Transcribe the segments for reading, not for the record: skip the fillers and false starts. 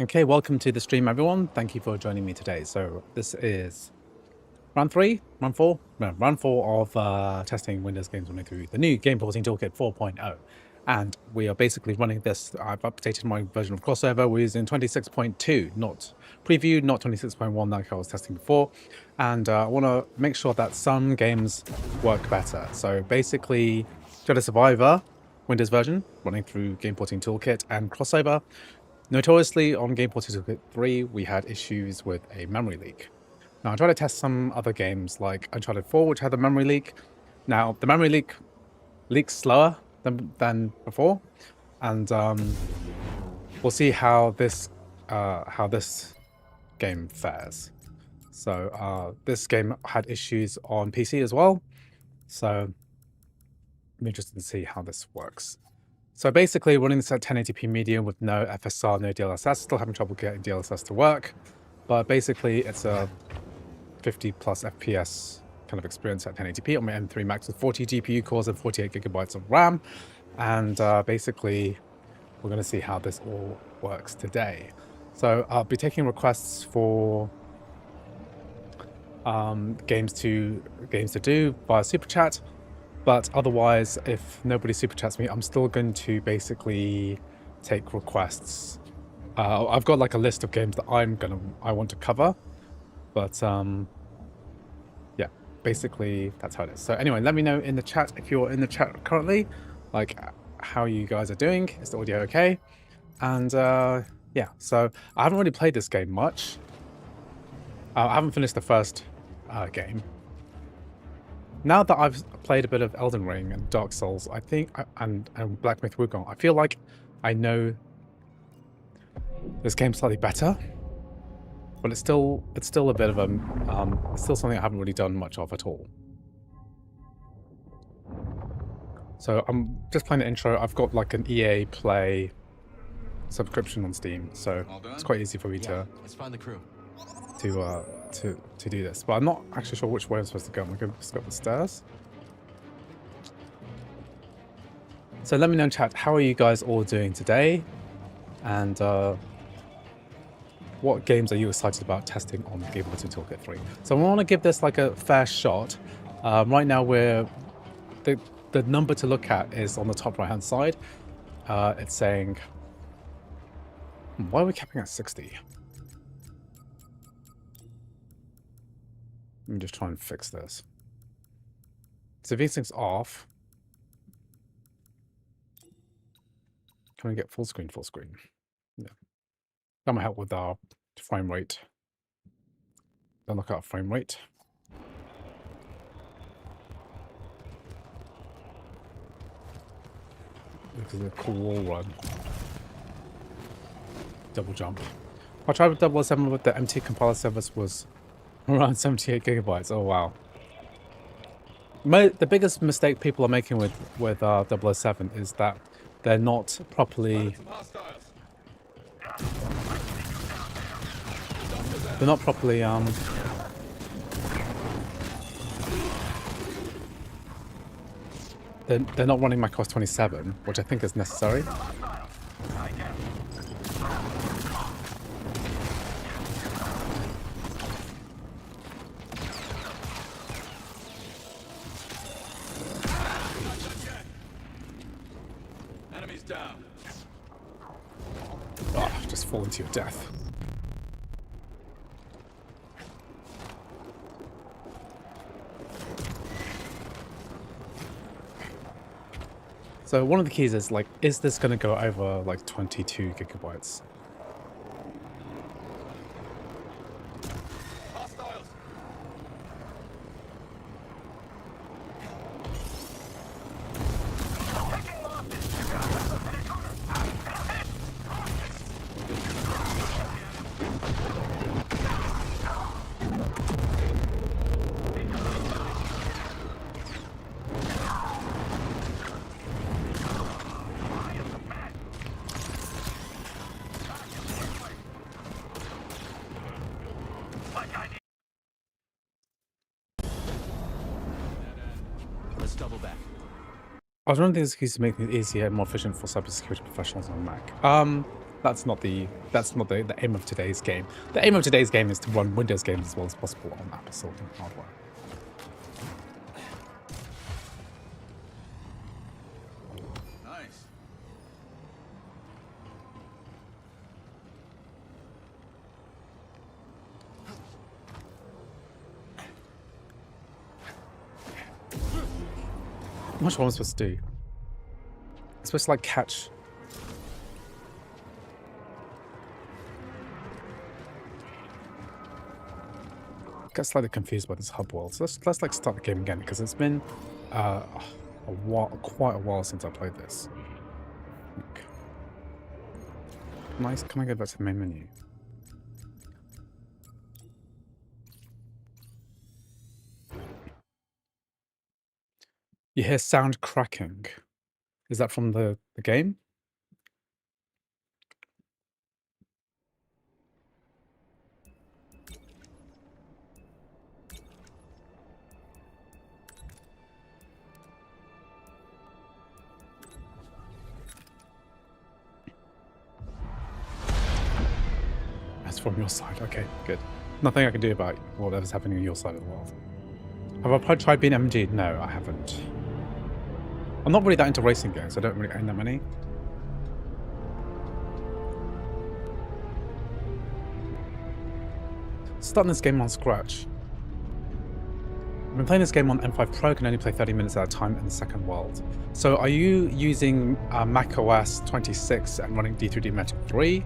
Okay, welcome to the stream, everyone. Thank you for joining me today. So this is round four of testing Windows Games Running through the new Game Porting Toolkit 4.0. And we are basically running this. I've updated my version of Crossover. We're using 26.2, not preview, not 26.1 like I was testing before. And I want to make sure that some games work better. So basically, Jedi Survivor, Windows version, running through Game Porting Toolkit, and Crossover. Notoriously, on Game Porting Toolkit 3, we had issues with a memory leak. Now, I tried to test some other games like Uncharted 4, which had a memory leak. Now, the memory leak leaks slower than before, and we'll see how this game fares. So this game had issues on PC as well, so I'm interested to see how this works. So basically, running this at 1080p medium with no FSR, no DLSS, still having trouble getting DLSS to work, but basically it's a 50 plus FPS kind of experience at 1080p on my M3 Max with 40 GPU cores and 48 gigabytes of RAM. And basically, we're going to see how this all works today. So I'll be taking requests for games to do via Super Chat. But otherwise, if nobody super chats me, I'm still going to basically take requests. I've got like a list of games that I want to cover, but yeah, basically that's how it is. So anyway, let me know in the chat if you're in the chat currently, like how you guys are doing. Is the audio okay? And yeah, so I haven't really played this game much. I haven't finished the first game. Now that I've played a bit of Elden Ring and Dark Souls, I think, and Black Myth Wukong, I feel like I know this game slightly better, but it's still a bit of a, it's still something I haven't really done much of at all. So I'm just playing the intro. I've got like an EA Play subscription on Steam, so it's quite easy for me to let's find the crew. To do this, but I'm not actually sure which way I'm supposed to go. I'm going to just go up the stairs. So let me know in chat, how are you guys all doing today? And what games are you excited about testing on Game Porting Toolkit 3? So I want to give this like a fair shot. Right now the number to look at is on the top right hand side. It's saying, why are we capping at 60? Let me just try and fix this. So these things off. Can we get full screen? Full screen. Yeah. That might help with our frame rate. Don't look at our frame rate. This is a cool wall run. Double jump. I tried with 007 with the MT compiler service was around 78 gigabytes. Oh wow. The biggest mistake people are making with 007 is that they're not properly they're not running macOS 27, which I think is necessary. Enemies down. Oh, just fall into your death. So one of the keys is like, is this going to go over like 22 gigabytes? Hostiles. Let's double back. I was running these keys to make it easier and more efficient for cybersecurity professionals on Mac. the aim of today's game. The aim of today's game is to run Windows games as well as possible on Apple Silicon hardware. Nice. I'm not sure what I'm supposed to do. I'm supposed to like catch. I get slightly confused by this hub world. So let's like start the game again because it's been quite a while since I played this. Nice. Can I go back to the main menu? You hear sound cracking. Is that from the game? That's from your side. Okay, good. Nothing I can do about whatever's happening on your side of the world. Have I tried being MG? No, I haven't. I'm not really that into racing games. I don't really own that many. Starting this game on scratch. I've been playing this game on M5 Pro, can only play 30 minutes at a time in the second world. So are you using macOS 26 and running D3D 3?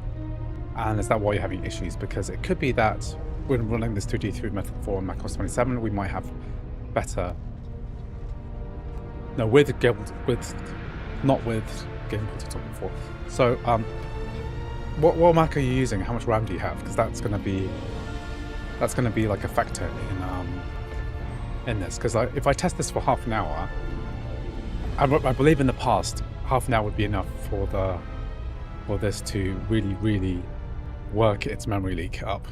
And is that why you're having issues? Because it could be that when running this 2D3 Method 4 on macOS 27, we might have better... No, not with Game Portal 4. So, what Mac are you using? How much RAM do you have? Because that's gonna be like a factor in this. Because if I test this for half an hour, I believe in the past half an hour would be enough for this to really work its memory leak up.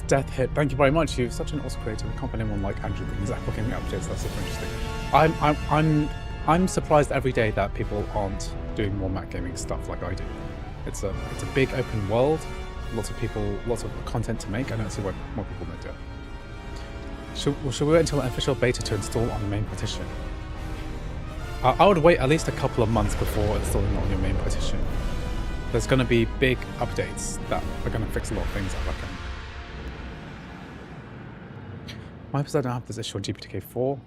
Death Hit, thank you very much. You're such an awesome creator. We can't find anyone like Andrew with his Apple Gaming updates. That's super interesting. I'm surprised every day that people aren't doing more Mac gaming stuff like I do. It's a big open world. Lots of content to make. I don't see why more people don't do it. Should we wait until an official beta to install on the main partition? I would wait at least a couple of months before installing it on your main partition. There's going to be big updates that are going to fix a lot of things, I reckon. Why because I don't have this issue on GPTK 4?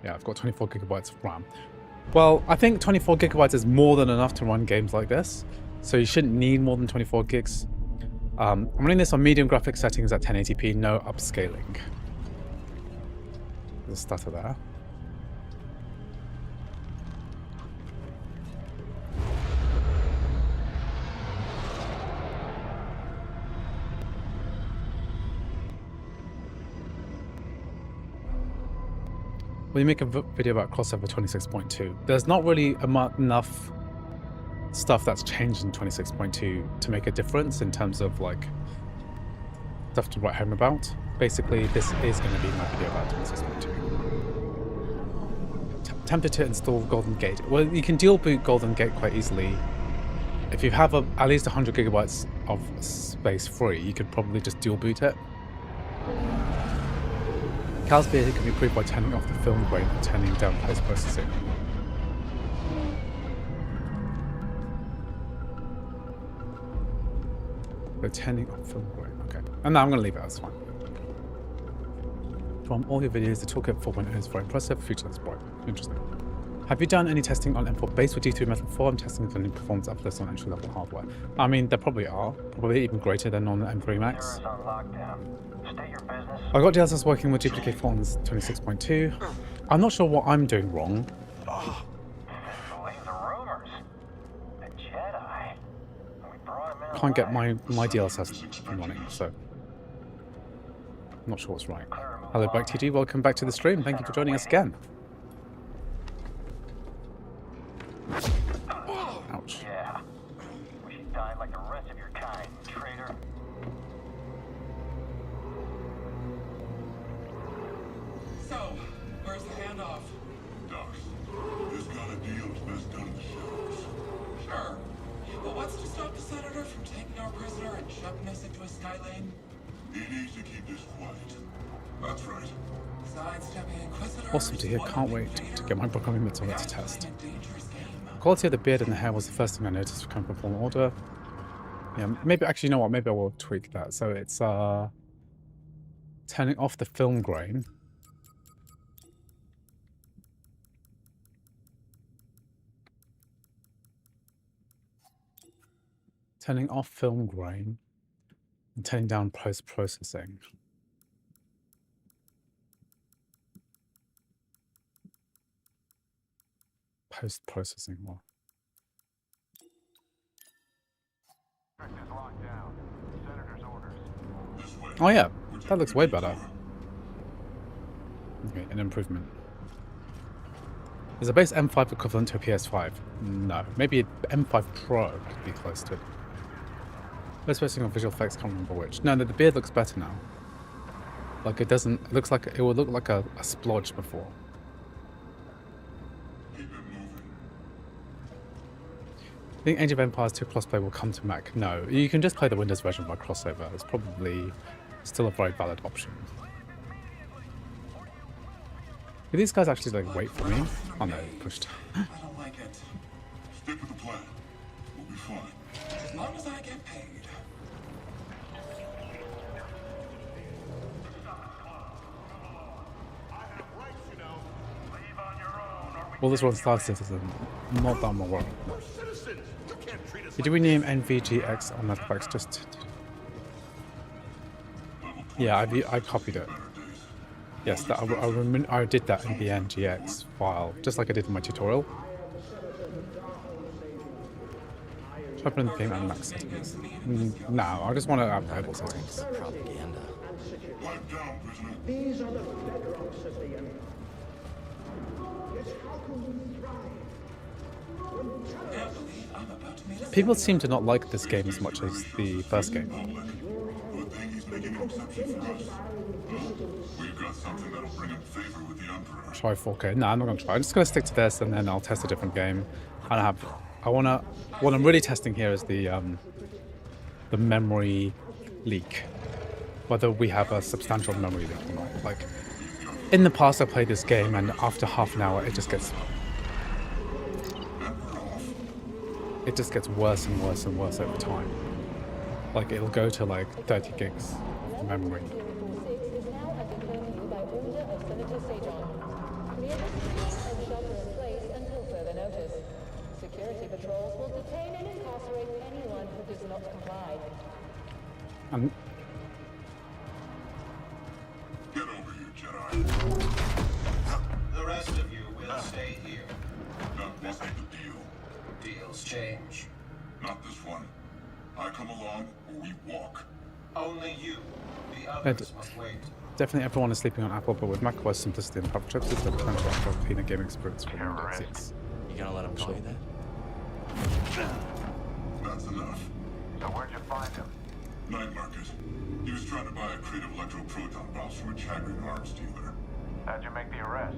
Yeah, I've got 24 gigabytes of RAM. Well, I think 24 gigabytes is more than enough to run games like this, so you shouldn't need more than 24 gigs. I'm running this on medium graphics settings at 1080p, no upscaling. There's a stutter there. When you make a video about crossover 26.2, there's not really enough stuff that's changed in 26.2 to make a difference in terms of like stuff to write home about. Basically, this is going to be my video about 26.2. Tempted to install Golden Gate. Well, you can dual boot Golden Gate quite easily. If you have at least 100 gigabytes of space free, you could probably just dual boot it. Cal's behavior can be improved by turning off the film grain and turning down post-processing. We're turning off film grain, okay. And now I'm going to leave it, that's fine. From all your videos, the Toolkit 4.0 is very impressive, feature that's bright. Interesting. Have you done any testing on M4 base with D3 Method 4? I'm testing for any performance uplifts on entry-level hardware. I mean, there probably are. Probably even greater than on the M3 Max. I got DLSS working with GPTK 4 on 26.2. I'm not sure what I'm doing wrong. Can't get my DLSS running, so I'm not sure what's right. Hello, Bike TG. Welcome back to the stream. Thank you for joining us again. Ouch. Yeah. Wish you died like the rest of your kind, traitor. So, where's the handoff? Ducks. This kind of deal is best done in the shadows. Sure. But our prisoner and shoving us into a sky lane? He needs to keep this quiet. That's right. Sidestepping Inquisitors. Awesome to hear. Can't wait Invader. to get my book on limits on it to We're test. actually in a dangerous game. Quality of the beard and the hair was the first thing I noticed coming from Fallen Order. Yeah, maybe actually, you know what? Maybe I will tweak that. So it's turning off the film grain. Turning off film grain and turning down post-processing. Post-processing more. Is locked down. Senator's orders. This way. Oh yeah, that looks way better. Okay, an improvement. Is a base M5 equivalent to a PS5? No. Maybe an M5 Pro could be close to it. Let's focusing on visual effects, can't remember which. No, the beard looks better now. Like it doesn't, it looks like, it would look like a splodge before. Keep it moving. I think Age of Empires 2 crossplay will come to Mac. No, you can just play the Windows version by crossover. It's probably still a very valid option. Do these guys actually like wait for me? Oh no, pushed. I don't like it. Stick with the plan. We'll be fine. As long as I get paid. Well, this one Star Citizen. Not that I'm aware of. Did we name NVGX on Netflix? Just. Yeah, I copied it. Yes, that, I did that in the NGX file, just like I did in my tutorial. Should I put in the game and max settings? No, I just want to have playable settings. Propaganda. Pipe down, prisoner. These are the bedrocks of the Empire. Yes, how can we thrive? When Can't believe I'm about to meet a People seem to not like this game as much as the first game. Good thing he's making an exception for us. We've got something that'll bring him favor with the Emperor. Try 4K. No, I'm not gonna try. I'm just gonna stick to this, and then I'll test a different game. What I'm really testing here is the memory leak. Whether we have a substantial memory leak or not. Like, in the past, I played this game, and after half an hour, it just gets worse and worse and worse over time. Like, it'll go to like 30 gigs of memory. is now under curfew by order of Senator Sajon. Clear the streets and shelter in place until further notice. Security patrols will detain and incarcerate anyone who does not comply. And Get over here, Jedi. The rest of you will stay here. That wasn't the deal. Deals change. Not this one. I come along or we walk. Only you. The others must wait. definitely everyone is sleeping on Apple, but with macOS simplicity and power chips, there's the potential for a cleaner gaming experience for Windows 6. You gonna let him call you that? That's enough. So where'd you find him? Night market. He was trying to buy a crate of electroproton bombs from a Chagrin arms dealer. How'd you make the arrest?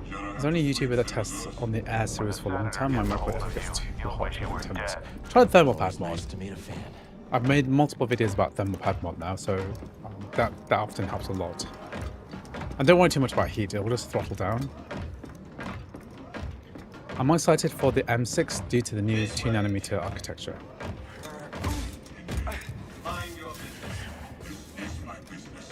There's only a YouTuber that tests on the Air series for a long time. My Mac with gets too You'll hot wish you for were 10 minutes. dead. Try the thermopad mod. Nice to meet a fan. I've made multiple videos about thermopad mod now, so that often helps a lot. And don't worry too much about heat, it will just throttle down. I'm excited for the M6 due to the new 2nm architecture. Mind your business. This is my business.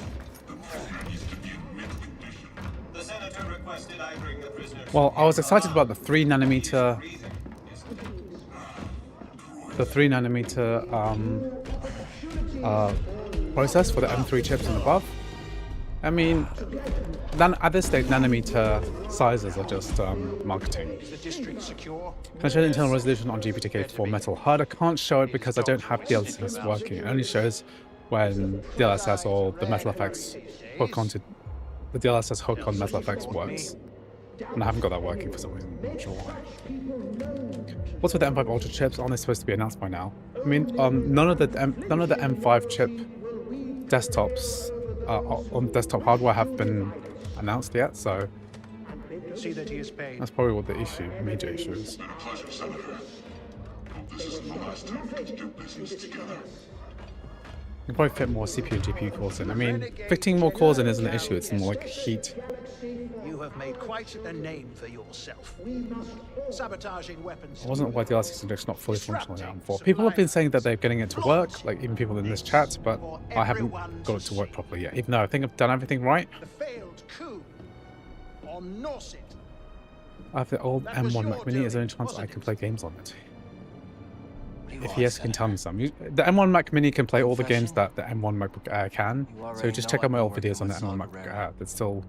The prisoner needs to be in mint condition. The senator requested I bring the prisoner to Well, I was excited about the 3nm breathing. Yes, process for the M3 chips and above. I mean, at this stage, nanometer sizes are just marketing. Is the district secure? Can I show the internal resolution on GPTK for Metal HUD? I can't show it because I don't have DLSS working. It only shows when DLSS or the Metal Effects hook onto the DLSS hook on Metal Effects works. And I haven't got that working for some reason. I'm not sure why. What's with the M5 Ultra chips? Aren't they supposed to be announced by now? I mean, none of the M5 chip desktops on desktop hardware have been announced yet, so See that he is paid. that's probably what the major issue is. Been a pleasure, Senator. This is the last time we can do business together. You can probably fit more CPU and GPU cores in. I mean, fitting more cores in isn't an issue, it's more like heat. You have made quite a name for yourself. Sabotaging weapons. I wasn't aware the R66 not fully functional yet. For people have been saying that they're getting it to work, like even people in this chat, but I haven't got it to work properly yet. Even though I think I've done everything right. The failed coup on Norset. I have the old M1 Mac Mini. Is there any chance I can play games on it? If yes, can tell me some. The M1 Mac Mini can play all the games that the M1 MacBook Air can. So just check out my old videos on the M1 MacBook Air. That's still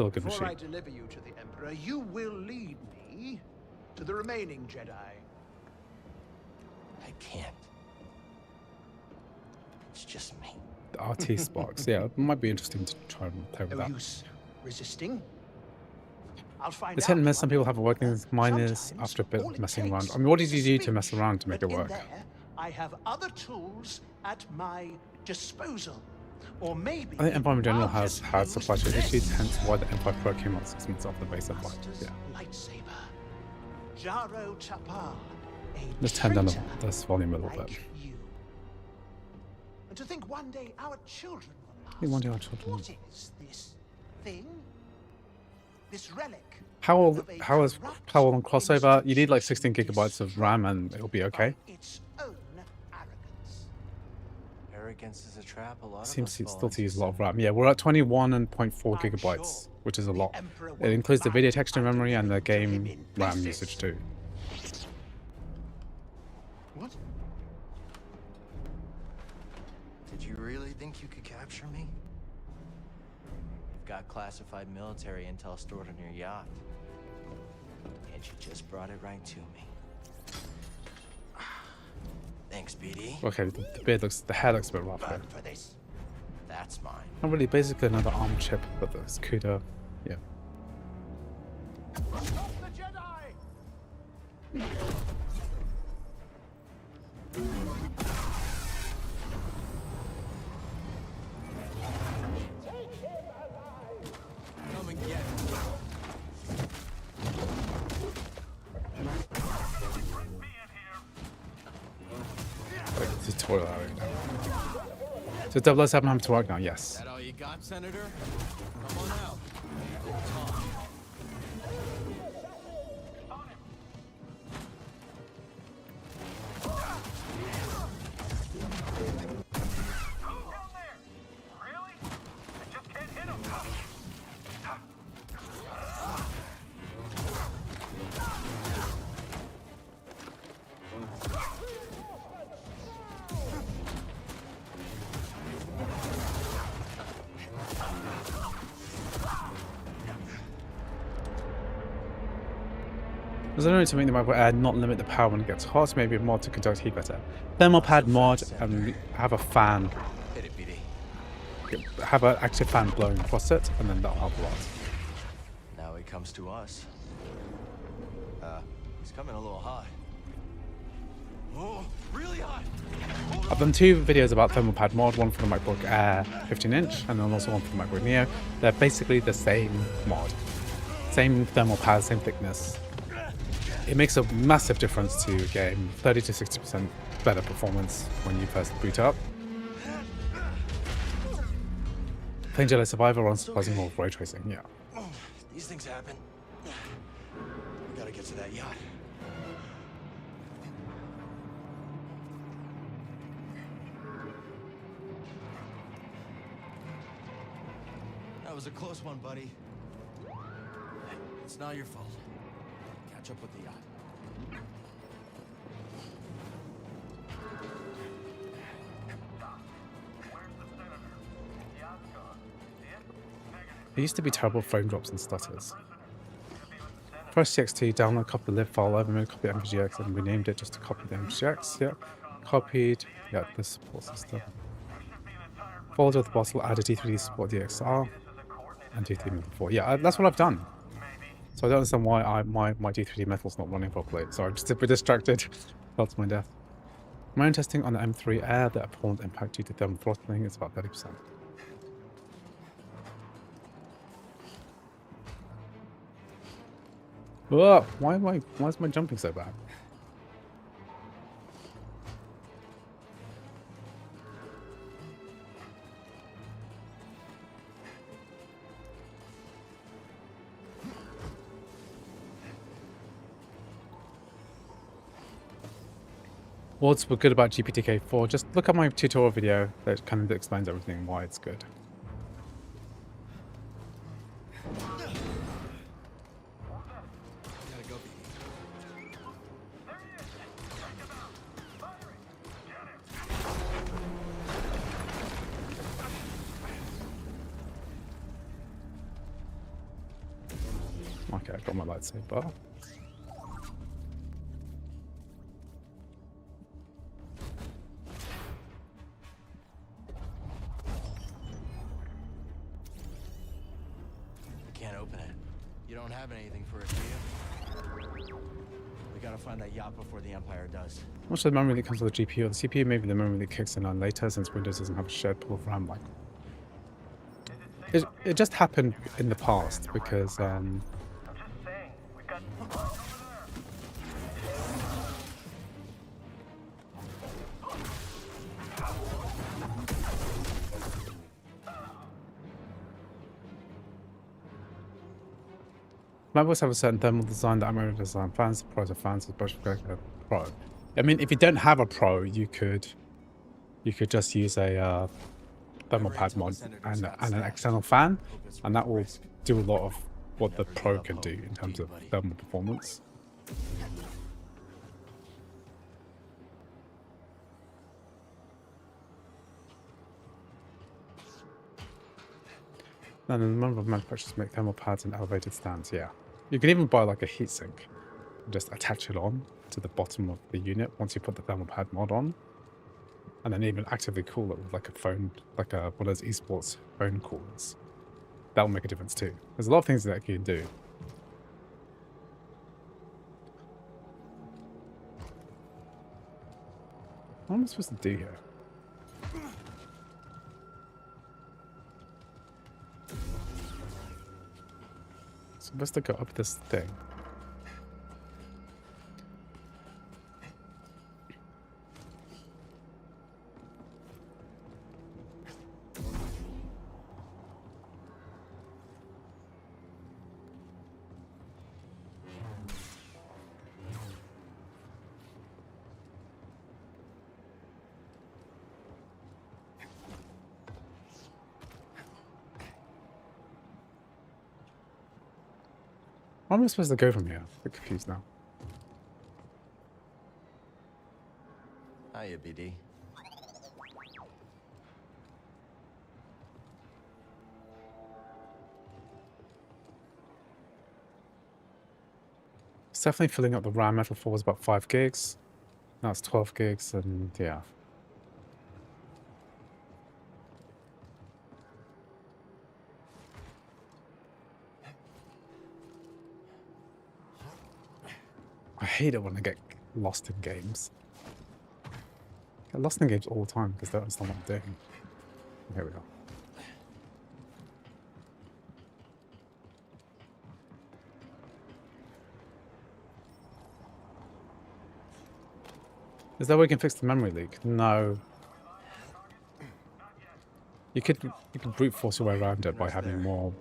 a good Before I machine. deliver you to the Emperor, you will lead me to the remaining Jedi. I can't. It's just me. The RT Sparks, yeah, it might be interesting to try and play with No that. use resisting. I'll find It's hit and out miss. Some what people have it working. Mine is sometimes after a bit all of it messing takes around. I mean, what did is you a do to mess speech, around to make but it in work? there, I have other tools at my disposal. Or maybe I think M5 in general I'll has just had use supply chain this issues, hence why the M5 Pro came out 6 months after the base M5. Master's Yeah. lightsaber. Jaro Tapal, a Let's turn down traitor this volume a little like bit. you. And to think one day our children will ask, think one day our children will- what is this thing? This relic? How of a is corrupt power on crossover? You need like institution 16 gigabytes of RAM and it'll be okay. by its own arrogance. Arrogance is a trap. A lot Seems of us still fall to use a lot of into. RAM. Yeah, we're at 21.4 I'm gigabytes, sure which is a lot. Emperor It won't includes the video find texture memory and the underneath to him game in RAM pieces. usage too. What? Did you really think you could capture me? You've got classified military intel stored on your yacht. And you just brought it right to me. Thanks, BD. Okay, the hair looks a bit rough here. Burn for this. That's mine. Not really, basically another ARM chip, but it's CUDA. Yeah. Stop the Jedi! Come and get me. Like tutorial area now. So 007 having to work now, yes. That all you got, Senator? Come on out. Talk. Down there! Really? I just can't hit him. There's only to make the MacBook Air not limit the power when it gets hot, maybe a mod to conduct heat better. Thermal pad mod and have a fan, Hit it, BD. have an active fan blowing across it, and then that'll help a lot. Now he comes to us. He's coming a little hot. Oh, really hot. I've done 2 videos about thermal pad mod, one for the MacBook Air 15-inch, and then also one for the MacBook Neo. They're basically the same mod. Same thermal pad, same thickness. It makes a massive difference to your game, 30 to 60% better performance when you first boot up. Playing Jedi Survivor runs surprisingly more with ray tracing, yeah. These things happen. We gotta get to that yacht. That was a close one, buddy. It's not your fault. Catch up with the yacht. It used to be terrible frame drops and stutters. Press TXT, download, copy the lib file, over made a copy of MPGX and renamed it just to copy the MPGX, yeah. Copied, yeah, this support system. Followed with the bottle, add a D3D support DXR, and D3D Metal 4. Yeah, that's what I've done. So I don't understand why my D3D Metal's not running properly. So I'm just a bit distracted. Fell to my death. My own testing on the M3 Air, the appalling impact due to thermal throttling is about 30%. Whoa, why is my jumping so bad? What's good about GPTK 4? Just look at my tutorial video that kind of explains everything and why it's good. Okay, I got my lightsaber. Can't open it. You don't have anything for it, do you? We gotta find that yacht before the Empire does. Much of the memory that comes with the GPU or the CPU, maybe the memory that kicks in on later since Windows doesn't have a shared pool of RAM. Like, it just happened in the past because I'm just saying, we've got one over there. MacBooks have a certain thermal design that I'm design. Fans, pros are fans, especially Pro. I mean, if you don't have a Pro, you could just use a thermal pad mod and an external fan, and that will do a lot of what the Pro can do in terms of thermal performance. And a number of manufacturers make thermal pads and elevated stands, yeah. You can even buy like a heatsink and just attach it on to the bottom of the unit once you put the thermal pad mod on. And then even actively cool it with like a phone, like one of those esports phone coolers. That'll make a difference too. There's a lot of things that you can do. What am I supposed to do here? Supposed to go up this thing. Where am I supposed to go from here? I'm a bit confused now. Hiya, BD. It's definitely filling up the RAM. Metal 4 was about 5 gigs. Now it's 12 gigs, and yeah. I hate it when I get lost in games. I get lost in games all the time because I don't understand what I'm doing. Here we are. Is that way we can fix the memory leak? No. You could brute force your way around it by having more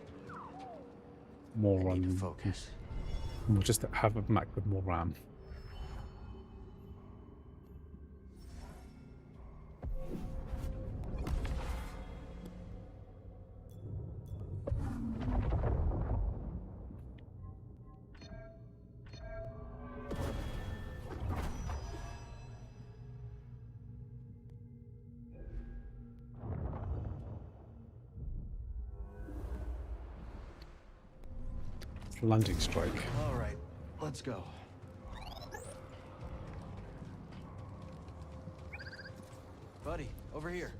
Focus. We'll just have a Mac with more RAM. It's landing strike. All right, let's go. Buddy, over here.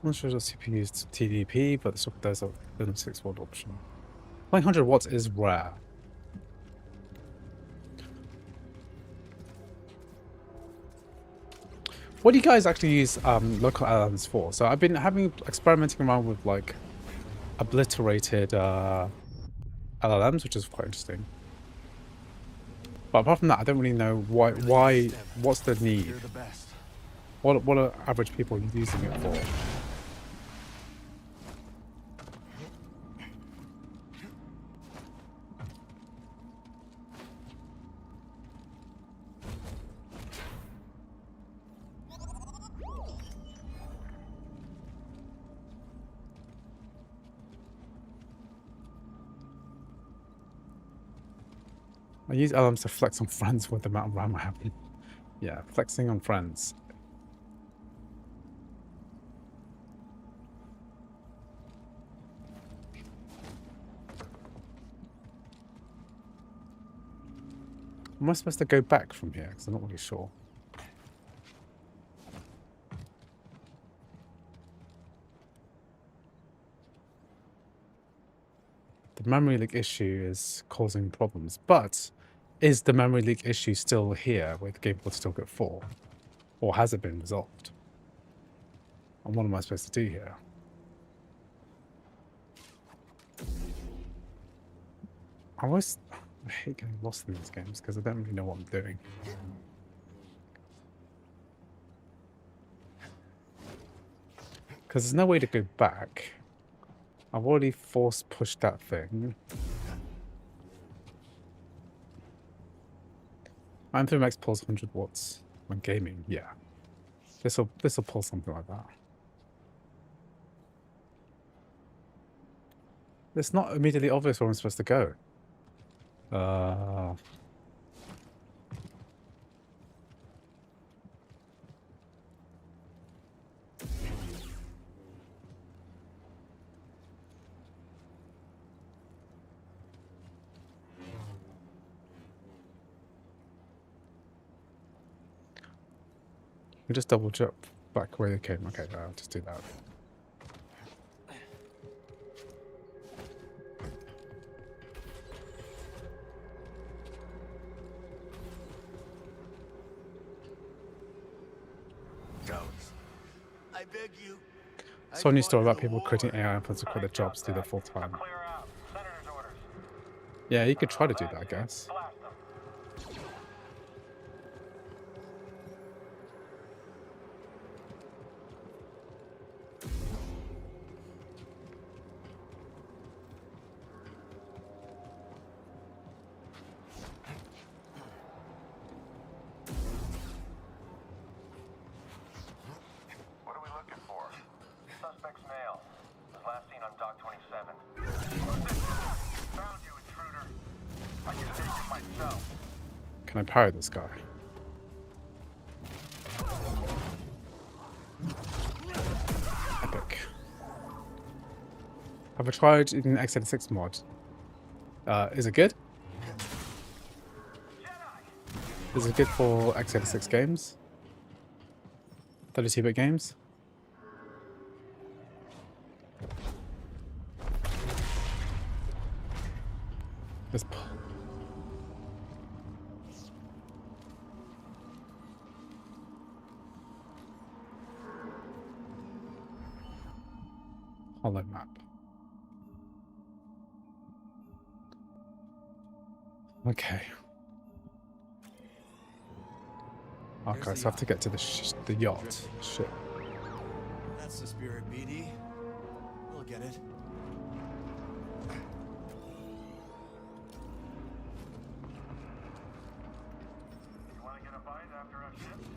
I'm not sure the CPU used TDP, but there's a 6-volt option. 900 watts is rare. What do you guys actually use local LLMs for? So I've been experimenting around with like obliterated LLMs, which is quite interesting. But apart from that, I don't really know why. What's the need? You're the best. What are average people using it for? I use LMs to flex on friends with the amount of RAM I have. Yeah, flexing on friends. Am I supposed to go back from here? Because I'm not really sure. The memory leak issue is causing problems, but is the memory leak issue still here with Gameport still get 4? Or has it been resolved? And what am I supposed to do here? I hate getting lost in these games because I don't really know what I'm doing. Because there's no way to go back. I've already force pushed that thing. M3 Max pulls 100 watts when gaming. Yeah, this'll pull something like that. It's not immediately obvious where I'm supposed to go. We just double jump back where they came. Okay, I'll just do that. I beg you. So a new story about people creating AI inputs to quit their jobs to do their full time. Clear out. Senator's orders. Yeah, you could try to do that, I guess. Blast them. What are we looking for? Suspect's male. Was last seen on Dock 27. Found you, intruder. I can take it myself. Can I parry this guy? Epic. Have I tried in x86 mod? Is it good? Is it good for x86 games? 32-bit games? This hollow map. Okay. Okay, so I have to get to the yacht. Shit. That's the spirit, BD. We'll get it. You want to get a bite after a shift?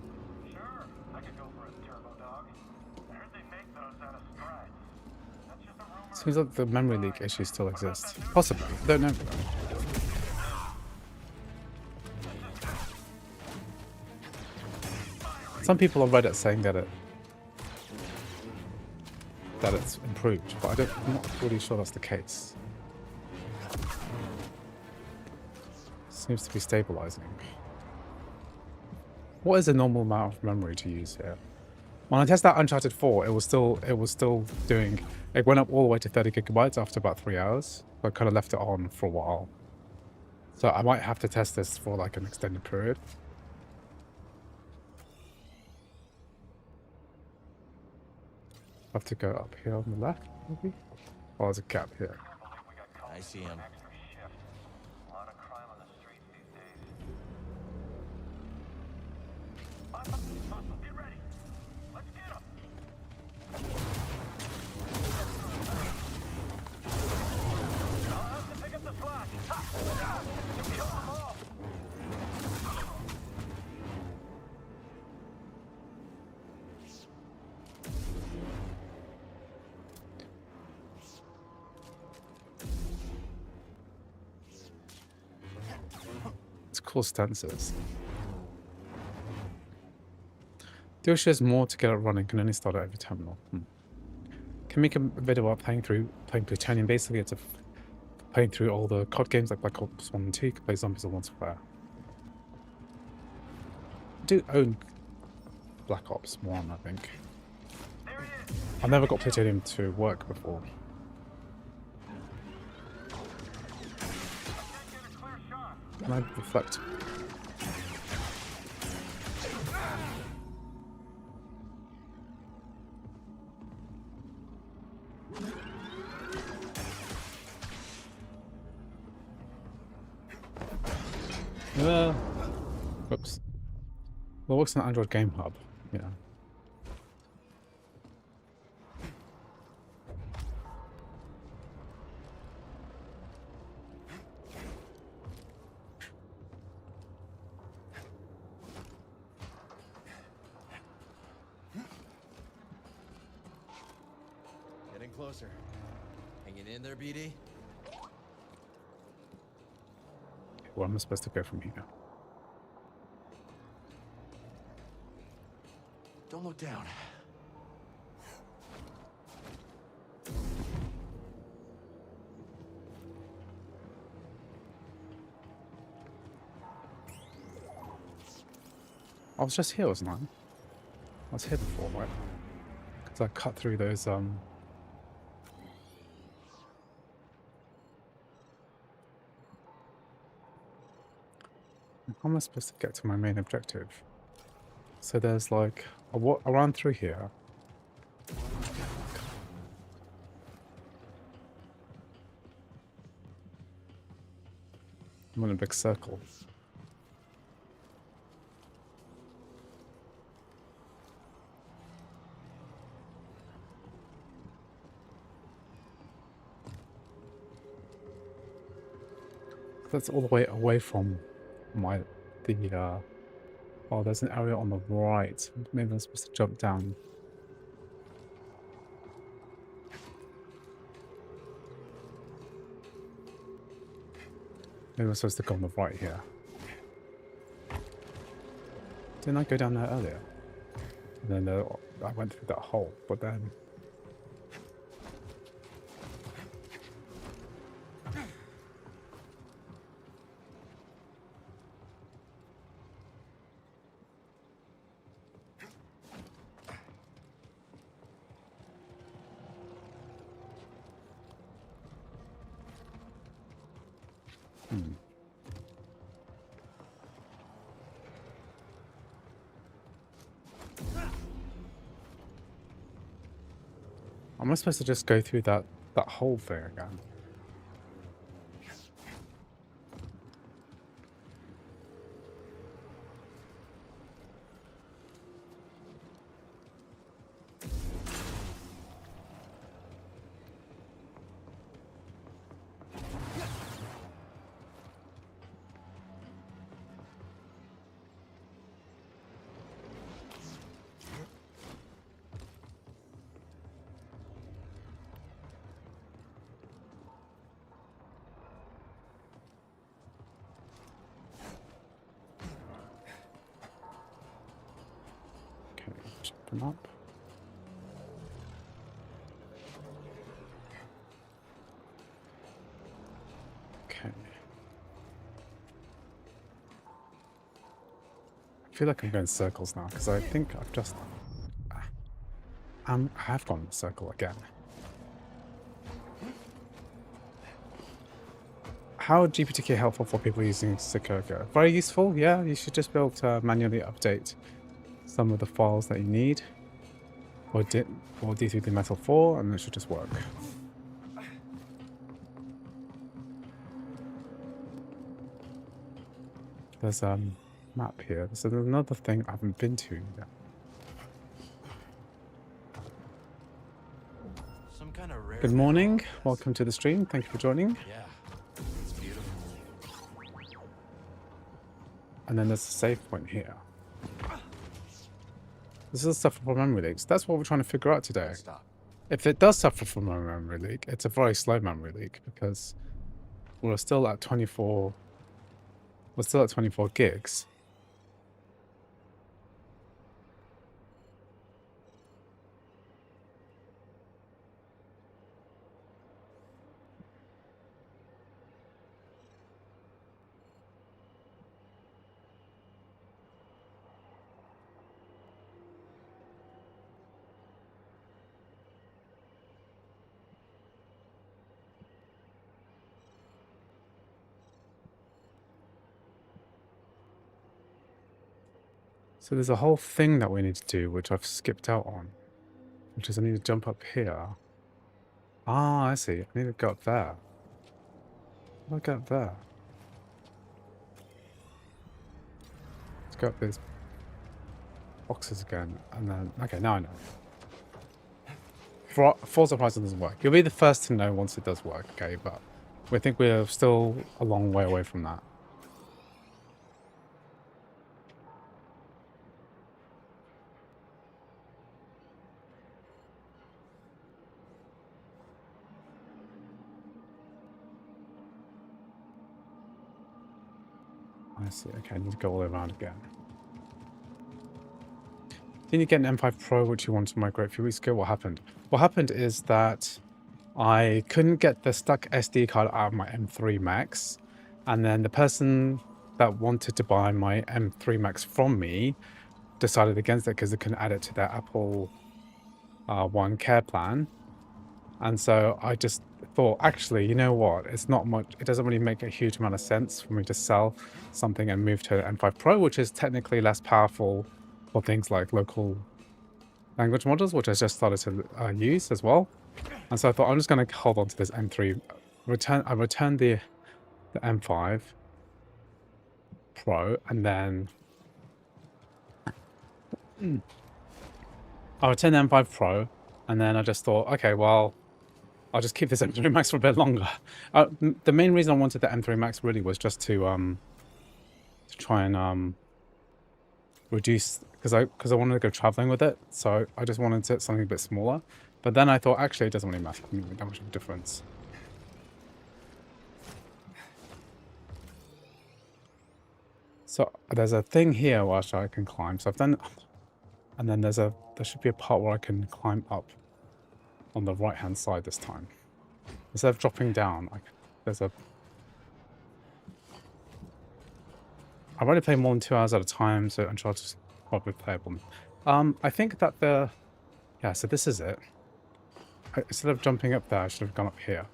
Sure, I could go for a turbo dog. I heard they make those out of strides. That's just a rumor. Seems like the memory leak issue still exists. Possibly. I don't know. Some people on Reddit saying that it's improved, but I'm not really sure that's the case. Seems to be stabilizing. What is a normal amount of memory to use here? When I tested that Uncharted 4, it was still doing. It went up all the way to 30 gigabytes after about 3 hours. So I kind of left it on for a while. So I might have to test this for like an extended period. I have to go up here on the left, maybe? Oh, there's a gap here. I see him. Extra shift. A lot of crime on the streets these days. Hustle, get ready. Let's get him. I'll have to pick up the slack. Ha! You killed them all. cool stances. Deal shares more to get it running, can only start at every terminal. Can make a video about playing Plutonium. Basically, it's playing through all the COD games like Black Ops 1 and 2. You can play Zombies and Multiplayer. I do own Black Ops 1, I think. I never got Plutonium to work before. Can I reflect? Oops. Well, what's an Android game hub? Yeah. Getting closer. Hanging in there, BD? Where am I supposed to go from here? Don't look down. I was just here, wasn't I? I was here before, right? Because I cut through those, How am I supposed to get to my main objective? So there's like, I ran through here. I'm in a big circle. That's all the way away from oh, there's an area on the right. Maybe I'm supposed to jump down. Maybe I'm supposed to go on the right here. Didn't I go down there earlier? And then I went through that hole, but then... Am I supposed to just go through that whole thing again? Jumping up. Okay. I feel like I'm going in circles now because I think I've just I have gone in a circle again. How are GPTK helpful for people using Security? Very useful, yeah. You should just be able to manually update some of the files that you need, or D3 Metal 4, and it should just work. There's a map here. So there's another thing I haven't been to yet. Some kind of rare. Good morning. Welcome to the stream. Thank you for joining. Yeah, it's beautiful. And then there's a save point here. This is stuff from memory leaks. That's what we're trying to figure out today. Stop. If it does suffer from a memory leak, it's a very slow memory leak because we're still at 24 We're still at 24 gigs. So there's a whole thing that we need to do, which I've skipped out on. Which is I need to jump up here. Ah, I see. I need to go up there. How do I get up there? Let's go up these boxes again, and then... Okay, now I know. Forza Horizon doesn't work. You'll be the first to know once it does work, okay? But we think we're still a long way away from that. I see. Okay, I need to go all the way around again. Didn't you get an M5 Pro, which you wanted to migrate a few weeks ago? What happened? What happened is that I couldn't get the stuck SD card out of my M3 Max. And then the person that wanted to buy my M3 Max from me decided against it because they couldn't add it to their Apple One Care plan. And so I just thought, actually, you know what? It's not much. It doesn't really make a huge amount of sense for me to sell something and move to an M5 Pro, which is technically less powerful for things like local language models, which I just started to use as well. And so I thought I'm just going to hold on to this M3. I returned the M5 Pro, and then I returned the M5 Pro, and then I just thought, okay, well, I'll just keep this M3 Max for a bit longer. The main reason I wanted the M3 Max really was just to try and reduce, because I wanted to go traveling with it, so I just wanted something a bit smaller. But then I thought, actually, it doesn't really matter that much of a difference. So there's a thing here which I can climb. So I've done, and then there should be a part where I can climb up on the right hand side this time. Instead of dropping down, I've only played more than 2 hours at a time, so Uncharted is probably playable. I think that so this is it. Instead of jumping up there, I should have gone up here.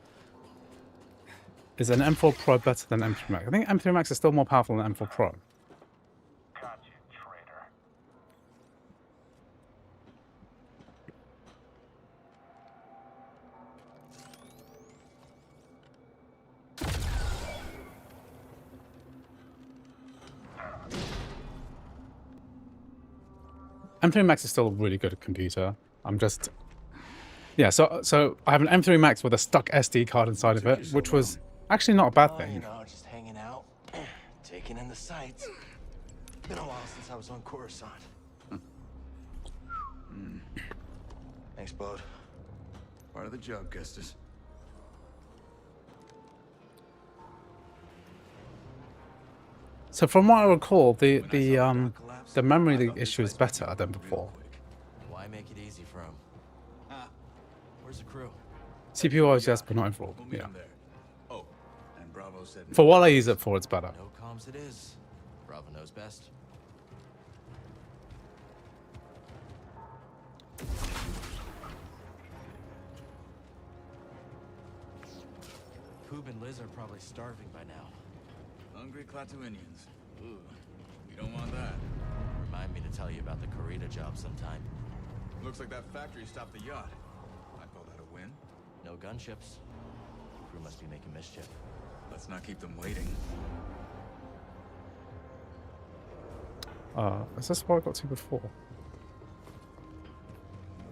Is an M4 Pro better than M3 Max? I think M3 Max is still more powerful than M4 Pro. Got you, traitor. M3 Max is still a really good computer. I'm just... Yeah, so I have an M3 Max with a stuck SD card inside of it, which was actually not a bad thing. You know, just hanging out, taking in the sights. Been a while since I was on Coruscant. Thanks, bud. Part of the job, Gustus. So from what I recall, the memory issue is better than before. Why make it easy for him? Where's the crew? CPU wise, yes, but not overall. We'll meet Yeah. him there. Oh, and Bravo said For what I use it for, it's better. No comms it is. Bravo knows best. Poob and Liz are probably starving by now. hungry Clatuinians. Ooh, we don't want that. Remind me to tell you about the Corita job sometime. Looks like that factory stopped the yacht. I call that a win. No gunships. Crew must be making mischief. Let's not keep them waiting. Is this what I got to before?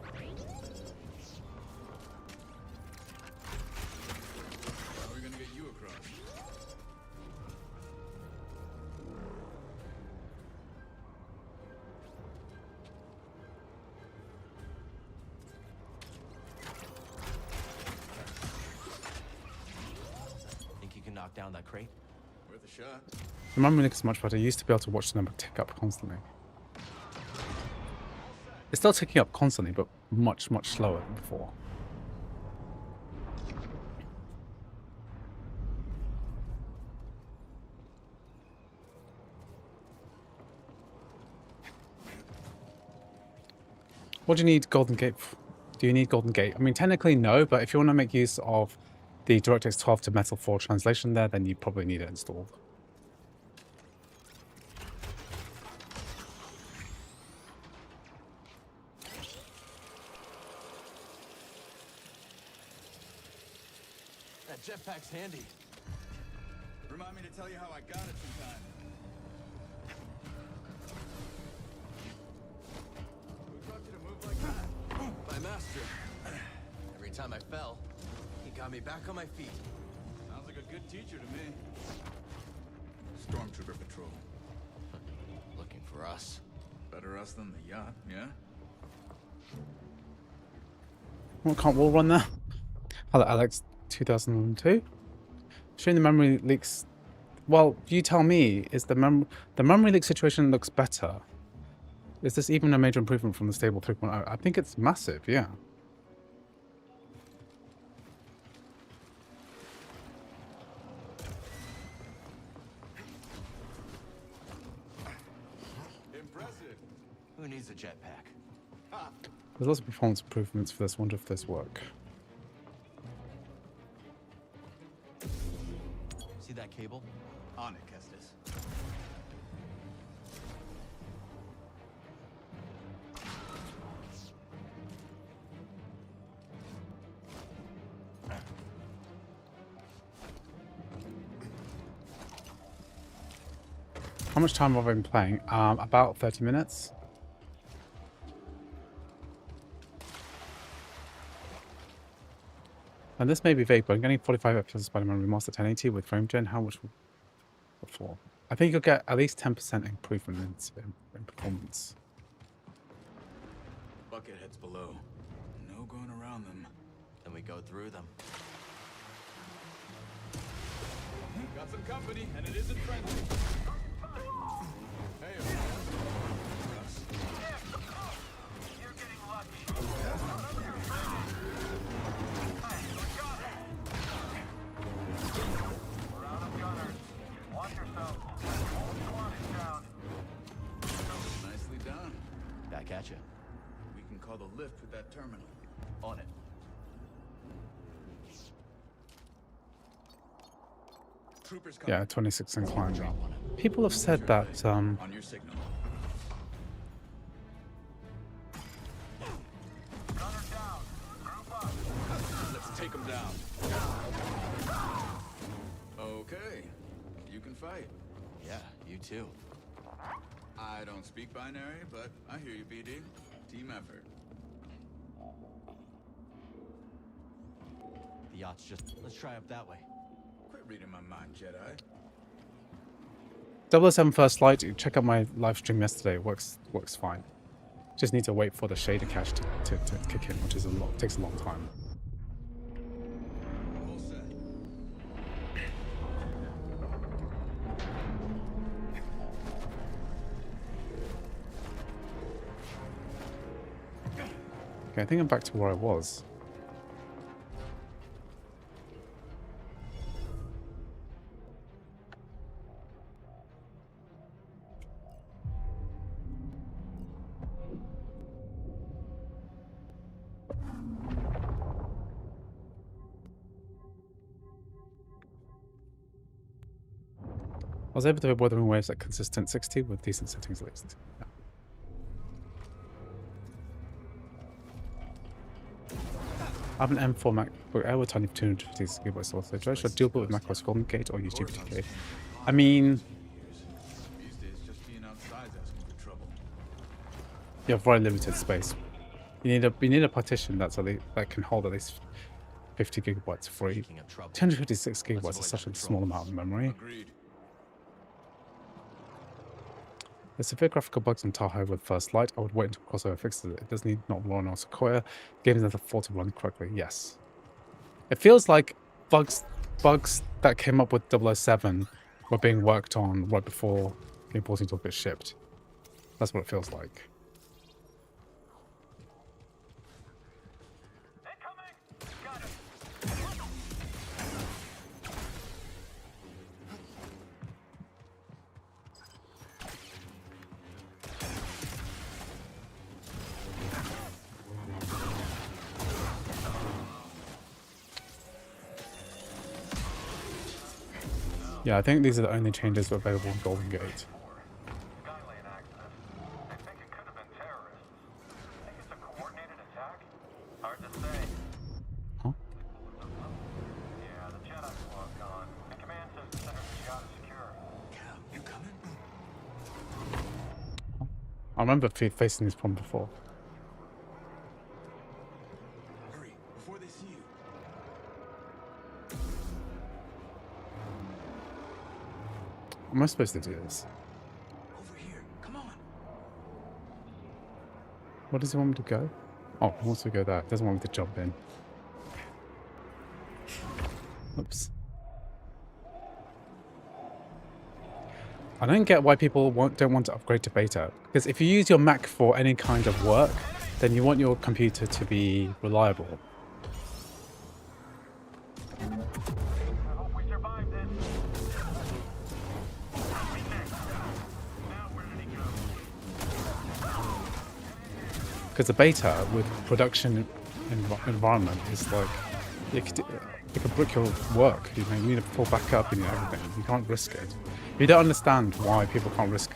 How are we gonna get you across? Think you can knock down that crate? We're worth a shot. The memory leak is much better. I used to be able to watch the number tick up constantly. It's still ticking up constantly, but much, much slower than before. What do you need Golden Gate for? Do you need Golden Gate? I mean, technically no, but if you want to make use of the DirectX 12 to Metal 4 translation there, then you probably need it installed. That jetpack's handy. Remind me to tell you how I got it sometime. Who taught you to move like that? My master. Every time I fell, he got me back on my feet. Sounds like a good teacher to me. Stormtrooper patrol. Looking for us. Better us than the yacht, yeah? Well, can't wall run there? Hello, Alex, 2002. Showing the memory leaks. Well, you tell me. Is the memory leak situation looks better? Is this even a major improvement from the stable 3.0? I think it's massive. Yeah. Impressive. Who needs a jetpack? There's lots of performance improvements for this. Wonder if this work. See that cable? On it, Kestis. How much time have I been playing? About 30 minutes. And this may be vague, but I'm getting 45 episodes of Spider-Man Remastered 1080 with frame gen. How much before? I think you'll get at least 10% improvement in performance. Bucketheads below. No going around them. Then we go through them. Got some company, and it isn't friendly. Hey, Russ. You're getting lucky. We're out of gunners. Watch yourself. Whole squad is down. Nicely done. Back at you. We can call the lift with that terminal. On it. Troopers coming. Yeah, 26 inclined. People have said that On your signal. Gunner down. Group up. Let's take them down. Okay. You can fight. Yeah, you too. I don't speak binary, but I hear you, BD. Team effort. The yacht's just... Let's try up that way. Quit reading my mind, Jedi. 007 First Light, check out my live stream yesterday. It works fine. Just need to wait for the shader cache to kick in, which is takes a long time. All set. Okay, I think I'm back to where I was. I was able to avoid the waves at consistent 60 with decent settings at least. Yeah. I have an M4 MacBook Air with tiny 250 GB storage. Do I should dual boot with macOS Golden Gate or use GPTK? I mean, These days, just being outside's asking for trouble. you have very limited space. You need a partition that can hold at least 50 gigabytes free. Speaking of trouble. 256 gigabytes is such a small amount of memory. Agreed. There's severe graphical bugs on Tahoe with First Light. I would wait until crossover fixes it. It does need not run on Sequoia. The game is at 4 to run correctly. Yes. It feels like bugs that came up with 007 were being worked on right before Game 14 gets shipped. That's what it feels like. Incoming! Got it! Yeah, I think these are the only changes available in Golden Gate. Skylane accident. They think it could have been terrorists. Think it's a coordinated attack? Hard to say. Huh? Yeah, the Jedi's long gone. And command says the center of the yacht is secure. Cal, you coming? I remember facing this problem before. Hurry, before they see you. Am I supposed to do this? Over here. Come on. Where does he want me to go? Oh, he wants to go there. He doesn't want me to jump in. Oops. I don't get why people don't want to upgrade to beta. Because if you use your Mac for any kind of work, then you want your computer to be reliable. I hope we survived this. Now where did he go? Because the beta with production environment is like, it could break your work. You know, you need to pull back up and everything. You can't risk it. You don't understand why people can't risk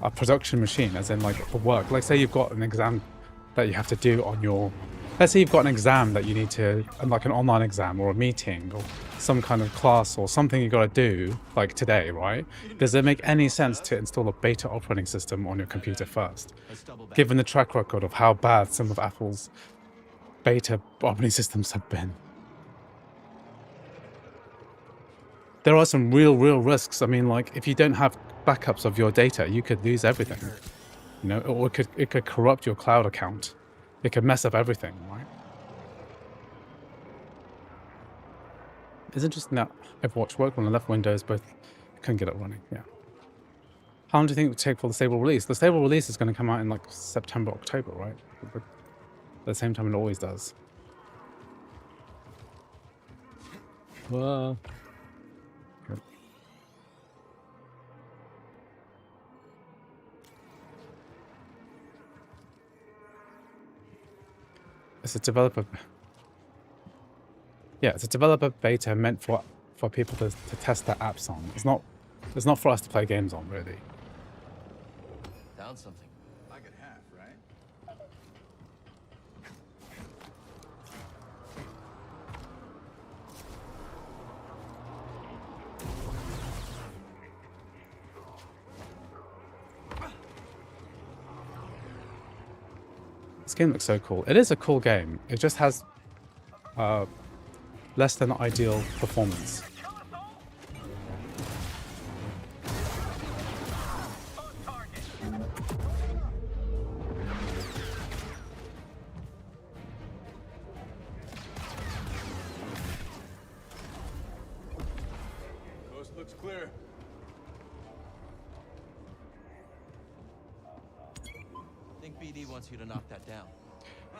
a production machine, as in like for work. Like say you've got an exam that you have to do on your, let's say you've got an exam that you need to, like an online exam or a meeting or some kind of class or something you got to do like today, right? Does it make any sense to install a beta operating system on your computer first? Given the track record of how bad some of Apple's beta operating systems have been. There are some real risks. I mean, like if you don't have backups of your data, you could lose everything, you know, or it could corrupt your cloud account. It could mess up everything, right? It's interesting that Overwatch worked when I left Windows, both couldn't get it running. Yeah. How long do you think it would take for the stable release? The stable release is going to come out in like September, October, right? At the same time it always does. Whoa. It's a developer. Yeah, it's a developer beta meant for people to test their apps on. It's not for us to play games on, really. Found something. Like at half, right? This game looks so cool. It is a cool game. It just has less than ideal performance. Coast looks clear. I think BD wants you to knock that down.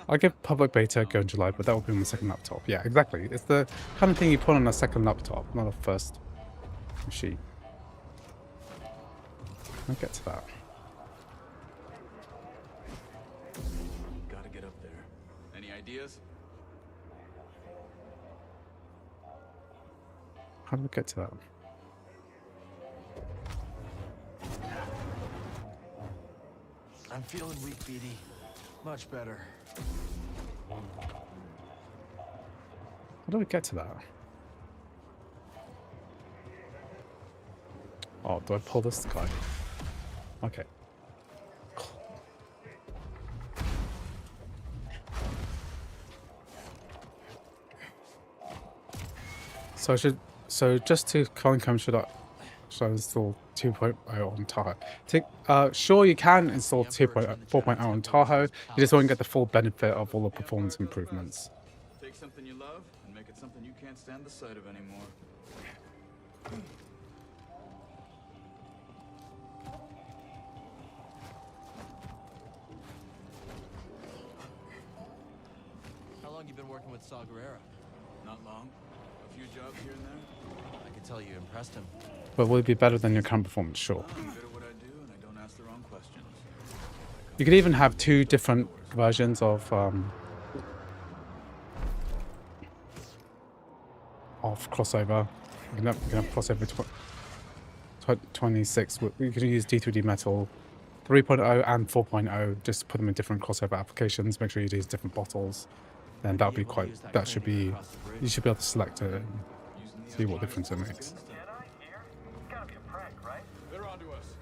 I'll give public beta a go in July, but that will be on my second laptop. Yeah, exactly. It's the kind of thing you put on a second laptop, not a first machine. I'll get to that. Gotta get up there. Any ideas? How do we get to that? I'm feeling weak, BD. Much better. How do we get to that? Oh, do I pull this guy? Okay. So just to confirm, should I install 2.0 on Tahoe? Sure, you can install 4.0 on Tahoe. You just won't get the full benefit of all the performance improvements. Take something you love and make it something you can't stand the sight of anymore. you been working with Saw Gerrera? Not long. A few jobs here and there. I could tell you impressed him. But will it be better than your current performance? Sure. I'm good at what I do, and I don't ask the wrong questions. You could even have 2 different versions of crossover. You can have crossover 26. You could use D3D Metal 3.0 and 4.0. Just put them in different crossover applications. Make sure you use different bottles. Then that'll be quite. That should be. You should be able to select it and see what difference it makes. Jedi here? It's gotta be a prank, right? They're onto us.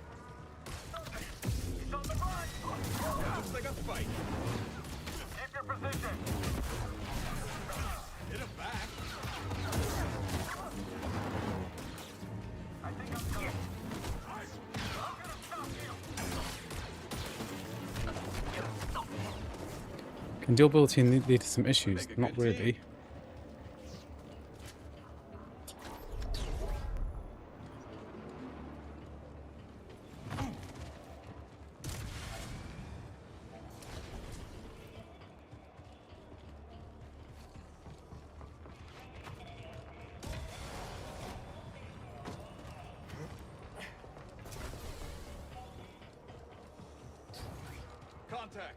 He's on the run! Looks like a fight. Keep your position! Hit him back. I think I'm good. I'm gonna stop you! Can durability lead to some issues? Not really. Contact.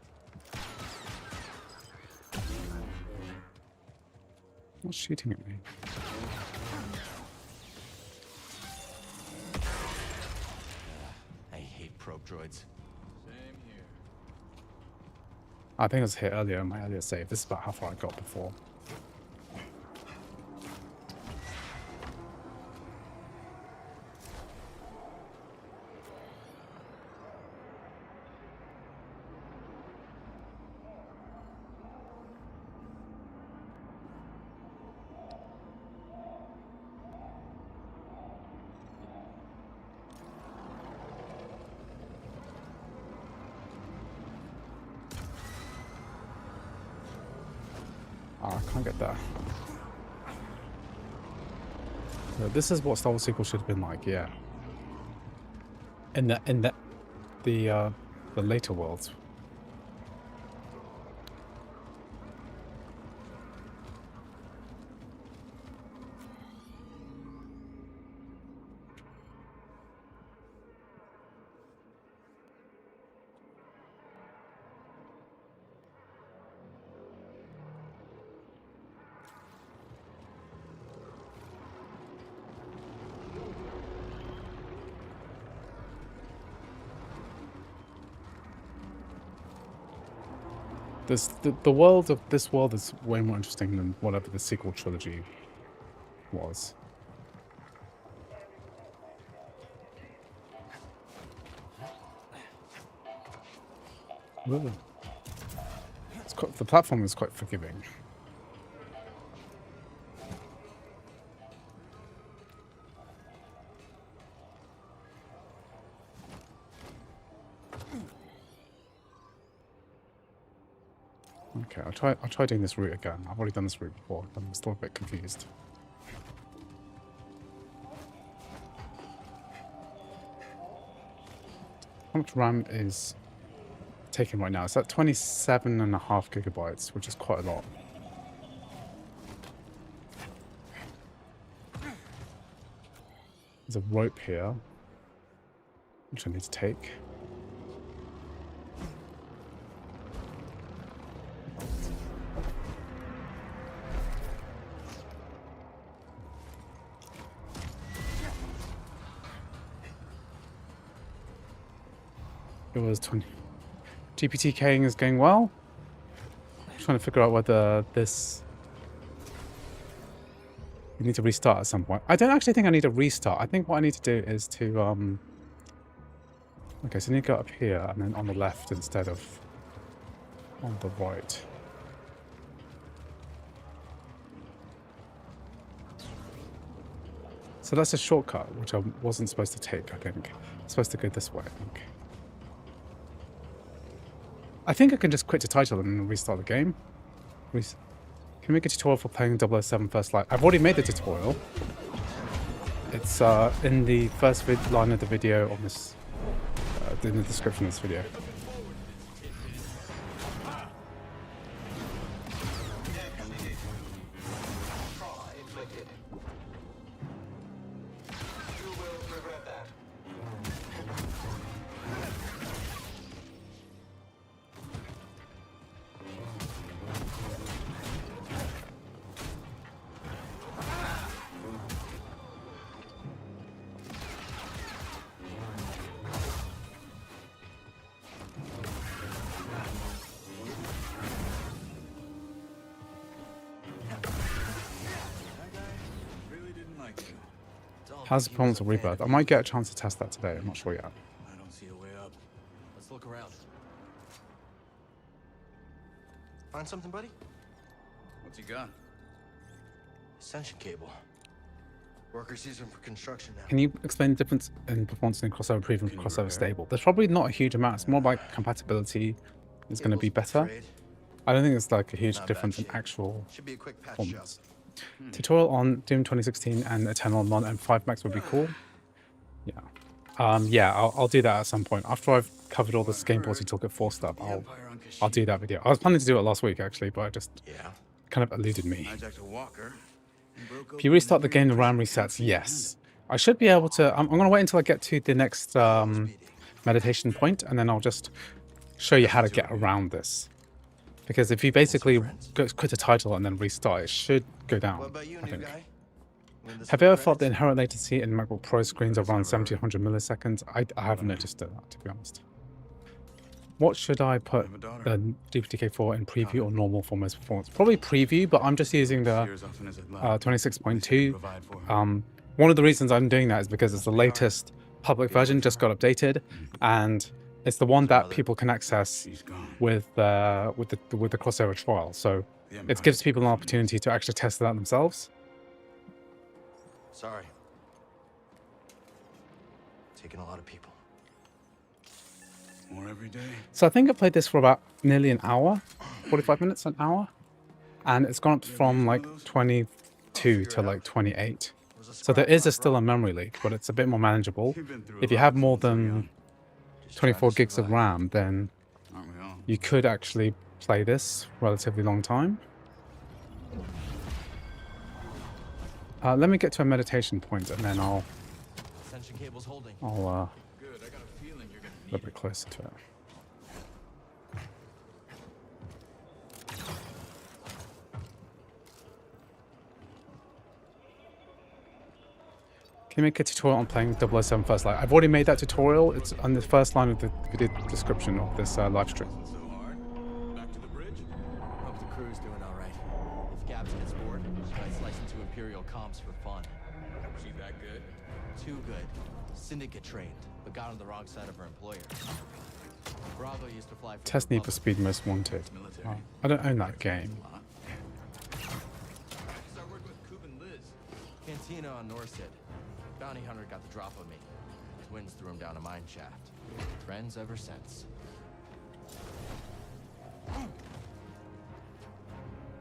What's shooting at me? I hate probe droids. Same here. I think I was hit earlier in my earlier save. This is about how far I got before. I can't get there. So this is what Star Wars sequel should have been like, yeah. In the later worlds. The world of this world is way more interesting than whatever the sequel trilogy was. Ooh. The platform is quite forgiving. Okay, I'll try doing this route again. I've already done this route before, but I'm still a bit confused. How much RAM is taken right now? It's at 27.5 gigabytes, which is quite a lot. There's a rope here, which I need to take. It was 20. GPTKing is going well. I'm trying to figure out whether this... We need to restart at some point. I don't actually think I need to restart. I think what I need to do is to... Okay, so I need to go up here and then on the left instead of on the right. So that's a shortcut, which I wasn't supposed to take, I think. I'm supposed to go this way, I think. I think I can just quit the title and restart the game. Can we make a tutorial for playing 007 First Light? I've already made the tutorial. It's in the first line of the video on this, in the description of this video. How's the performance of Rebirth? I might get a chance to test that today. I'm not sure yet. I don't see a way up. Let's look around. Find something, buddy? What's he got? Ascension cable. Workers use them for construction now. Can you explain the difference in performance in crossover preview and crossover stable? There's probably not a huge amount. It's more like compatibility is going to be better. I don't think it's like a huge difference in actual Should be a quick patch performance. Tutorial on Doom 2016 and Eternal non M5 Max would be cool. Yeah. Yeah, I'll do that at some point. After I've covered all this Game Policy Toolkit 4 stuff, I'll do that video. I was planning to do it last week actually, but it just kind of eluded me. Hijacked a walker. If you restart the game, the RAM resets. Yes. I should be able to... I'm going to wait until I get to the next meditation point, and then I'll just show you how to get around this. Because if you basically quit a title and then restart, it should go down, I think. Have you ever felt the inherent latency in MacBook Pro screens around 1700 milliseconds? I haven't noticed that, to be honest. What should I put the GPTK for in preview or normal for most performance? Probably preview, but I'm just using the 26.2. One of the reasons I'm doing that is because it's the latest public version, just got updated, and it's the one that people can access with the crossover trial. So it gives people an opportunity to actually test it out themselves. Sorry. Taking a lot of people. More every day. So I think I played this for about nearly an hour, 45 minutes, an hour, and it's gone up from like 22 to like 28. So there is still a memory leak, but it's a bit more manageable. If you have more than 24 gigs of RAM, then you could actually play this relatively long time. Let me get to a meditation point, and then I'll a little bit closer to it. Can you make a tutorial on playing 007 First Light? I've already made that tutorial. It's on the first line of the video description of this live stream. So hard. Back to the bridge. Hope the crew's doing all right. If Gabs gets bored, she might slice into Imperial comms for fun. She that good? Too good. Syndicate trained, but got on the wrong side of her employer. Bravo used to fly for Test Need for Speed Most Wanted. Oh, I don't own that game. Start working with Coop and Liz. Cantina on Norset. Bounty hunter got the drop on me. Twins threw him down a mine shaft. Friends ever since.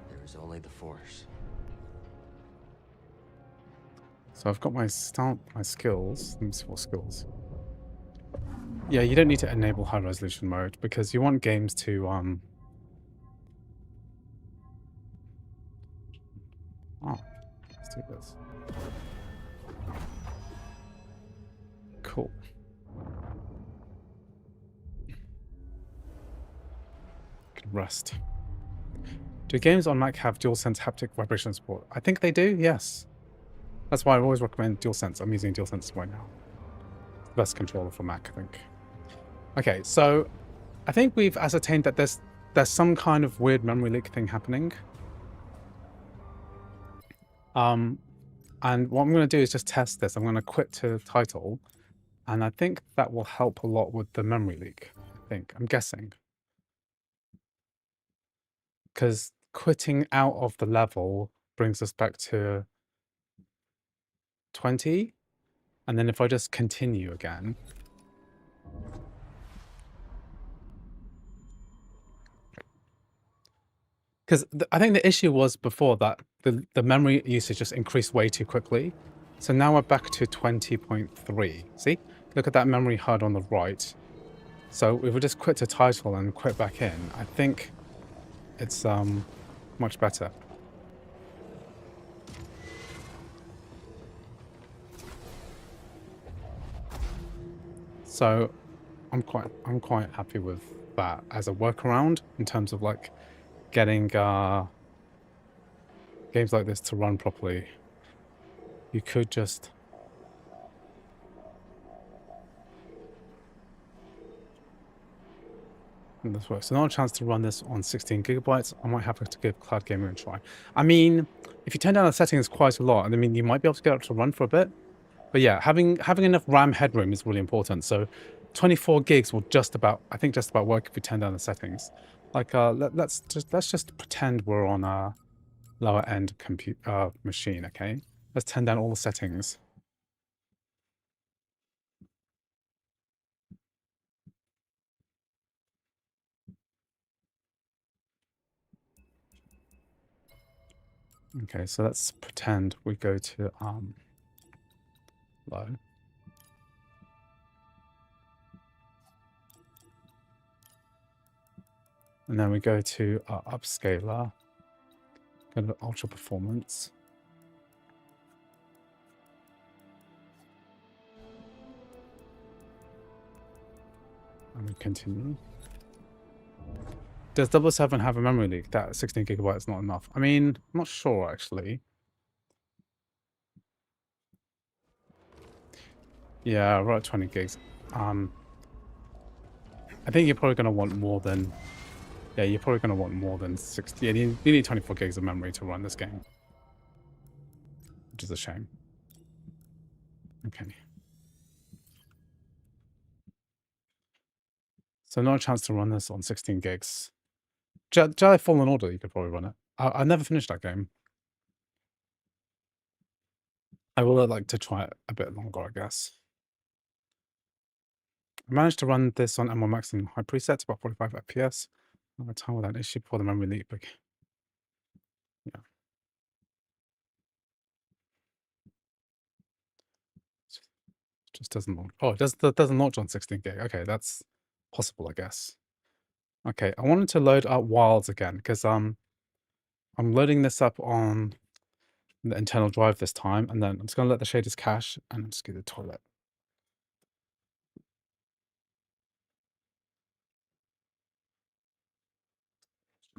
There is only the Force. So I've got my skills. Let me see what skills. Yeah, you don't need to enable high resolution mode because you want games to oh, let's do this. Cool. Can rest. Do games on Mac have DualSense haptic vibration support? I think they do, yes. That's why I always recommend DualSense. I'm using DualSense right now. It's the best controller for Mac, I think. Okay, so I think we've ascertained that there's some kind of weird memory leak thing happening. And what I'm going to do is just test this. I'm going to quit to title, and I think that will help a lot with the memory leak. I'm guessing. Because quitting out of the level brings us back to 20, and then if I just continue again, because I think the issue was before that the memory usage just increased way too quickly. So now we're back to 20.3. See, look at that memory HUD on the right. So if we just quit to title and quit back in, I think it's much better. So I'm quite happy with that as a workaround in terms of like getting games like this to run properly. You could just this works. So not a chance to run this on 16 gigabytes. I might have to give cloud gaming a try. I mean, if you turn down the settings quite a lot, I mean, you might be able to get it to run for a bit. But yeah, having enough RAM headroom is really important. So 24 gigs will just about, I think, just about work if we turn down the settings. Like, let's just pretend we're on a lower end compute machine. Okay, let's turn down all the settings. Okay, so let's pretend we go to low. And then we go to our upscaler, go to ultra performance. And we continue. Does 777 have a memory leak? That 16 gigabytes is not enough. I mean, I'm not sure actually. Yeah, we're at 20 gigs. I think you're probably going to want more than... Yeah, you're probably going to want more than 60. Yeah, you need 24 gigs of memory to run this game. Which is a shame. Okay. So no chance to run this on 16 gigs. Jedi Fallen Order, you could probably run it. I never finished that game. I would like to try it a bit longer, I guess. I managed to run this on M1 Max in high presets, about 45 FPS. Over time without issue before the memory leak. But yeah. Just doesn't launch. Oh, it doesn't launch on 16 gig. Okay, that's possible, I guess. Okay, I wanted to load up Wilds again because I'm loading this up on the internal drive this time, and then I'm just gonna let the shaders cache and just get the toilet.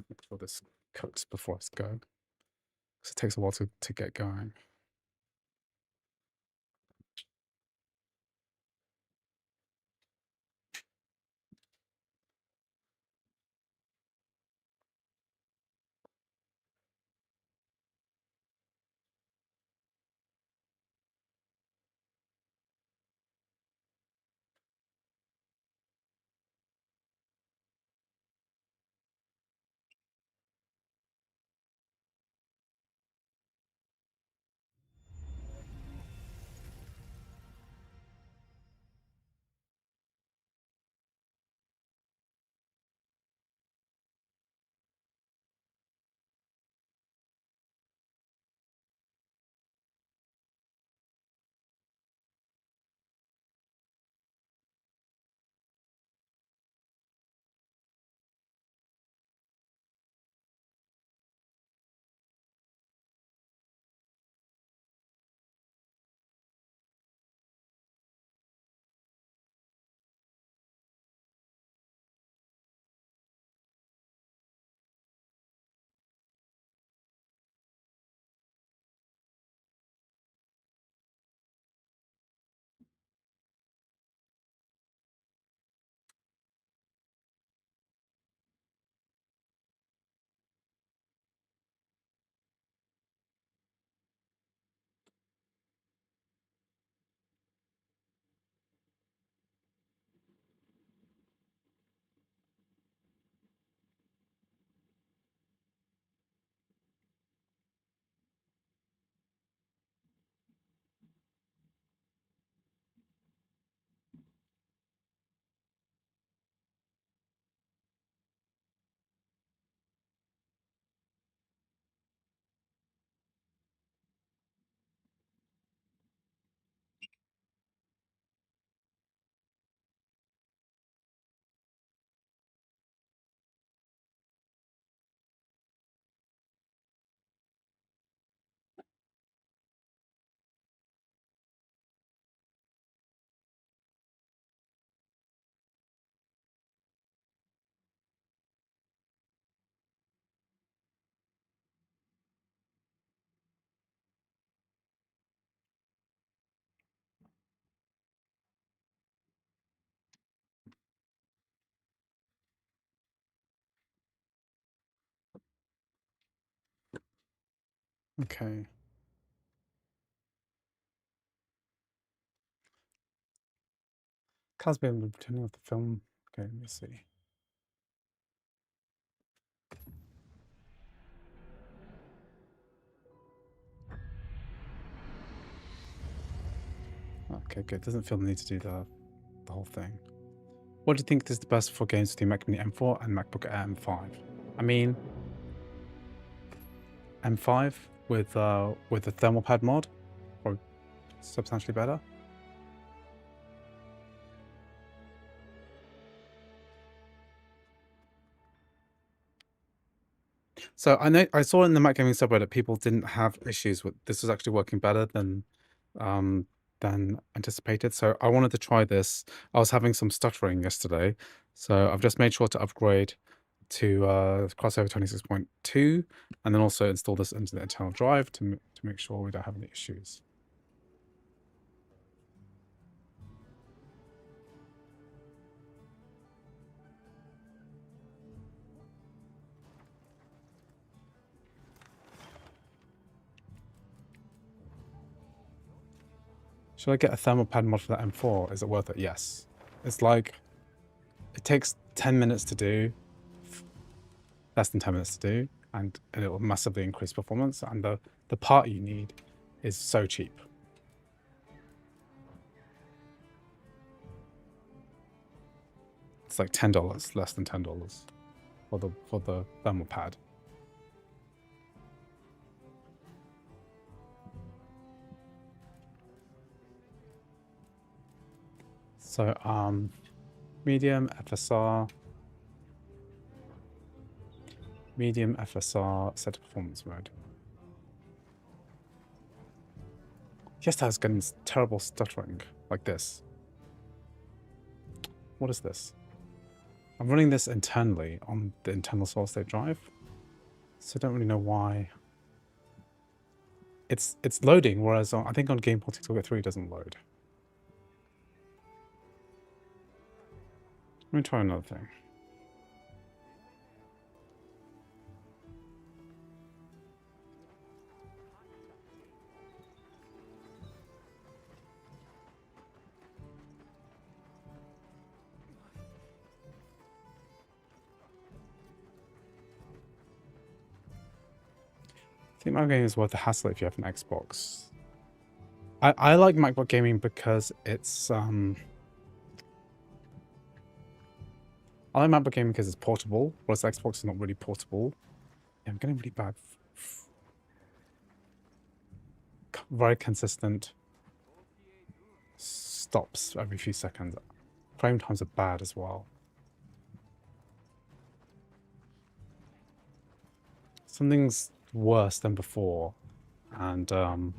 Make sure this cooks before I go, because it takes a while to get going. Okay. Car's been returning of the film. Okay, let me see. Okay, good. Doesn't feel the need to do the whole thing. What do you think is the best for games with the Mac Mini M4 and MacBook Air M5? I mean, M5 with the thermal pad mod, or substantially better. So I saw in the Mac Gaming subreddit people didn't have issues with this. Was actually working better than anticipated. So I wanted to try this. I was having some stuttering yesterday, so I've just made sure to upgrade to Crossover 26.2, and then also install this into the internal drive to make sure we don't have any issues. Should I get a thermal pad mod for that M4? Is it worth it? Yes. It's like, it takes 10 minutes to do, less than 10 minutes to do, and it will massively increase performance. And the part you need is so cheap. It's like $10, less than $10 for the thermal pad. So medium FSR, set to performance mode. Yes, that's getting terrible stuttering like this. What is this? I'm running this internally on the internal solid state drive, so I don't really know why. It's loading, whereas I think on GamePort 6.3 it doesn't load. Let me try another thing. I think MacBook gaming is worth the hassle if you have an Xbox. I like MacBook gaming because it's I like MacBook gaming because it's portable, whereas Xbox is not really portable. Yeah, I'm getting really bad, very consistent stops every few seconds. Frame times are bad as well. Something's worse than before, and I'm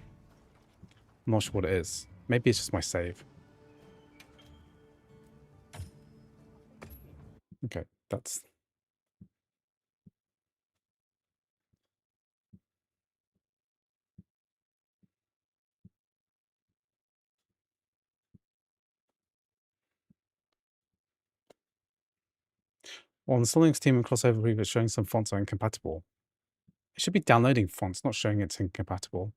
not sure what it is. Maybe it's just my save. Okay, that's... Well, installing Steam and Crossover Reaver is showing some fonts are incompatible. It should be downloading fonts, not showing it's incompatible.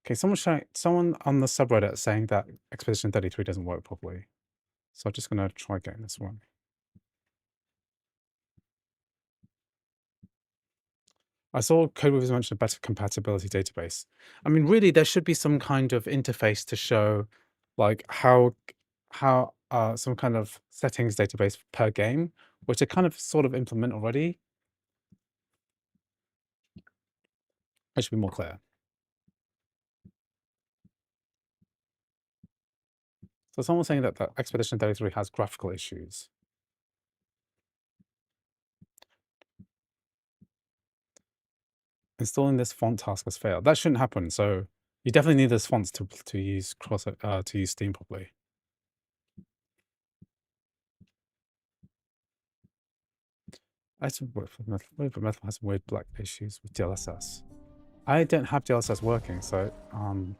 Okay, someone on the subreddit saying that Expedition 33 doesn't work properly. So I'm just gonna try getting this one. I saw Code Reviews mention a better compatibility database. I mean, really, there should be some kind of interface to show, like, how some kind of settings database per game, which I kind of sort of implement already. It should be more clear. So someone's saying that the Expedition 33 has graphical issues. Installing this font task has failed. That shouldn't happen. So you definitely need those fonts to use Steam properly. Metal has weird black issues with DLSS. I don't have DLSS working, so I'm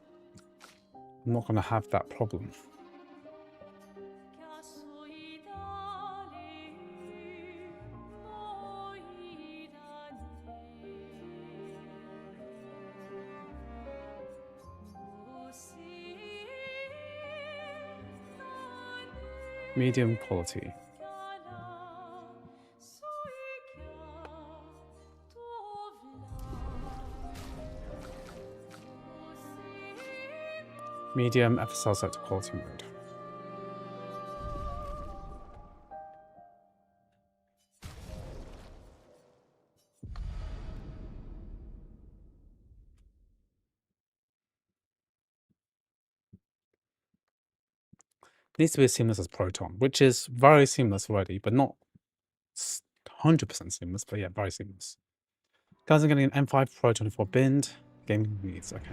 not going to have that problem. Medium quality. Medium FSL set to quality mode. Needs to be as seamless as Proton, which is very seamless already, but not 100% seamless, but yeah, very seamless. Guys, I'm getting an M5 Pro 24 bind. Gaming needs, okay.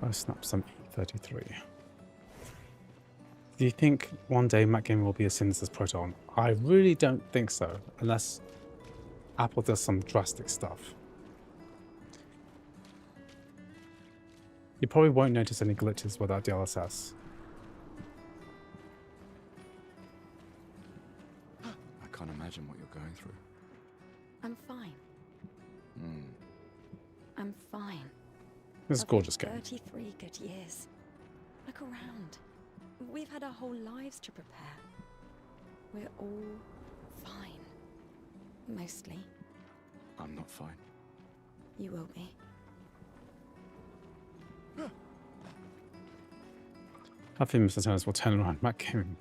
Oh, snap, some 33. Do you think one day Mac Gaming will be as seamless as Proton? I really don't think so, unless Apple does some drastic stuff. You probably won't notice any glitches without DLSS. I can't imagine what you're going through. I'm fine. I'm fine. This is a gorgeous game. 33 good years. Look around. We've had our whole lives to prepare. We're all fine. Mostly. I'm not fine. You will be. I think Mr. Tennis will turn around Mac Gaming.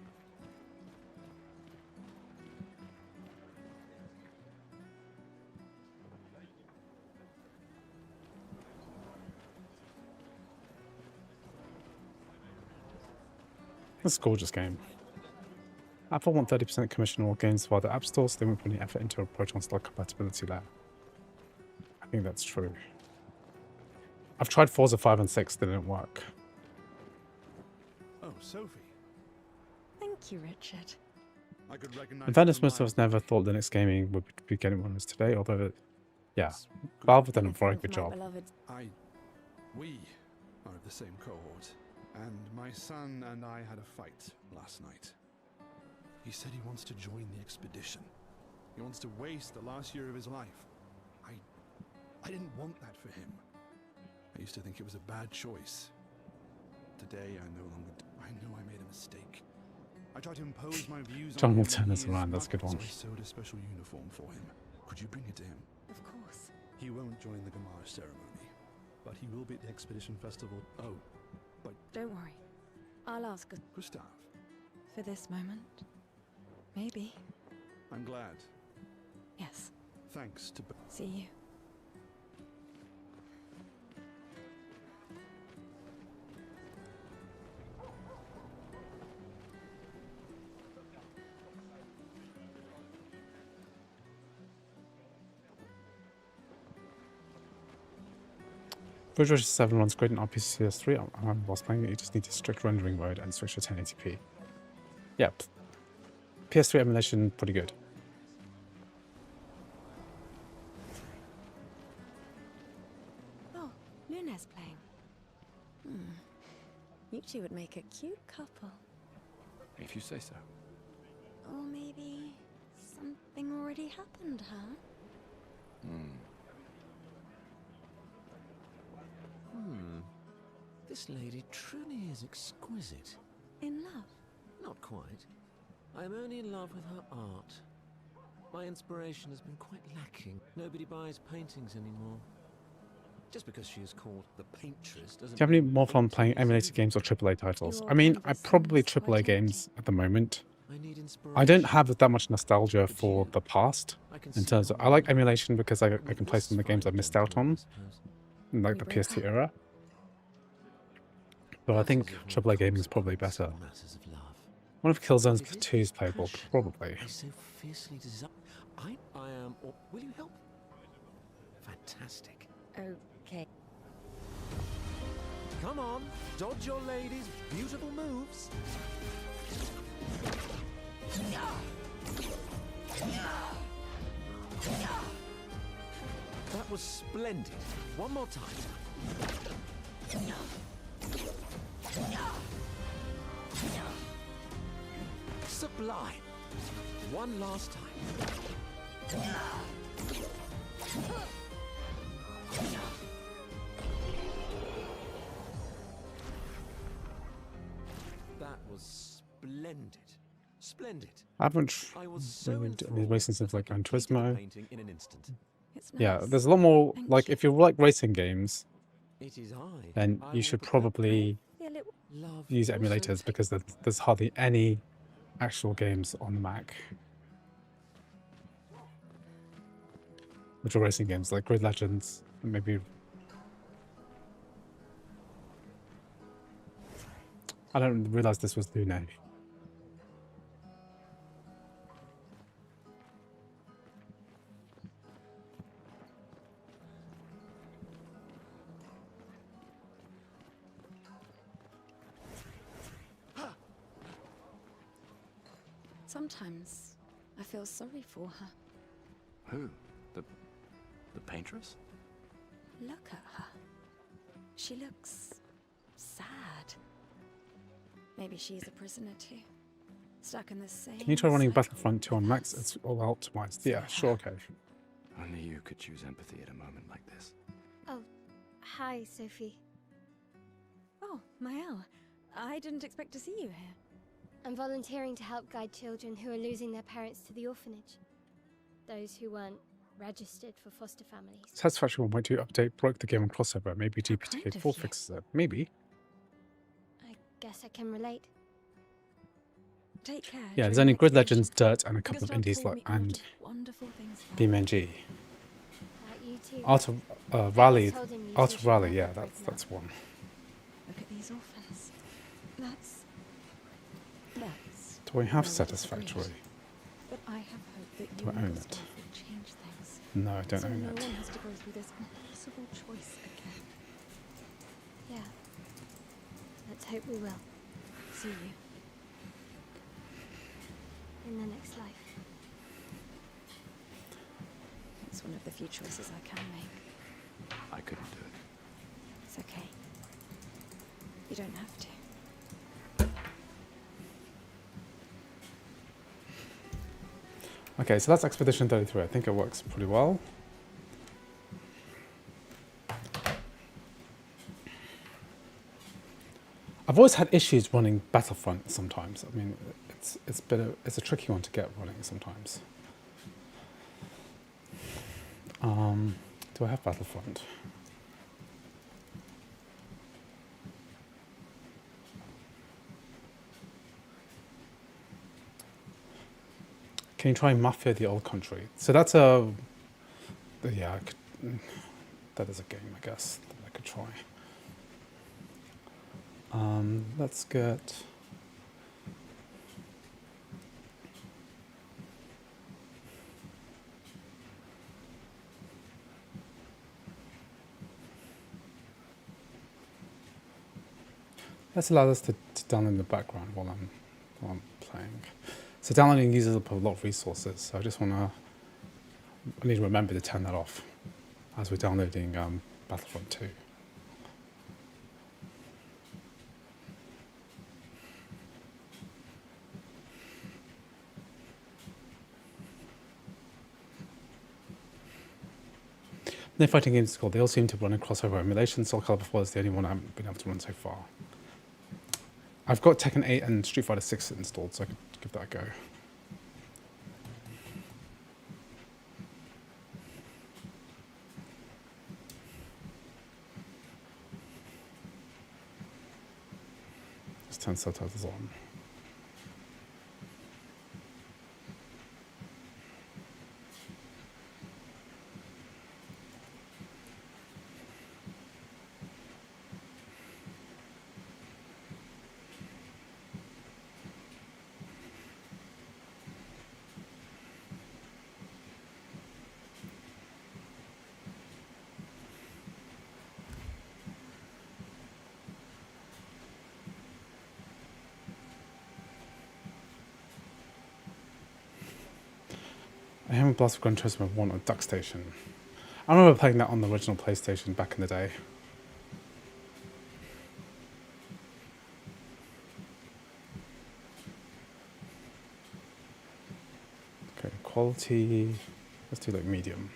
This is a gorgeous game. Apple want 30% commission on all games via the App Store, so they won't put any effort into a Proton style compatibility layer. I think that's true. I've tried Forza 5 and 6, they didn't work. Oh, Sophie. Thank you, Richard. I could recognize. In fairness, most of us never thought Linux gaming would be getting one of us today, although, yeah, Valve have done a very good job. We are of the same cohort, and my son and I had a fight last night. He said he wants to join the expedition. He wants to waste the last year of his life. I didn't want that for him. I used to think it was a bad choice. Today, I no longer. I know I made a mistake. I tried to impose my views John on will him. turn us He is around, that's a good not, one. So I sewed a special uniform for him. Could you bring it to him? Of course. He won't join the Gamage ceremony, but he will be at the Expedition Festival. Oh, but Don't worry. I'll ask Gustav, for this moment. Maybe. I'm glad. Yes. Thanks to. See you. Visual 7 runs great in RPCS3. Whilst playing it, you just need to strict rendering mode and switch to 1080p. Yep. PS3 emulation, pretty good. Oh, Luna's playing. You two would make a cute couple. If you say so. Or maybe something already happened, huh? This lady truly is exquisite. In love? Not quite. I am only in love with her art. My inspiration has been quite lacking. Nobody buys paintings anymore. Just because she is called the paintress doesn't. Do you have any more fun playing emulated games or AAA titles? I mean, I probably AAA games at the moment. I don't have that much nostalgia for the past. In terms of, I like emulation because I can play some of the games I missed out on, in like the PS2 era. But I think AAA gaming is probably better. One of Killzone's 2 is playable, probably. So fiercely desire. I am. Or will you help? Fantastic. Okay. Come on, dodge your lady's beautiful moves. That was splendid. One more time. Sublime. One last time. That was splendid. Splendid. I haven't I was so been enthralled racing since that I like Gran completed the Turismo. painting in an instant. It's Yeah, nice. there's a lot more, Thank like, you. if you like racing games, It is I. then I you will should prepare probably Yeah, little love use also emulators take because there's hardly any actual games on the Mac. Which are racing games, like Grid Legends, and maybe... I don't realize this was Lune. Sometimes I feel sorry for her. Who? The paintress? Look at her. She looks sad. Maybe she's a prisoner too. Stuck in the same. Can you try running cycle Battlefront 2 on with Max? us. It's all optimized. Yeah, sure, okay. Only you could choose empathy at a moment like this. Oh, hi, Sophie. Oh, Mael. I didn't expect to see you here. I'm volunteering to help guide children who are losing their parents to the orphanage. Those who weren't registered for foster families. Satisfaction 1.2 update broke the game on crossover. Maybe How GPTK kind of 4 you. fixes it. Maybe. I guess I can relate. Take care. Yeah, there's during only the Grid expedition. Legends, Dirt, and a couple of Gustav indies told me a lot and of wonderful things about BeamNG. About you too. Art Rally. told him you Art two of should Rally, never yeah, break that's one. Look at these orphans. That's Do I have where we Satisfactory? disagreed. But I have hope that Do you I and own Gustav it? will change things. No, I don't so own no it. one has to go through this impossible choice again. Yeah. Let's hope we will. See you. In the next life. It's one of the few choices I can make. I couldn't do it. It's okay. You don't have to. Okay, so that's Expedition 33. I think it works pretty well. I've always had issues running Battlefront sometimes. I mean, it's a tricky one to get running sometimes. Do I have Battlefront? Can you try Mafia: The Old Country? So that's a... Yeah, that is a game, I guess, that I could try. Let's get... Let's allow this to download in the background while I'm playing. So downloading uses up a lot of resources, so I just I need to remember to turn that off as we're downloading Battlefront 2. No fighting games called. They all seem to run in crossover emulation. Soul Calibur 4 is the only one I haven't been able to run so far. I've got Tekken 8 and Street Fighter 6 installed, so I could give that a go. Just turn subtitles on. I haven't Blast of Gran Turismo 1 on Duck Station. I remember playing that on the original PlayStation back in the day. quality, let's do like medium.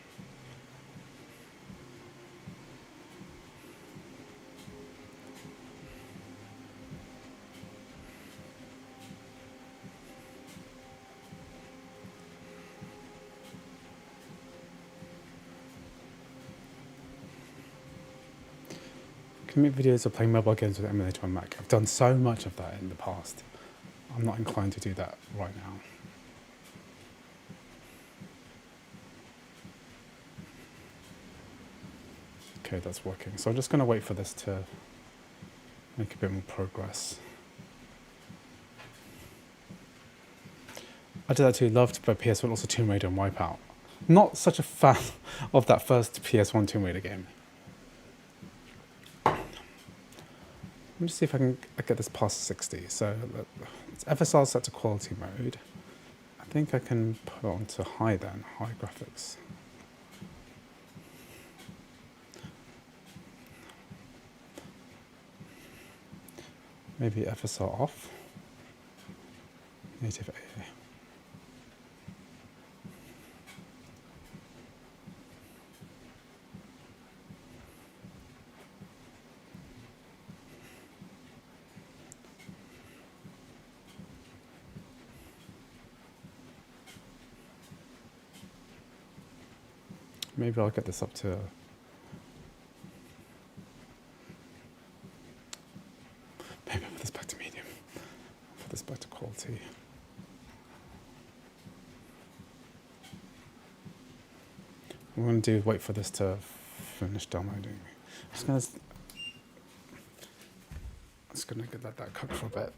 Can make videos of playing mobile games with emulator on Mac. I've done so much of that in the past. I'm not inclined to do that right now. Okay, that's working. So I'm just going to wait for this to make a bit more progress. I did that too. Loved by PS1, also Tomb Raider and Wipeout. Not such a fan of that first PS1 Tomb Raider game. Let me just see if I can get this past 60. So it's FSR set to quality mode. I think I can put it onto high then, high graphics. Maybe FSR off. Native AA. Maybe I'll get this up to... Maybe I'll put this back to medium. Put this back to quality. What I'm going to do is wait for this to finish downloading. I'm just going to let that cook for a bit.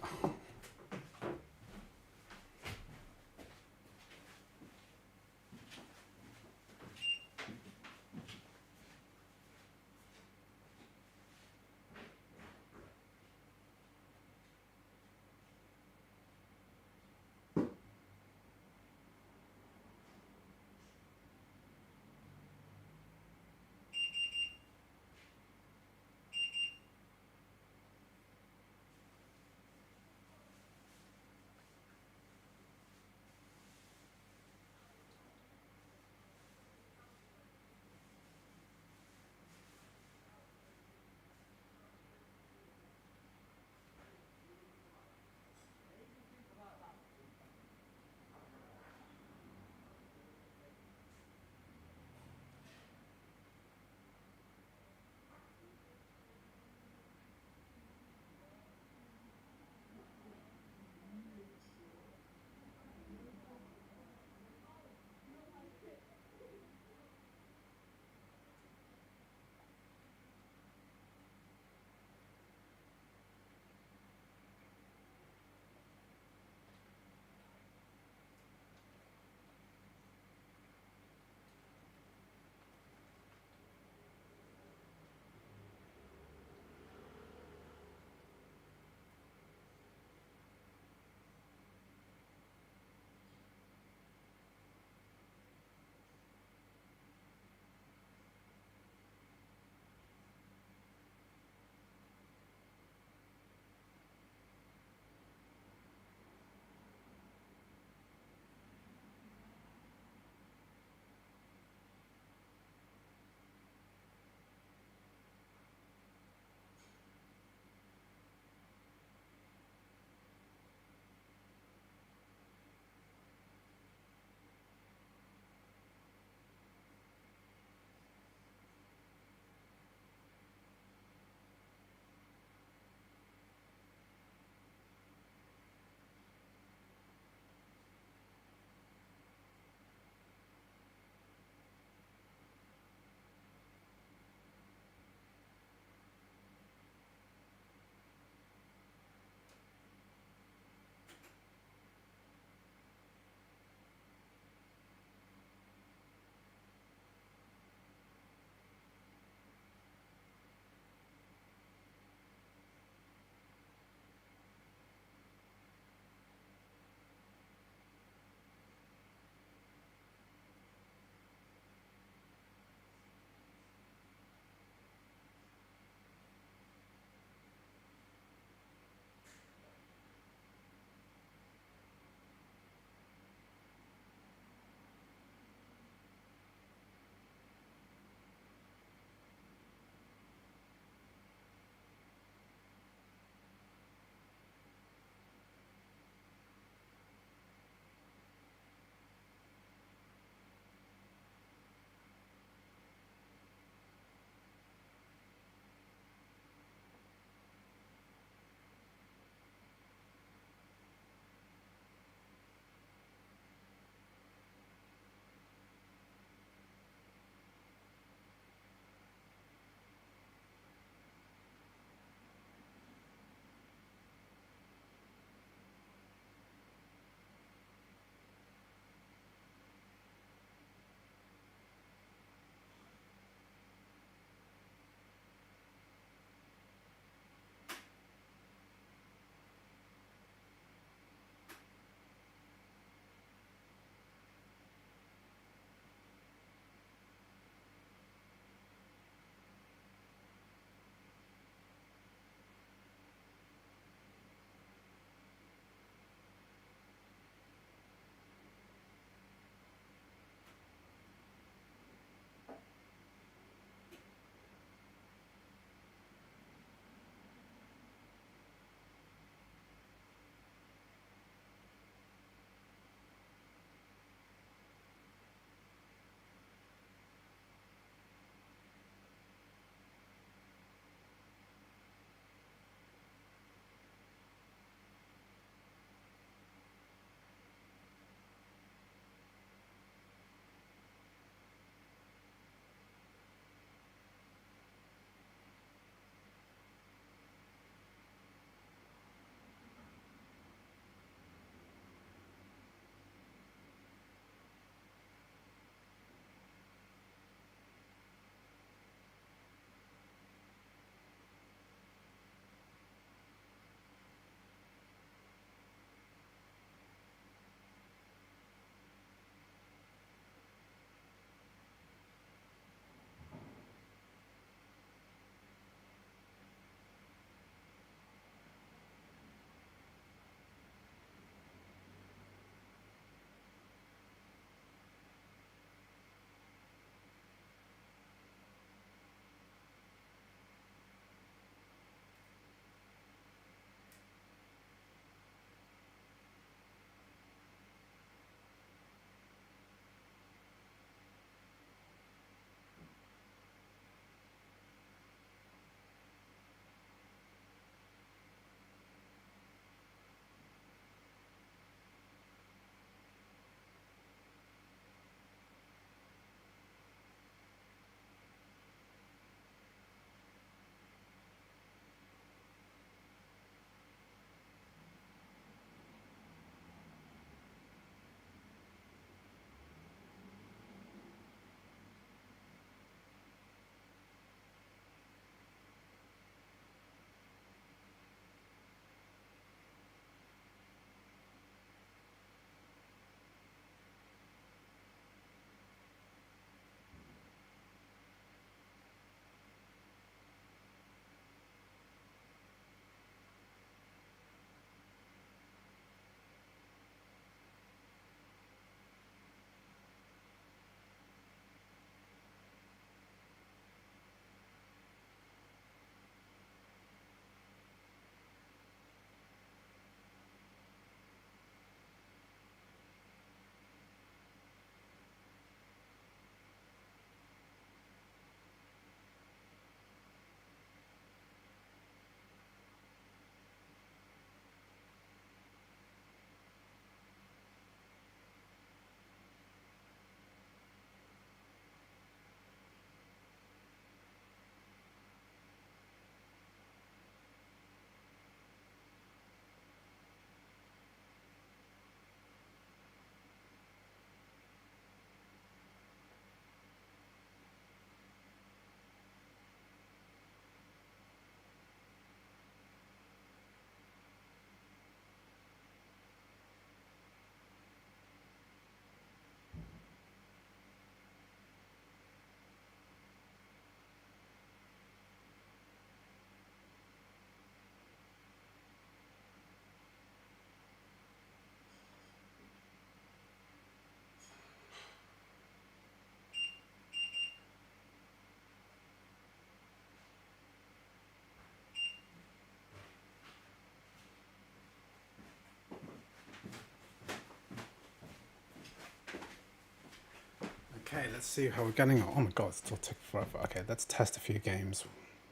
Okay, let's see how we're getting on. Oh my god, it's still taking forever. Okay, let's test a few games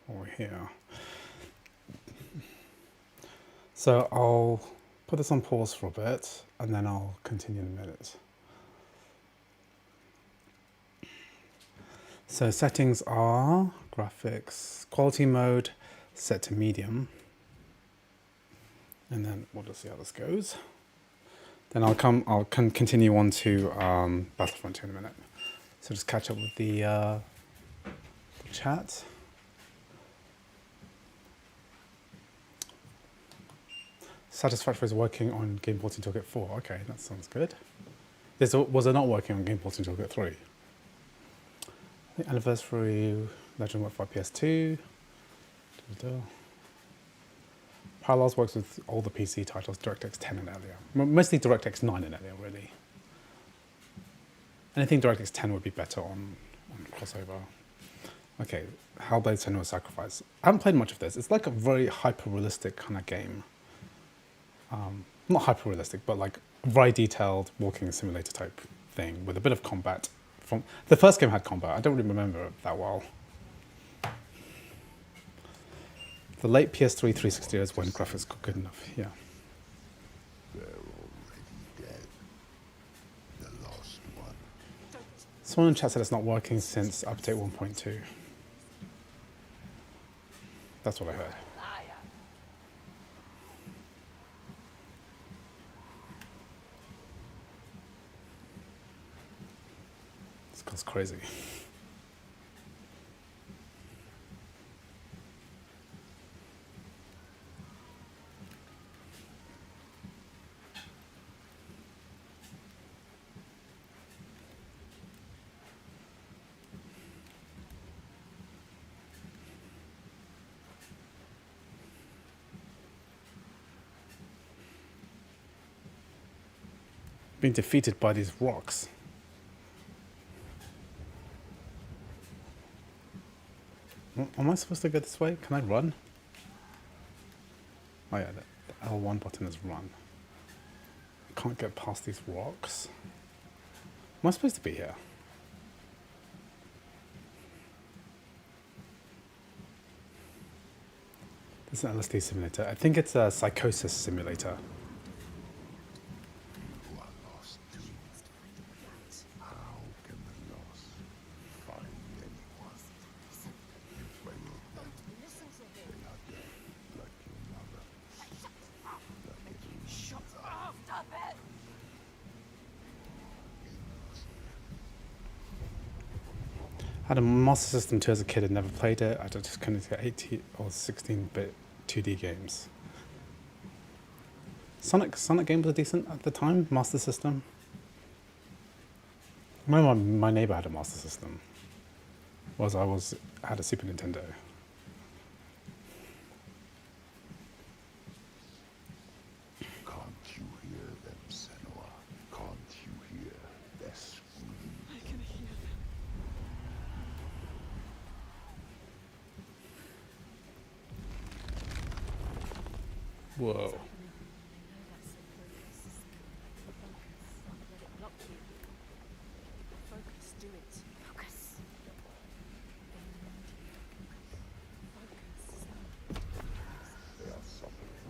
while we're here. So I'll put this on pause for a bit, and then I'll continue in a minute. So settings are graphics, quality mode, set to medium. And then we'll just see how this goes. Then I'll continue on to Battlefront 2 in a minute. So just catch up with the chat. Satisfactory is working on Game Porting Toolkit 4. Okay, that sounds good. Was it not working on Game Porting Toolkit 3? The Anniversary Legend worked for PS2. Parallels works with all the PC titles, DirectX 10 and earlier. Mostly DirectX 9 and earlier, really. Anything DirectX 10 would be better on crossover. Okay, Hellblade: Senua's Sacrifice. I haven't played much of this. It's like a very hyper-realistic kind of game. Not hyper-realistic, but like a very detailed walking simulator type thing with a bit of combat. The first game had combat. I don't really remember it that well. The late PS3 360 is when graphics got good enough, yeah. Someone in chat said it's not working since update 1.2. That's what I heard. This goes crazy. Being defeated by these rocks. Am I supposed to go this way? Can I run? Oh yeah, the L1 button is run. I can't get past these rocks. Am I supposed to be here? This is an LSD simulator. I think it's a psychosis simulator. I had a Master System 2 as a kid and never played it. I just couldn't get 18 or 16-bit 2D games. Sonic games were decent at the time, Master System. My neighbor had a Master System. I had a Super Nintendo. Can't you hear them, Senua? Can't you hear their screams? I can hear them. Whoa. Focus, do it. Focus. They are suffering,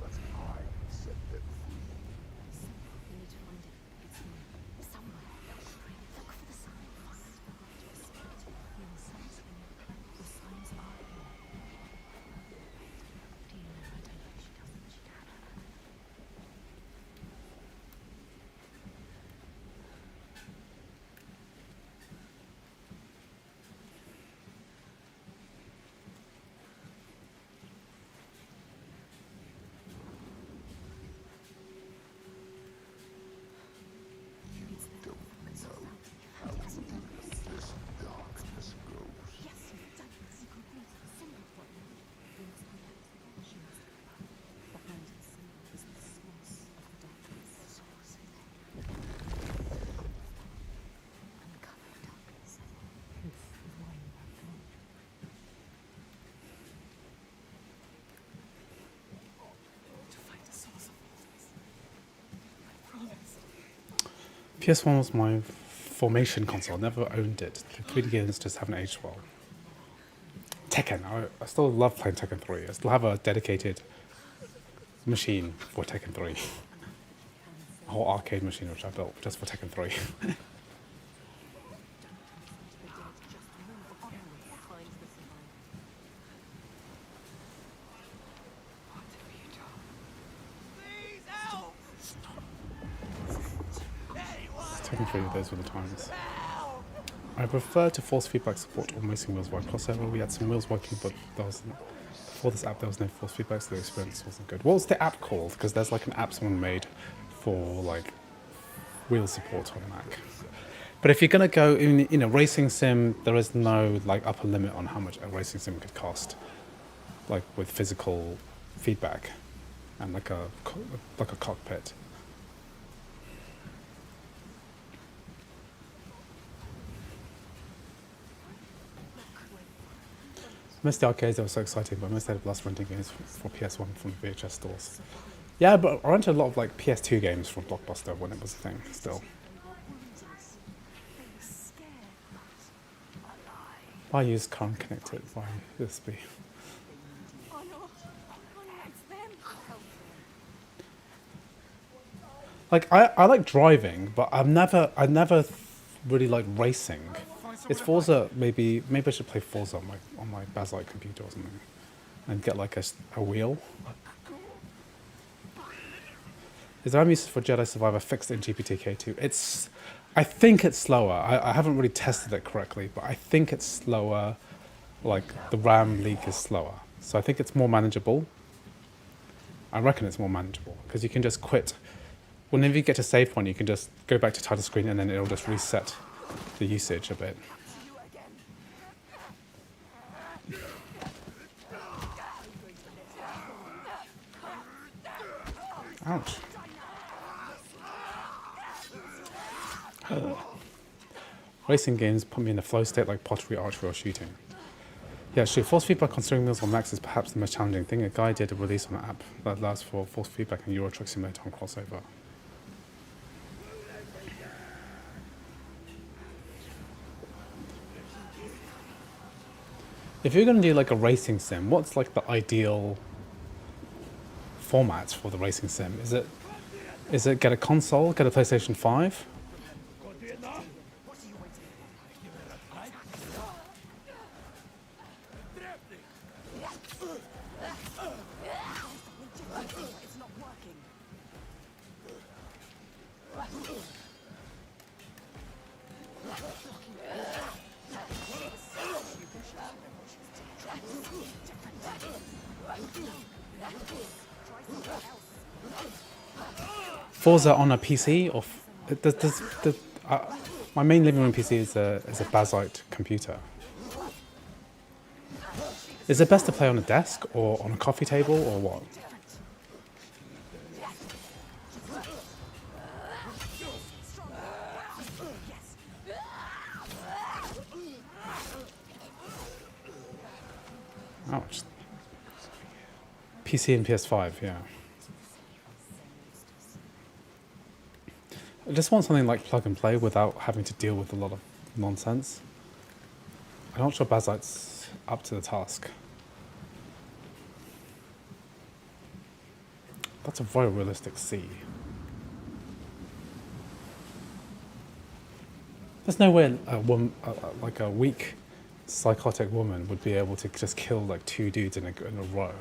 but I set them free. We need to find it. It's here. Somewhere. Look for the sign. The signs are here. Do you know? I don't know if she does, but she can. PS1 was my Formation console. Never owned it. The 3D games just haven't aged well. Tekken. I still love playing Tekken 3. I still have a dedicated machine for Tekken 3. A whole arcade machine which I built just for Tekken 3. Tekken 3, those were the times. I prefer to force feedback support on racing wheels by crossover. We had some wheels working, but there wasn't. Before this app, there was no force feedback, so the experience wasn't good. What was the app called? Because there's like an app someone made for like wheel support on Mac. But if you're gonna go in a racing sim, there is no like upper limit on how much a racing sim could cost, like with physical feedback and like a cockpit. Most of the arcades, they were so exciting, but most of the last renting games for PS1 from VHS stores. Yeah, but I rented a lot of like PS2 games from Blockbuster when it was a thing still. Why use current connected? Why USB? Like I like driving, but I never really like racing. It's Forza. Maybe I should play Forza on my Baselite computer or something, and get like a wheel. Is the RAM usage for Jedi Survivor fixed in GPTK 2? I think it's slower. I haven't really tested it correctly, but I think it's slower. Like the RAM leak is slower, so I think it's more manageable. I reckon it's more manageable because you can just quit. Whenever you get to save point, you can just go back to title screen and then it'll just reset the usage a bit. Ouch. Racing games put me in a flow state like pottery, archery, or shooting. Yeah, sure. Force feedback on steering wheels on Max is perhaps the most challenging thing. A guy did a release on an app that allows for force feedback in Euro Truck Simulator on crossover. If you're going to do like a racing sim, what's like the ideal format for the racing sim? Is it get a console, get a PlayStation 5? Forza on a PC, or my main living room PC is a Baselite computer. Is it best to play on a desk or on a coffee table or what? Ouch. PC and PS5, yeah. I just want something like plug and play without having to deal with a lot of nonsense. I'm not sure Baselite's up to the task. That's a very realistic sea. There's no way a woman, like a weak, psychotic woman would be able to just kill like 2 dudes in a row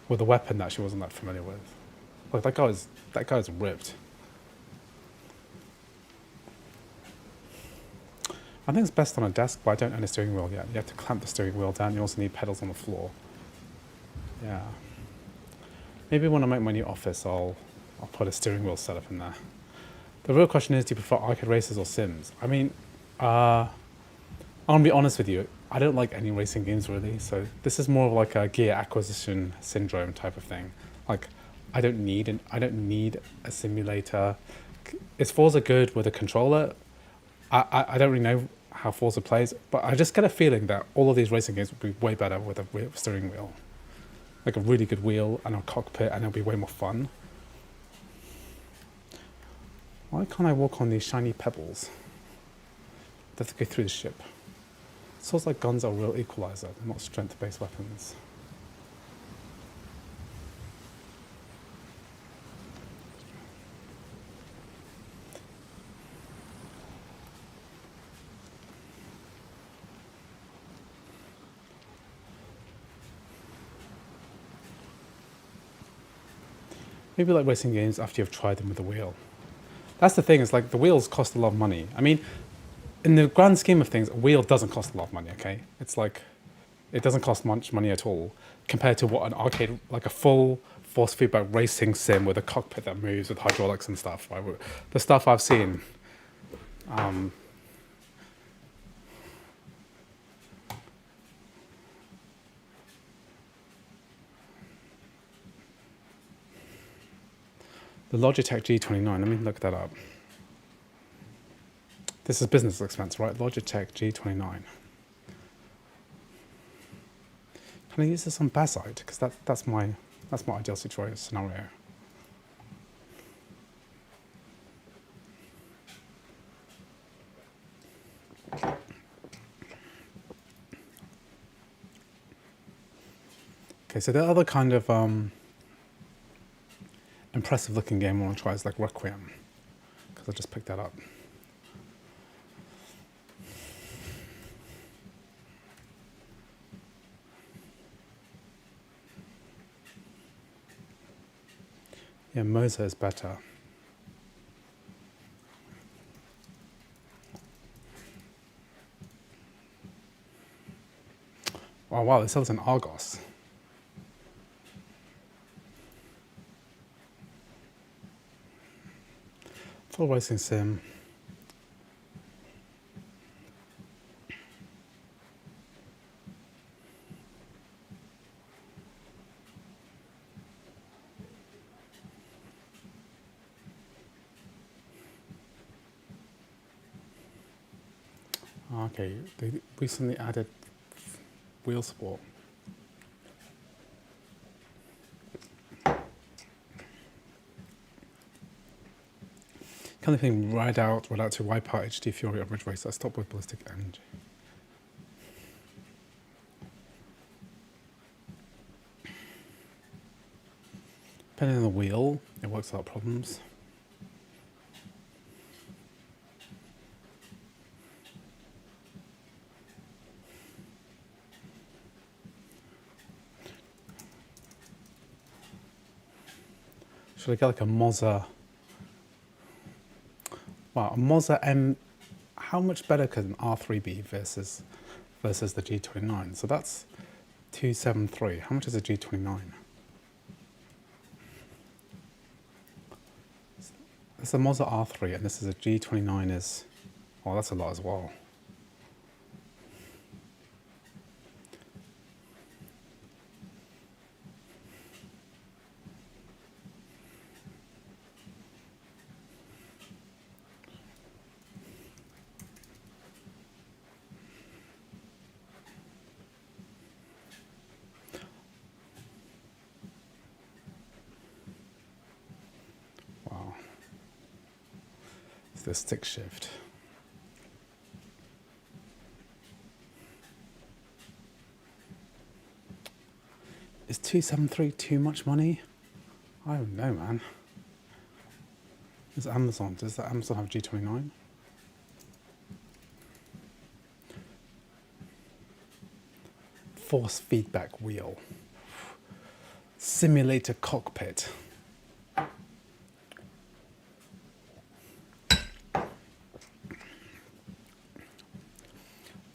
with a weapon that she wasn't that familiar with. Like that guy's ripped. I think it's best on a desk, but I don't own a steering wheel yet. You have to clamp the steering wheel down. You also need pedals on the floor. Yeah. Maybe when I make my new office, I'll put a steering wheel setup in there. The real question is, do you prefer arcade races or sims? I mean, I'm gonna be honest with you. I don't like any racing games really. So this is more of like a gear acquisition syndrome type of thing. Like, I don't need a simulator. Is Forza good with a controller? I don't really know how Forza plays, but I just get a feeling that all of these racing games would be way better with a steering wheel. Like a really good wheel and a cockpit, and it'll be way more fun. Why can't I walk on these shiny pebbles? They have to go through the ship. Swords like guns are a real equalizer, they're not strength-based weapons. Maybe like racing games after you've tried them with the wheel. That's the thing, is like the wheels cost a lot of money. I mean, in the grand scheme of things, a wheel doesn't cost a lot of money, okay? It's like, it doesn't cost much money at all compared to what an arcade, like a full force feedback racing sim with a cockpit that moves with hydraulics and stuff, right? The stuff I've seen. The Logitech G29, let me look that up. This is business expense, right? Logitech G29. Can I use this on Bassite? Because that's my ideal situation scenario. Okay, so the other kind of impressive looking game I want to try is like Requiem, because I just picked that up. Yeah, Moza is better. Oh wow, this sells an Argos. Full racing sim. Okay, they recently added wheel support. Kind of thing, ride out to wipe out HD Fury of Ridge Racer, stop with ballistic energy. Depending on the wheel, it works without problems. Should I get like a Moza? Wow, a Moza M. How much better could an R3 be versus the G29? So that's 273. How much is a G29? It's a Moza R3, and this is a G29 is. Oh, that's a lot as well. Wow. It's the stick shift. Is 273 too much money? I don't know, man. Is Amazon? Does that Amazon have G29? Force feedback wheel. Simulator cockpit.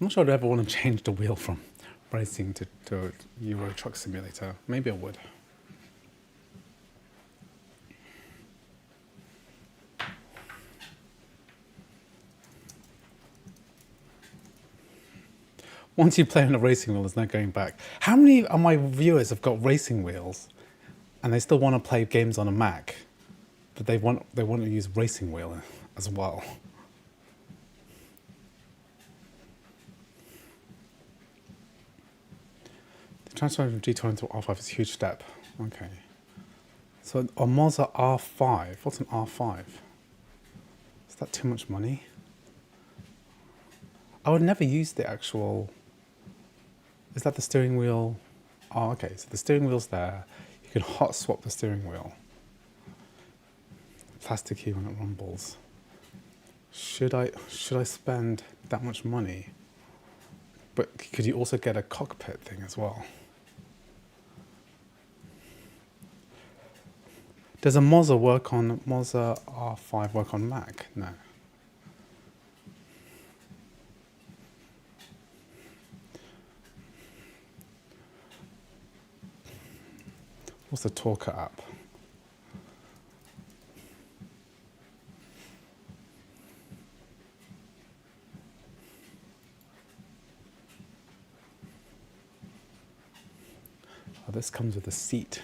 I'm not sure I'd ever want to change the wheel from racing to Euro Truck Simulator. Maybe I would. Once you play on a racing wheel, there's no going back. How many of my viewers have got racing wheels and they still want to play games on a Mac, but they want to use racing wheel as well? The transfer from G20 to R5 is a huge step. Okay. So a Moza R5, what's an R5? Is that too much money? I would never use the actual... Is that the steering wheel? Oh, okay, so the steering wheel's there. You can hot swap the steering wheel. Plastic key when it rumbles. Should I spend that much money? But could you also get a cockpit thing as well? Does a Mozza R5 work on Mac? No. What's the Talker app? Oh, this comes with a seat.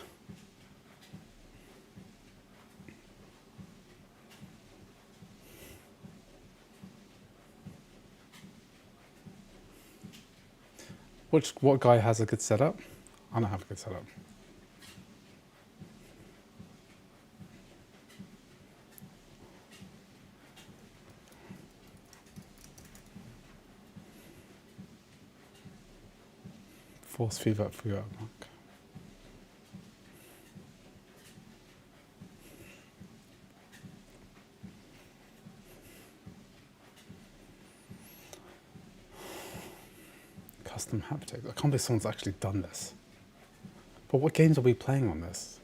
What guy has a good setup? I don't have a good setup. Force feedback for your Mac. Custom haptics. I can't believe someone's actually done this. But what games are we playing on this?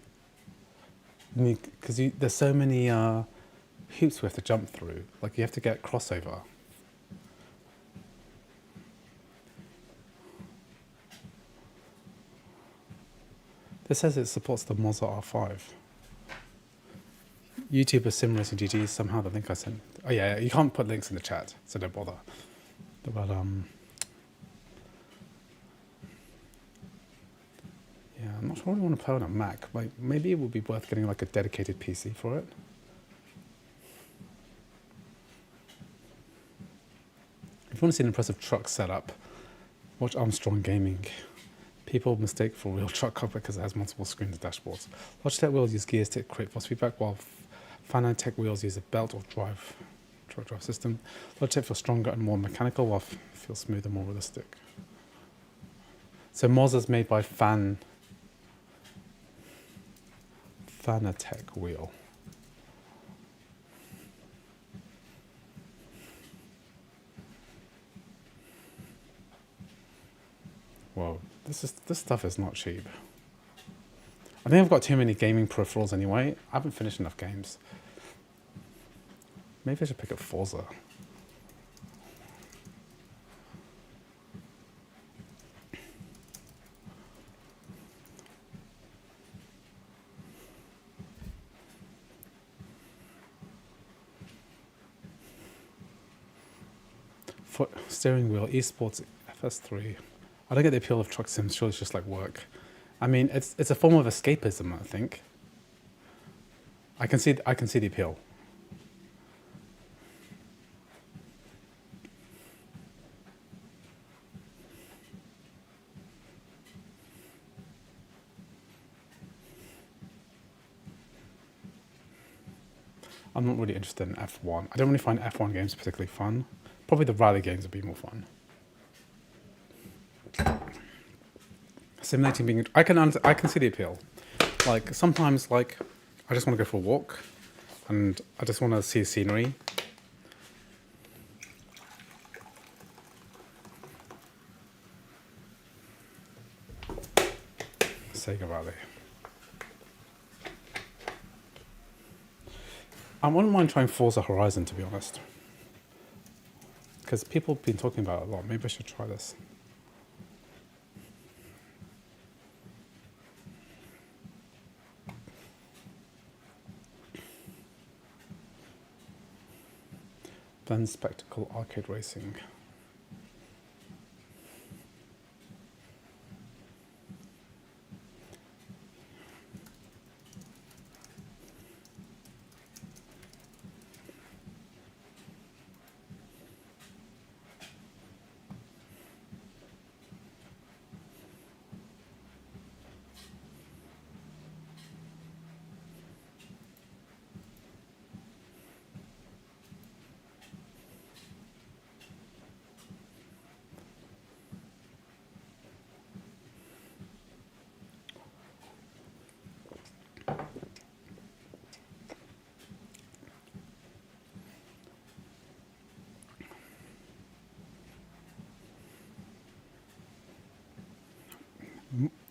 I mean, because there's so many hoops we have to jump through. Like, you have to get crossover. This says it supports the Mozza R5. YouTuber Sim Racing GG, somehow the link I sent. Oh yeah, you can't put links in the chat, so don't bother. But yeah, I'm not sure what I want to play on a Mac. Like, maybe it would be worth getting like a dedicated PC for it. If you want to see an impressive truck setup, watch Armstrong Gaming. People mistake for a real truck cockpit because it has multiple screens and dashboards. Logitech wheels use gears to create force feedback, while Fanatec wheels use a belt or drive system. Logitech feels stronger and more mechanical, while feels smoother and more realistic. So Mozza's made by Fanatec wheel. Whoa, this stuff is not cheap. I think I've got too many gaming peripherals anyway. I haven't finished enough games. Maybe I should pick up Forza. Foot steering wheel, esports, FS3. I don't get the appeal of truck sims. Surely it's just like work. I mean, it's a form of escapism, I think. I can see the appeal. I'm not really interested in F1. I don't really find F1 games particularly fun. Probably the rally games would be more fun. Simulating being... I can see the appeal. Like, sometimes, like, I just want to go for a walk, and I just want to see the scenery. Sega Rally. I wouldn't mind trying Forza Horizon, to be honest. Because people have been talking about it a lot. Maybe I should try this. Blend Spectacle Arcade Racing.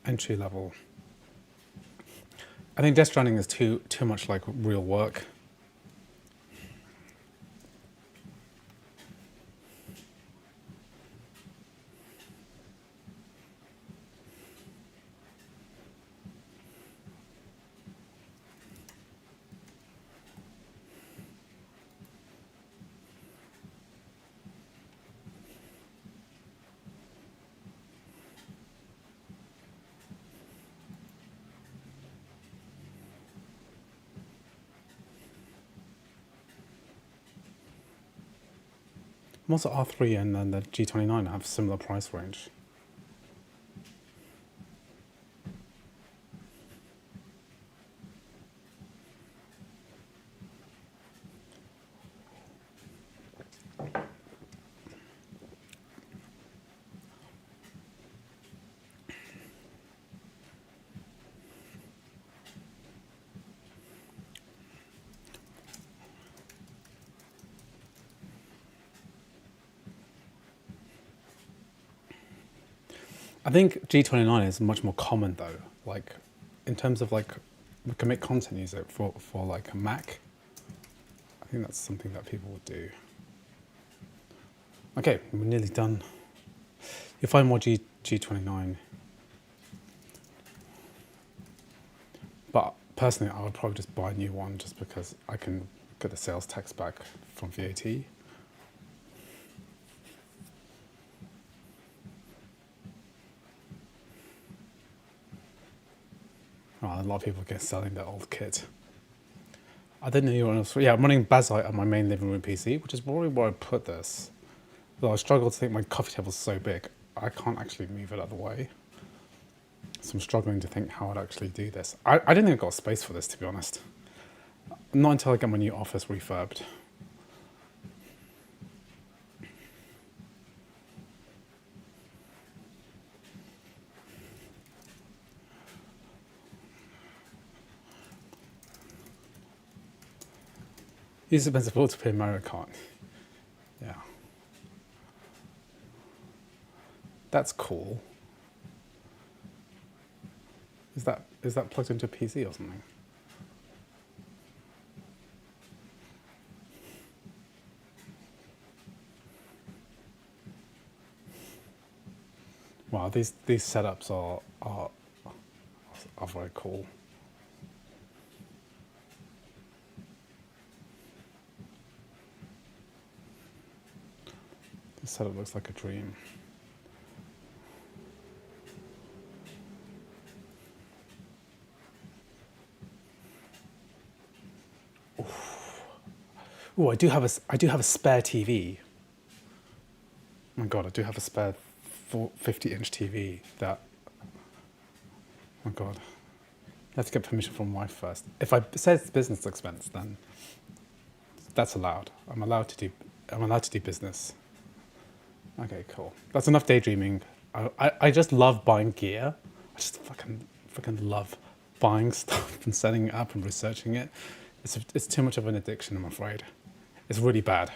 entry level. I think Death Stranding is too much like real work. Also R3 and then the G29 have similar price range. I think G29 is much more common though. Like, in terms of like, we can make content use it for like a Mac. I think that's something that people would do. Okay, we're nearly done. You'll find more G29. But personally, I would probably just buy a new one just because I can get the sales tax back from VAT. Oh, a lot of people get selling their old kit. I didn't know you were else. Yeah, I'm running Bazite on my main living room PC, which is probably where I put this. Though I struggle to think my coffee table's so big, I can't actually move it out of the way. So I'm struggling to think how I'd actually do this. I don't think I've got space for this, to be honest. Not until I get my new office refurbed. Use expensive to play Mario Kart. Yeah. That's cool. Is that plugged into a PC or something? Wow, these setups are very cool. This setup looks like a dream. Oh, I do have a spare TV. Oh my god, I do have a spare 50-inch TV that. Oh my god, I have to get permission from my wife first. If I say it's business expense, then that's allowed. I'm allowed to do business. Okay, cool. That's enough daydreaming. I just love buying gear. I just fucking love buying stuff and setting it up and researching it. It's too much of an addiction, I'm afraid. It's really bad.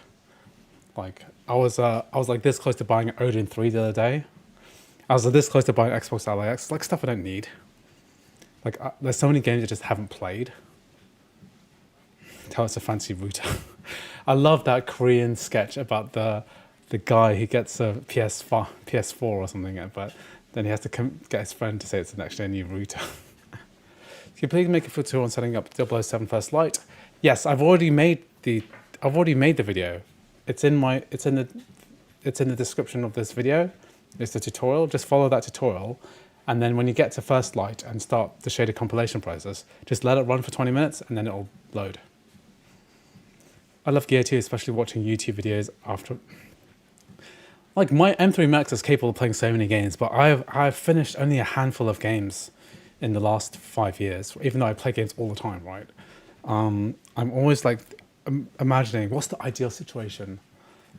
Like I was like this close to buying Odin 3 the other day. I was like this close to buying Xbox LAX. Like stuff I don't need. Like there's so many games I just haven't played. Tell it's a fancy router. I love that Korean sketch about the guy who gets a PS4 or something, but then he has to get his friend to say it's actually a new router. Can you please make a full tour on setting up 007 First Light? Yes, I've already made the video. It's in the description of this video. It's the tutorial. Just follow that tutorial, and then when you get to First Light and start the shader compilation process, just let it run for 20 minutes and then it'll load. I love gear too, especially watching YouTube videos after. Like my M3 Max is capable of playing so many games, but I've finished only a handful of games in the last 5 years, even though I play games all the time, right? I'm always like imagining what's the ideal situation.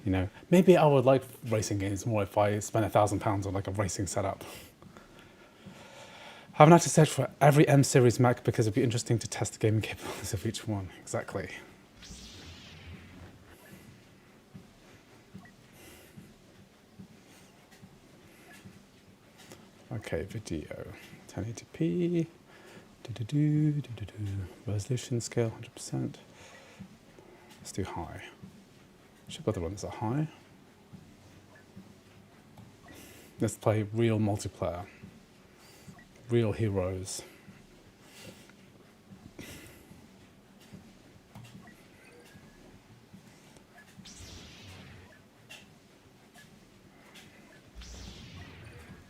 You know, maybe I would like racing games more if I spent £1,000 on like a racing setup. I haven't had to search for every M series Mac because it'd be interesting to test the gaming capabilities of each one. Exactly. Okay, video. 1080p. Resolution scale 100%. Let's do high. Should be able to run this at high. Let's play real multiplayer. Real heroes.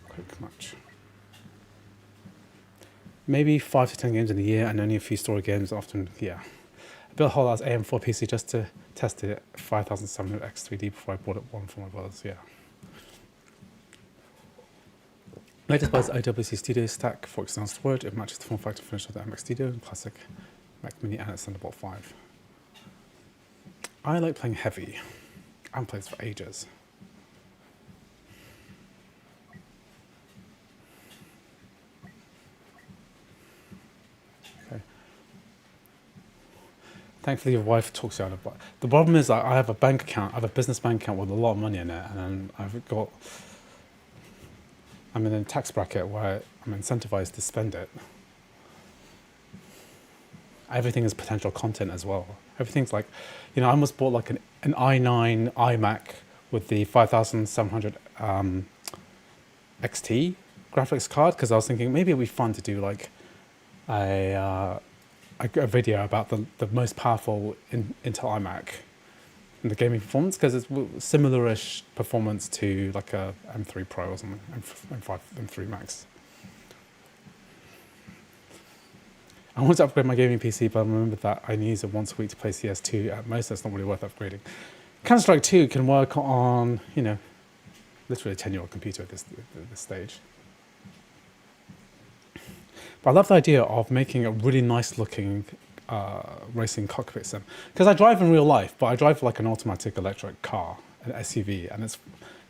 Quick match. Maybe 5 to 10 games in a year and only a few story games often, yeah. I built a whole lot of AM4 PC just to test it 5700 X3D before I bought it one for my brothers, yeah. Latest buys IWC Studio Stack for external storage. It matches the form factor finish of the MX Studio and classic Mac Mini and its Thunderbolt 5. I like playing heavy. I haven't played this for ages. Okay. Thankfully, your wife talks you out of it. The problem is I have a bank account, I have a business bank account with a lot of money in it, and I'm in a tax bracket where I'm incentivized to spend it. Everything is potential content as well. Everything's like, I almost bought like an i9 iMac with the 5700 XT graphics card because I was thinking maybe it'd be fun to do like a video about the most powerful Intel iMac in the gaming performance because it's similar-ish performance to like a M3 Pro or something, M5, M3 Max. I want to upgrade my gaming PC, but I remembered that I use it once a week to play CS2 at most. That's not really worth upgrading. Counter-Strike 2 can work on, literally a 10-year-old computer at this stage. But I love the idea of making a really nice-looking racing cockpit sim. Because I drive in real life, but I drive like an automatic electric car, an SUV, and it's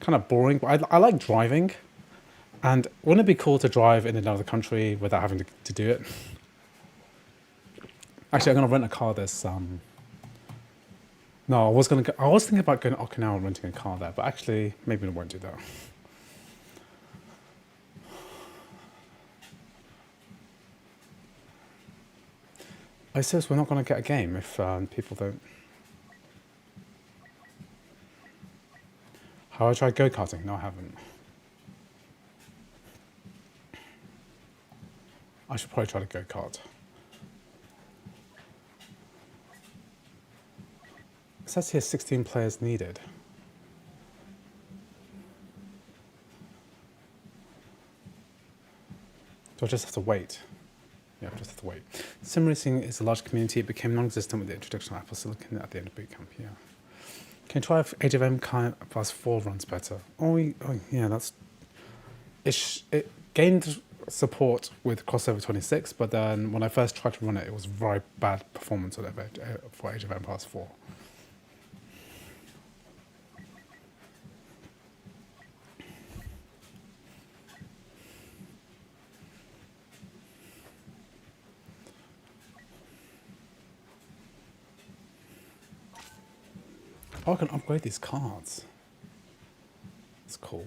kind of boring. But I like driving. And wouldn't it be cool to drive in another country without having to do it? Actually, I'm going to rent a car this... No, I was thinking about going to Okinawa and renting a car there, but actually, maybe I won't do that. I suppose we're not going to get a game if people don't... Have I tried go-karting? No, I haven't. I should probably try to go-kart. It says here 16 players needed. Do I just have to wait? Yeah, I just have to wait. Sim racing is a large community. It became non-existent with the introduction of Apple Silicon at the end of boot camp, yeah. Can you try if Age of Empires 4 runs better? Oh yeah, that's... It gained support with Crossover 26, but then when I first tried to run it, it was very bad performance for Age of Empires 4. Oh, I can upgrade these cards. That's cool.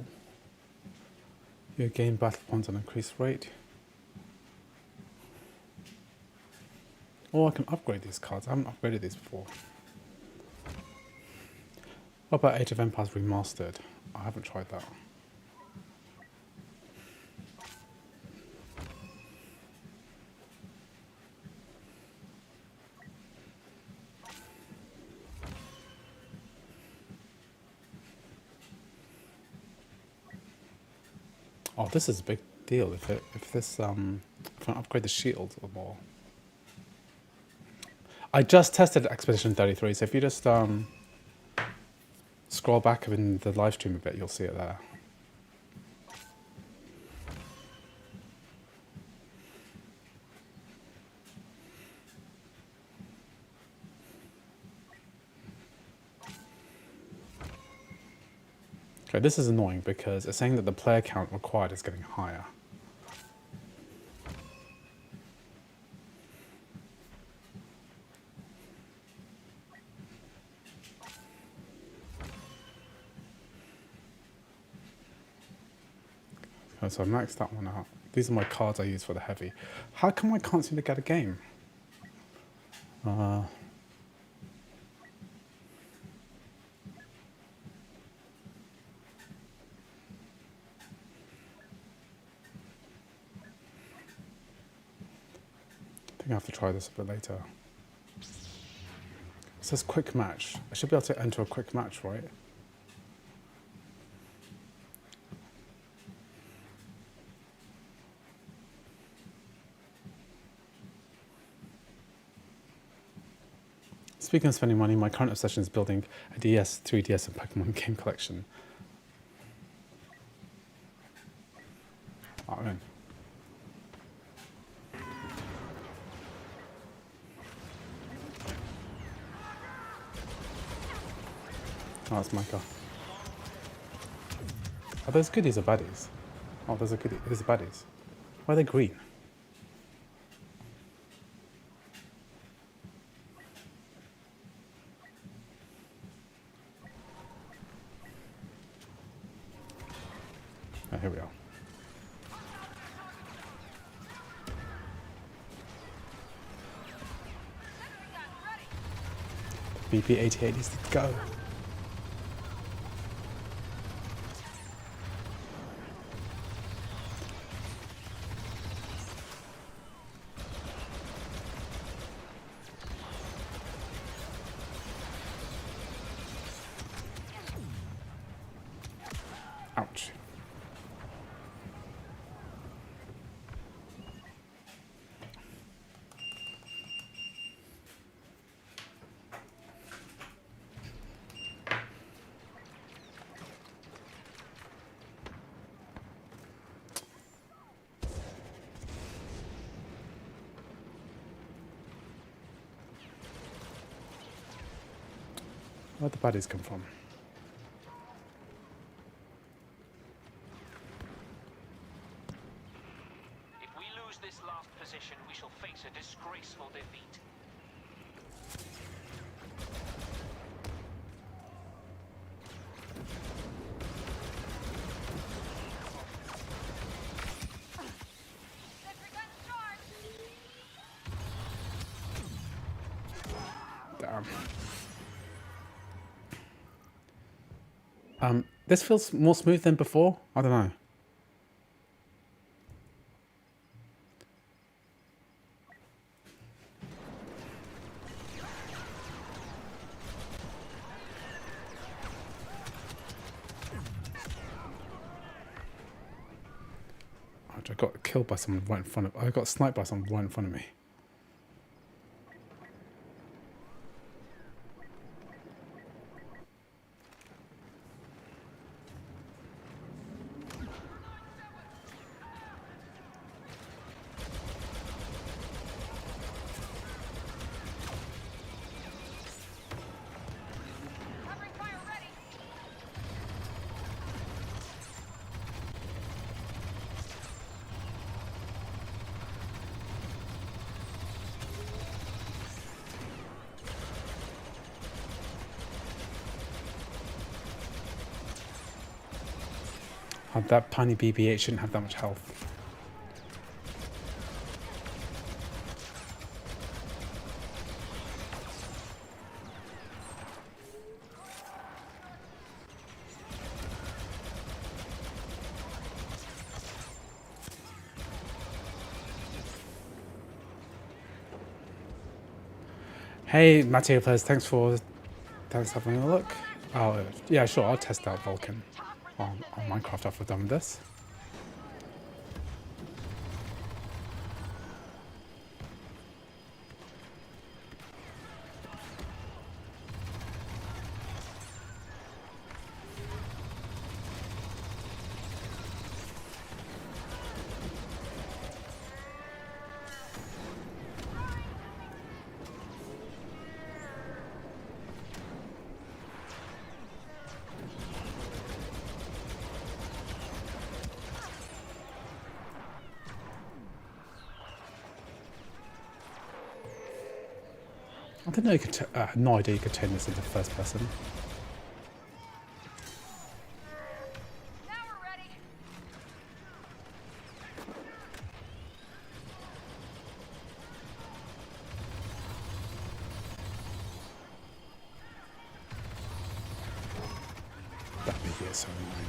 You gain battle points on increased rate. Oh, I can upgrade these cards. I haven't upgraded these before. What about Age of Empires Remastered? I haven't tried that. Oh, this is a big deal. If I upgrade the shield or more. I just tested Expedition 33, so if you just scroll back in the live stream a bit, you'll see it there. Okay, this is annoying because it's saying that the player count required is getting higher. Oh, so I maxed that one out. These are my cards I use for the heavy. How come I can't seem to get a game? I think I have to try this a bit later. It says quick match. I should be able to enter a quick match, right? Speaking of spending money, my current obsession is building a DS, 3DS, and Pokemon game collection. Oh, man. Oh, that's Micah. Are those goodies or baddies? Oh, those are goodies. These are baddies. Why are they green? Oh, here we are. BP-88 needs to go. Ouch. Where'd the baddies come from? If we lose this last position, we shall face a disgraceful defeat. Damn. This feels more smooth than before. I don't know. I got killed by someone right in front of. I got sniped by someone right in front of me. That tiny BB-8 shouldn't have that much health. Hey, Matteo Pez, thanks for having a look. Oh, yeah, sure, I'll test out Vulcan on Minecraft after we're done with this. I didn't know you could. No idea you could turn this into first person. Now we're ready. is so annoying.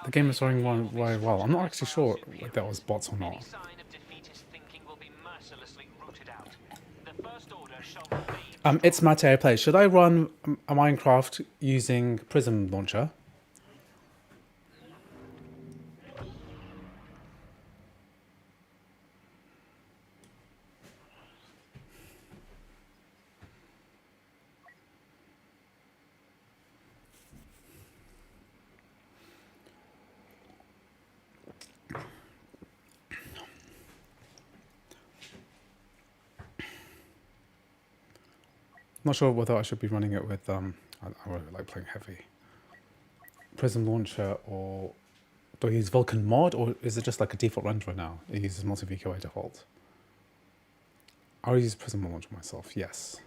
The game is running very well. I'm not actually sure if that was bots or not. It's Mate Play. Should I run a Minecraft using Prism Launcher? Not sure whether I should be running it with I really like playing heavy. Prism Launcher, or do I use Vulkan Mod, or is it just like a default renderer now? It uses multi-VK by default. I'll use Prism Launcher myself, yes.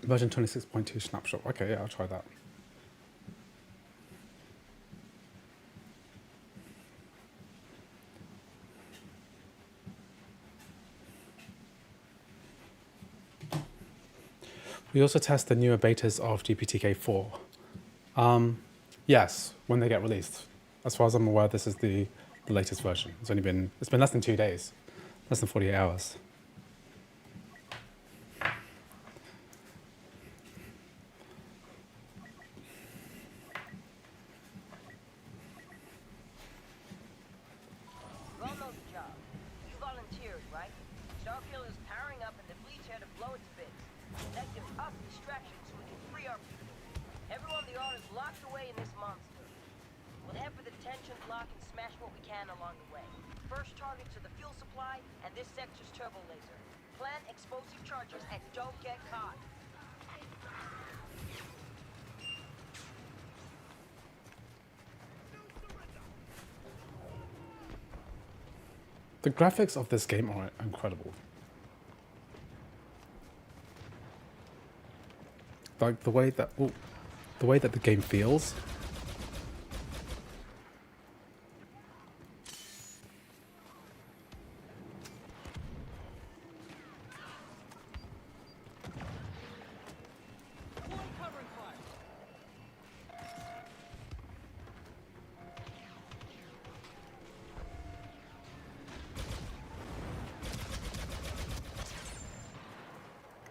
Version 26.2 snapshot. Okay, yeah, I'll try that. We also test the newer betas of GPTK 4. Yes, when they get released. As far as I'm aware, this is the latest version. It's been less than 2 days, less than 48 hours. The graphics of this game are incredible. Like the way that the game feels.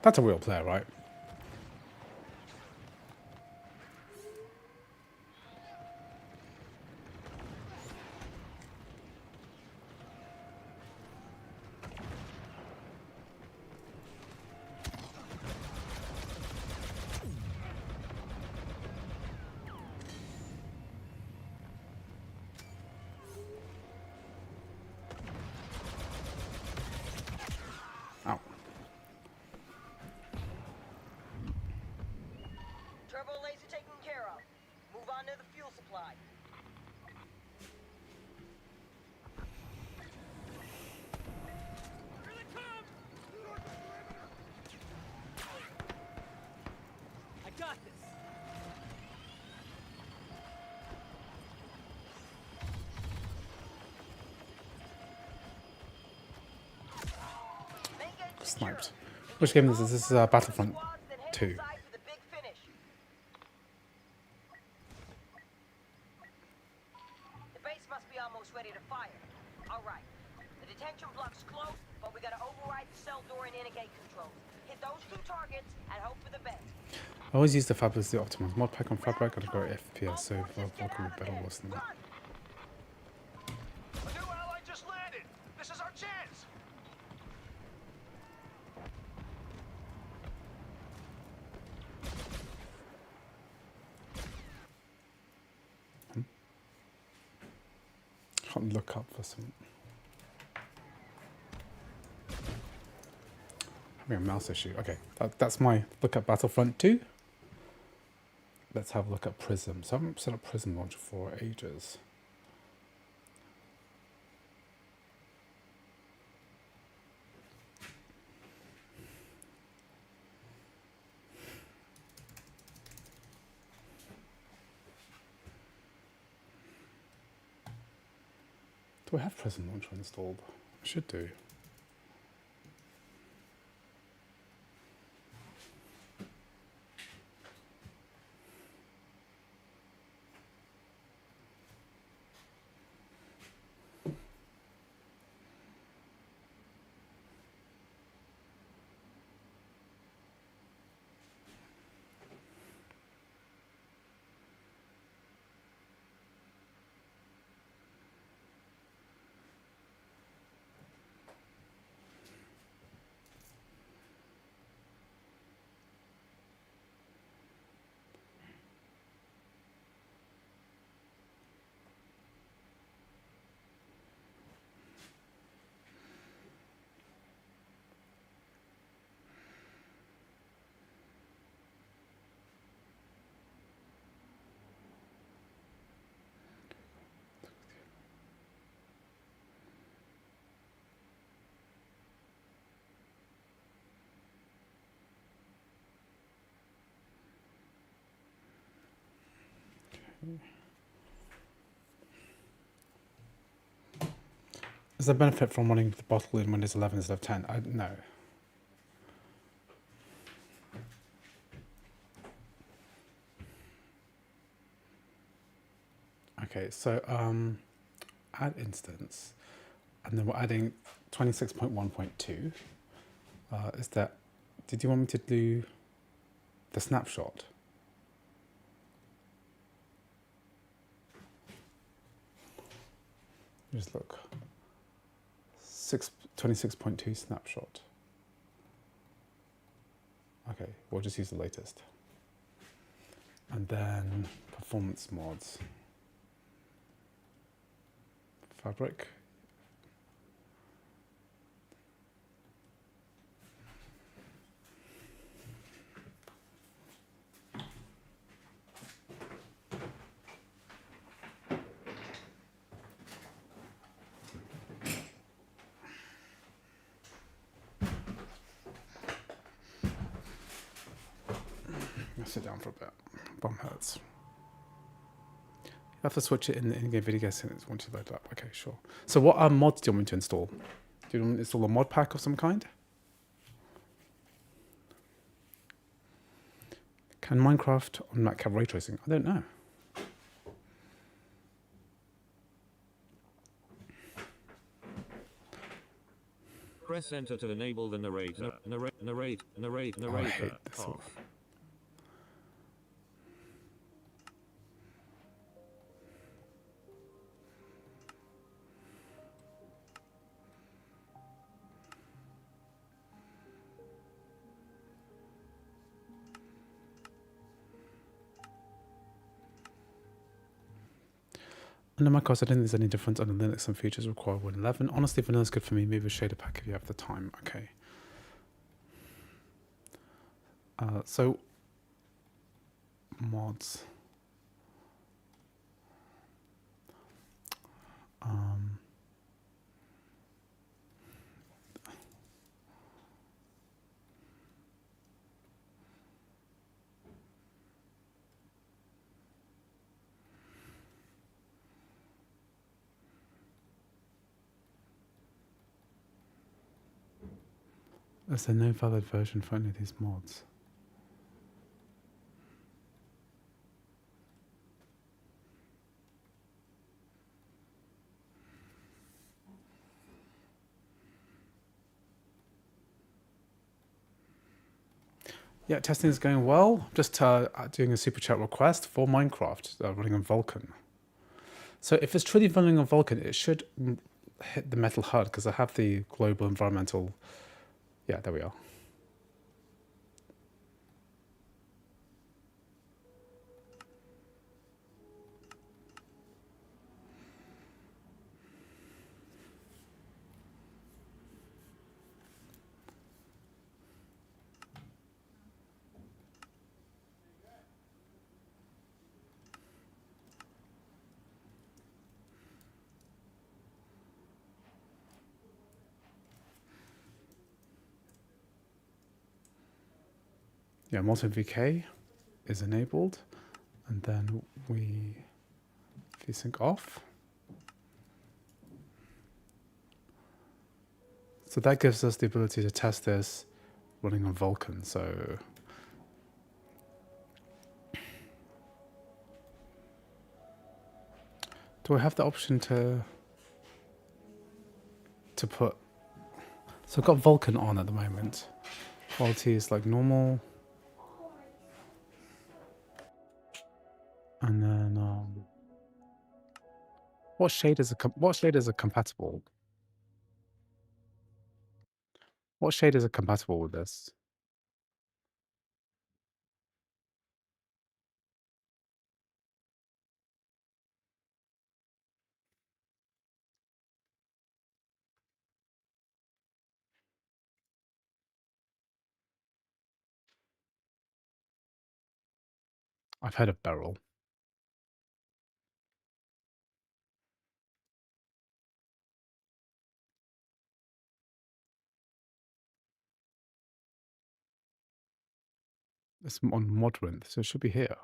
That's a real player, right? Sniped. Which game is this? This is Battlefront 2. The base must be almost ready to fire. All right. The detention block's closed, but we gotta override the cell door and inner gate controls. Hit those 2 targets and hope for the best. I always use the Fab as the optimum. Mod pack on Fabric, gotta go FPS, so Vulkan would be better or worse than that. A new ally just landed. This is our Can't look up for some. Having a mouse issue. Okay, that's my look at Battlefront 2. Let's have a look at Prism. So I haven't set up Prism launcher for ages. Do I have Prism launcher installed? I should do. Is there benefit from running the bottle in Windows 11 instead of 10? No. Okay, so add instance, and then we're adding 26.1.2. Is that? Did you want me to do the snapshot? Just look. 26.2 snapshot. Okay, we'll just use the latest. And then performance mods. Fabric. Sit down for a bit. Bum hurts. You have to switch it in the in-game video settings once you load it up. Okay, sure. So what mods do you want me to install? Do you want me to install a mod pack of some kind? Can Minecraft on Mac have ray tracing? I don't know. Press enter to enable the narrator. Narrator. I hate this one. Under macOS, I don't think there's any difference under Linux. Some features require Win 11. Honestly, Vanilla's good for me. Maybe a shader pack if you have the time. Okay. So mods. Is there no valid version for any of these mods? Yeah, testing is going well. Just doing a super chat request for Minecraft running on Vulkan. So if it's truly running on Vulkan, it should hit the metal HUD because I have the global environmental. Yeah, there we are. Yeah, Multi VK is enabled, and then we vsync off. So that gives us the ability to test this running on Vulkan. So do I have the option to put? So I've got Vulkan on at the moment. Quality is like normal, and then what shaders are compatible? What shaders are compatible with this? I've heard of Beryl. It's on Modrin, so it should be here.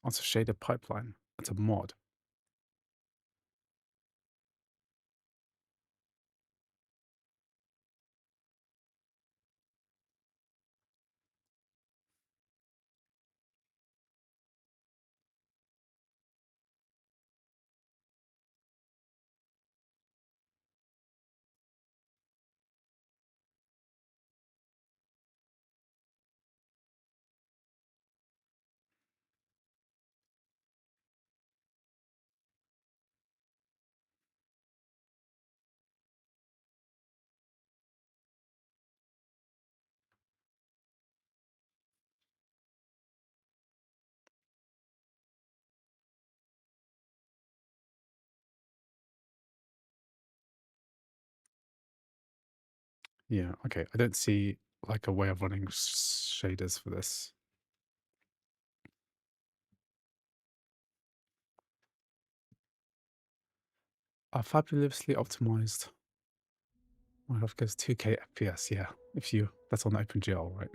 It's a shader pipeline. It's a mod. Yeah, okay. I don't see like a way of running shaders for this. Fabulously optimized. My graphic goes 2K FPS, yeah. That's on OpenGL, right?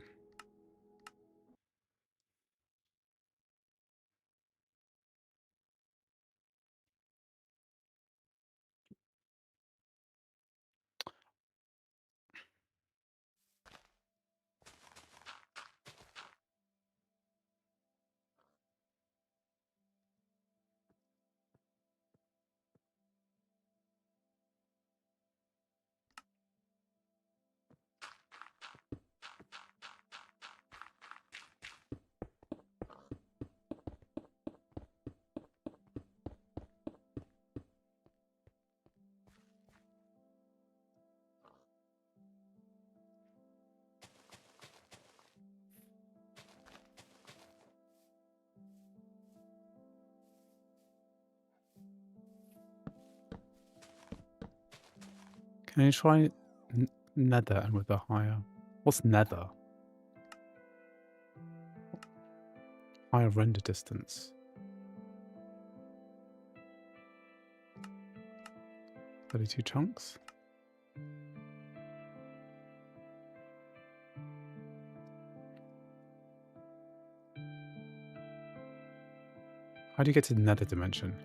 Can you try nether and with a higher? What's nether? Higher render distance. 32 chunks. How do you get to the nether dimension?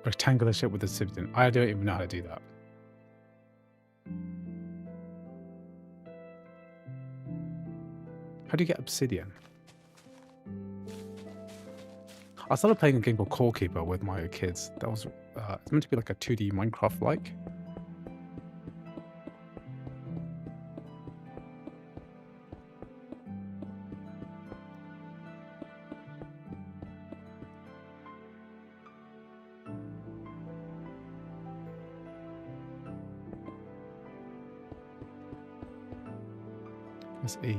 rectangular shape with obsidian. I don't even know how to do that. How do you get obsidian? I started playing a game called Core Keeper with my kids. That was it's meant to be like a 2D Minecraft like. Press E.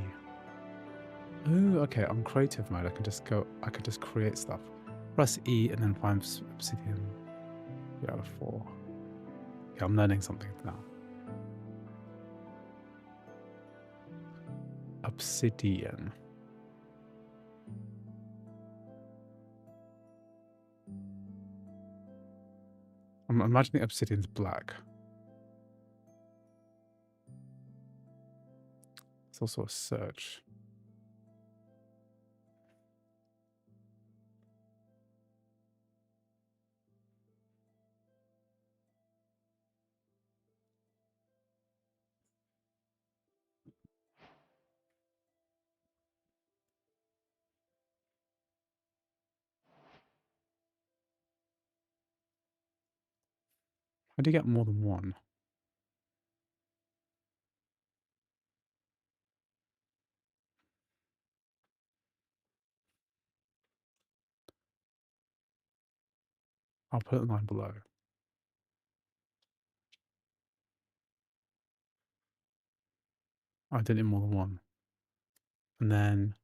Oh, okay. I'm creative mode. I can just create stuff. Press E and then find obsidian. 3 out of 4. Yeah, I'm learning something now. Obsidian. I'm imagining obsidian's black. It's also a search. How do you get more than one? I'll put a line below. I did it more than one. And then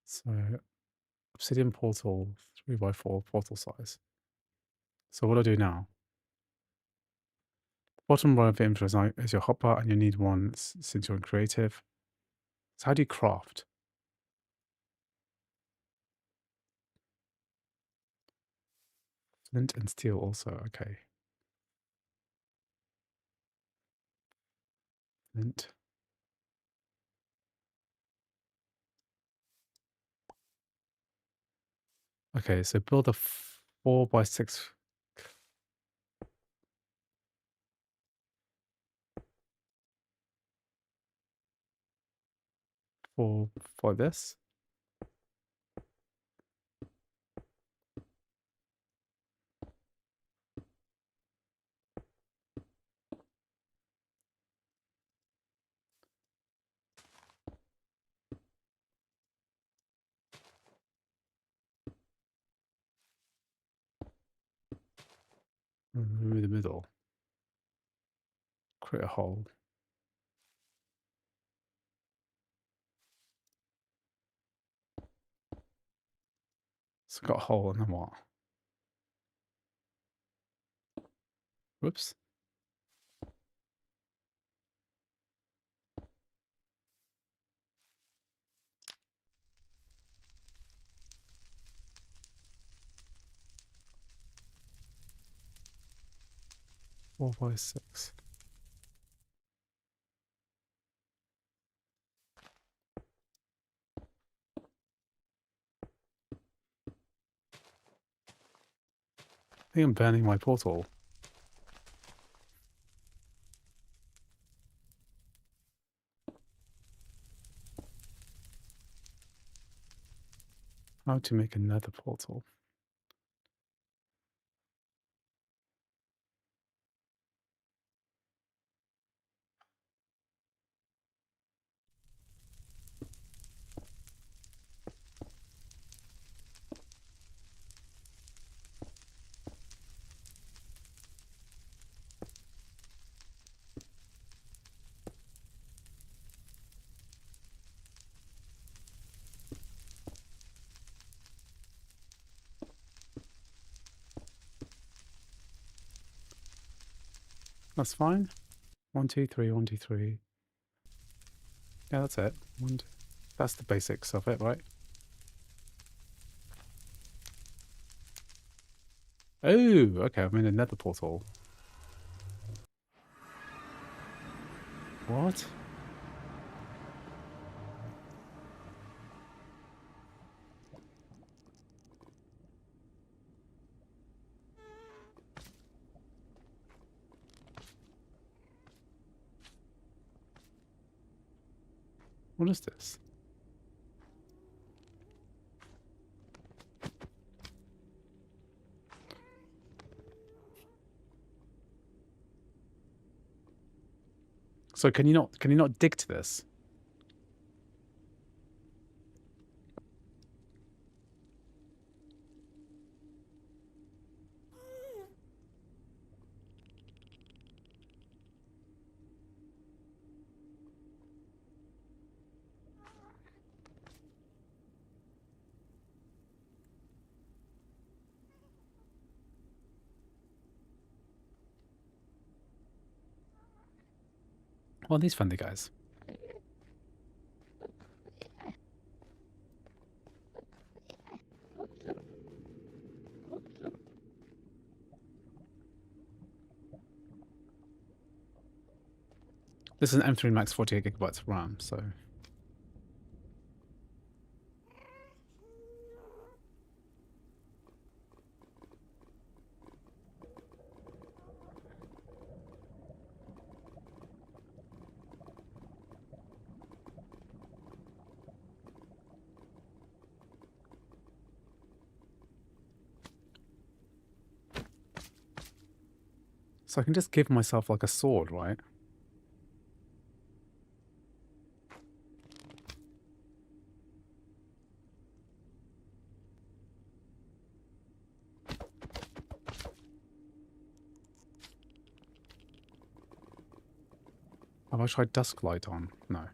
so obsidian portal 3x4 portal size. So what do I do now? Bottom right of the image is your hotbar, and you need one since you're in creative. So how do you craft? Flint and steel also, okay. Flint. Okay, so build a 4x6. 4 this. Remove the middle. Create a hole. So got a hole, and then what? Whoops. Four by 6. I think I'm burning my portal. How to make another portal? That's fine. 1, 2, 3, 1, 2, 3. Yeah, that's it. That's the basics of it, right? Oh, okay, I'm in another portal. What? What is this? So can you not dig to this? Well, these friendly guys. This is an M3 Max 48 gigabytes of RAM, so. So I can just give myself like a sword, right? Have I tried dusk light on? No.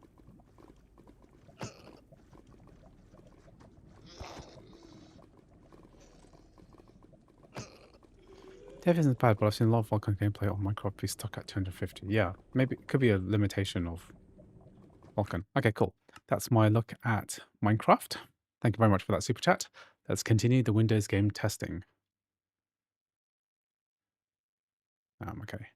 Dev isn't bad, but I've seen a lot of Vulkan gameplay on Minecraft be stuck at 250. Yeah, maybe it could be a limitation of Vulkan. Okay, cool. That's my look at Minecraft. Thank you very much for that super chat. Let's continue the Windows game testing. Okay.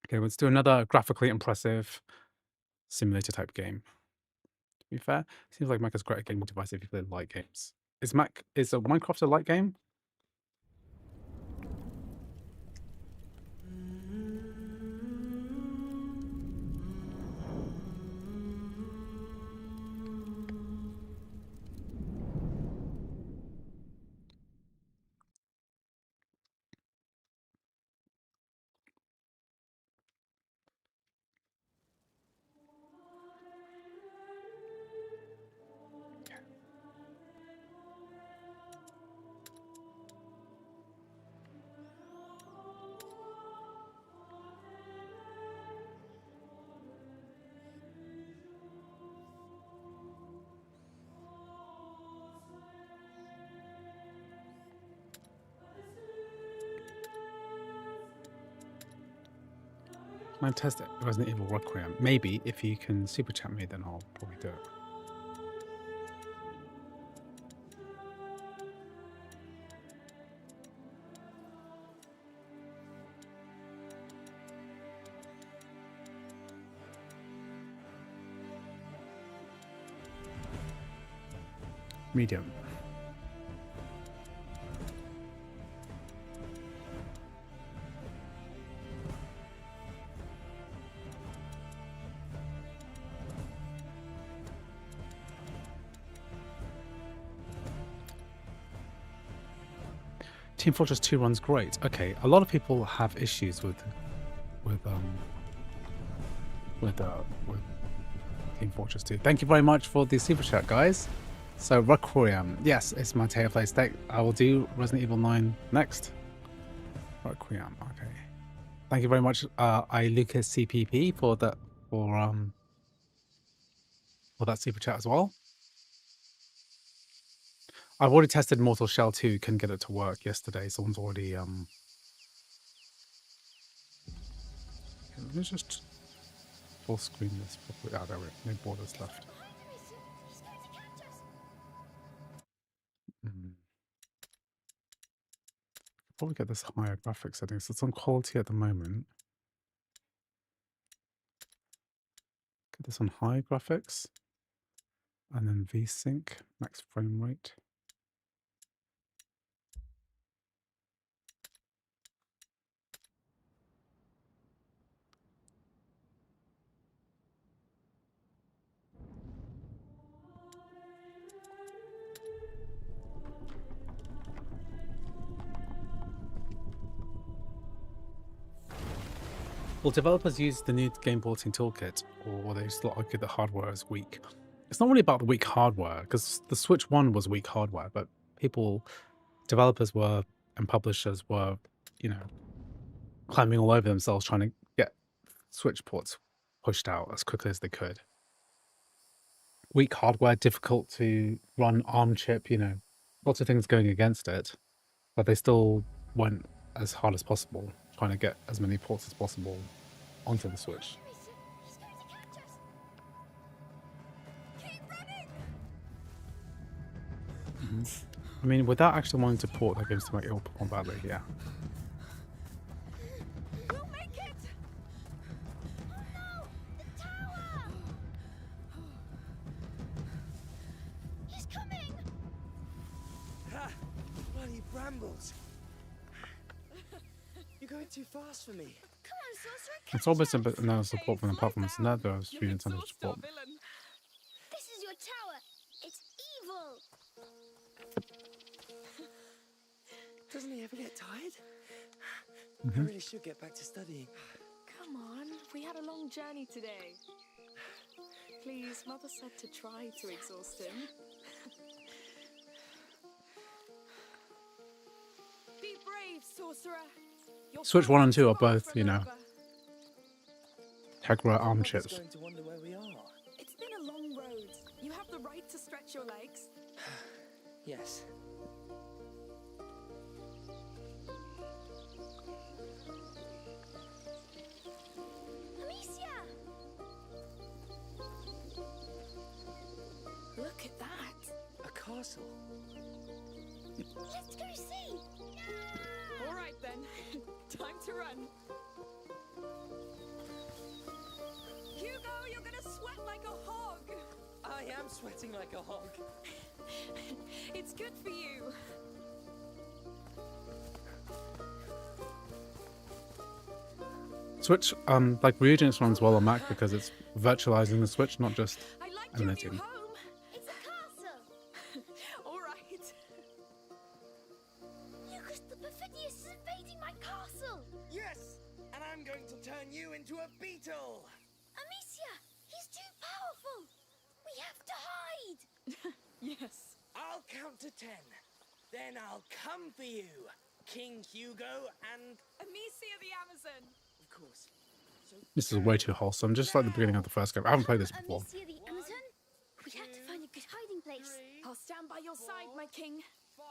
Okay, let's do another graphically impressive simulator type game. To be fair, seems like Mac is a great gaming device if you play light games. Is Minecraft a light game? Might test it. Resident Evil Requiem. Maybe if you can super chat me, then I'll probably do it. Medium. Team Fortress 2 runs great. Okay, a lot of people have issues with Team Fortress 2. Thank you very much for the super chat, guys. So Requiem, yes, it's my Tale Play Steak. I will do Resident Evil 9 next. Requiem, okay. Thank you very much, Lucas CPP for that super chat as well. I've already tested Mortal Shell 2, couldn't get it to work yesterday. Someone's already let me just full screen this properly. Ah, there we go. No borders left. Probably get this higher graphics settings. It's on quality at the moment. Get this on high graphics. And then VSync, max frame rate. Well, developers use the new game porting toolkit, or they just argue that hardware is weak. It's not really about the weak hardware, because the Switch 1 was weak hardware, but developers were, and publishers were, you know, climbing all over themselves trying to get Switch ports pushed out as quickly as they could. Weak hardware, difficult to run ARM chip, you know, lots of things going against it, but they still went as hard as possible, trying to get as many ports as possible onto the Switch. I mean, without actually wanting to port their games to make it all perform badly, yeah. We'll make it! Oh no! The tower! He's coming! Ha! Bloody brambles! You're going too fast for me. Come on, sorcerer! It's always a bit no support from the platforms, and that there's few incentive support. This is your tower. It's evil. Doesn't he ever get tired? Mm-hmm. I really should get back to studying. Come on, we had a long journey today. Please, Mother said to try to exhaust him. Be brave, sorcerer. Your Switch 1 and 2 are friends both, you know, Tegra ARM Mother's chips. going to wonder where we are. It's been a long road. You have the right to stretch your legs. Yes. Amicia! Look at that. A castle. Let's go see. All right then. Time to run. Hugo, you're gonna sweat like a hog. I am sweating like a hog. It's good for you. Switch, like Reagents runs well on Mac because it's virtualizing the Switch, not just emulating. It's a castle. All right. Lucas, the Perfidious is invading my castle. Yes! And I'm going to turn you into a beetle! Amicia, he's too powerful. We have to hide. Yes. I'll count to 10. Then I'll come for you, King Hugo and... Amicia the Amazon. Of course. So This is way too wholesome, just like the beginning of the first game. I haven't played this before. Amicia the Amazon? We have to find a good hiding place. I'll stand by your side, my king. 5,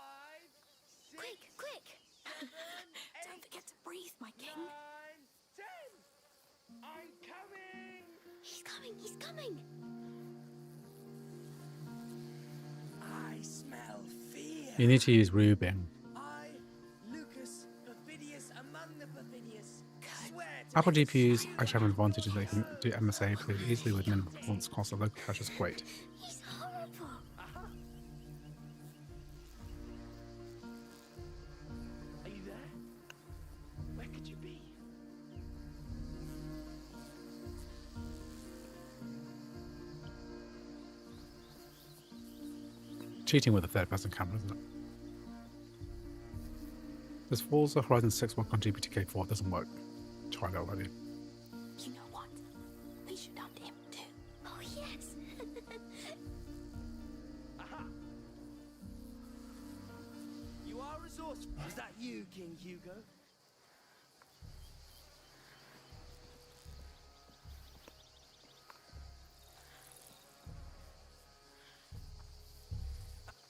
6, Quick, quick. 7, Don't forget to breathe, my king. 9, 10! I'm coming! He's coming, he's coming. I smell fear! You need to use Rubin. I, Lucas, Perfidious among the Perfidious, swear to Apple make GPUs silence actually have an advantage that they can do MSA pretty easily with minimal performance cost, so local cache is great. He's horrible. Are you there? Where could you be? Cheating with a third-person camera, isn't it? This Forza Horizon 6 work on GPTK 4 doesn't work. Tried it already. You know what? We should hunt him too. Oh, yes. Aha! You are resourceful. Was that you, King Hugo?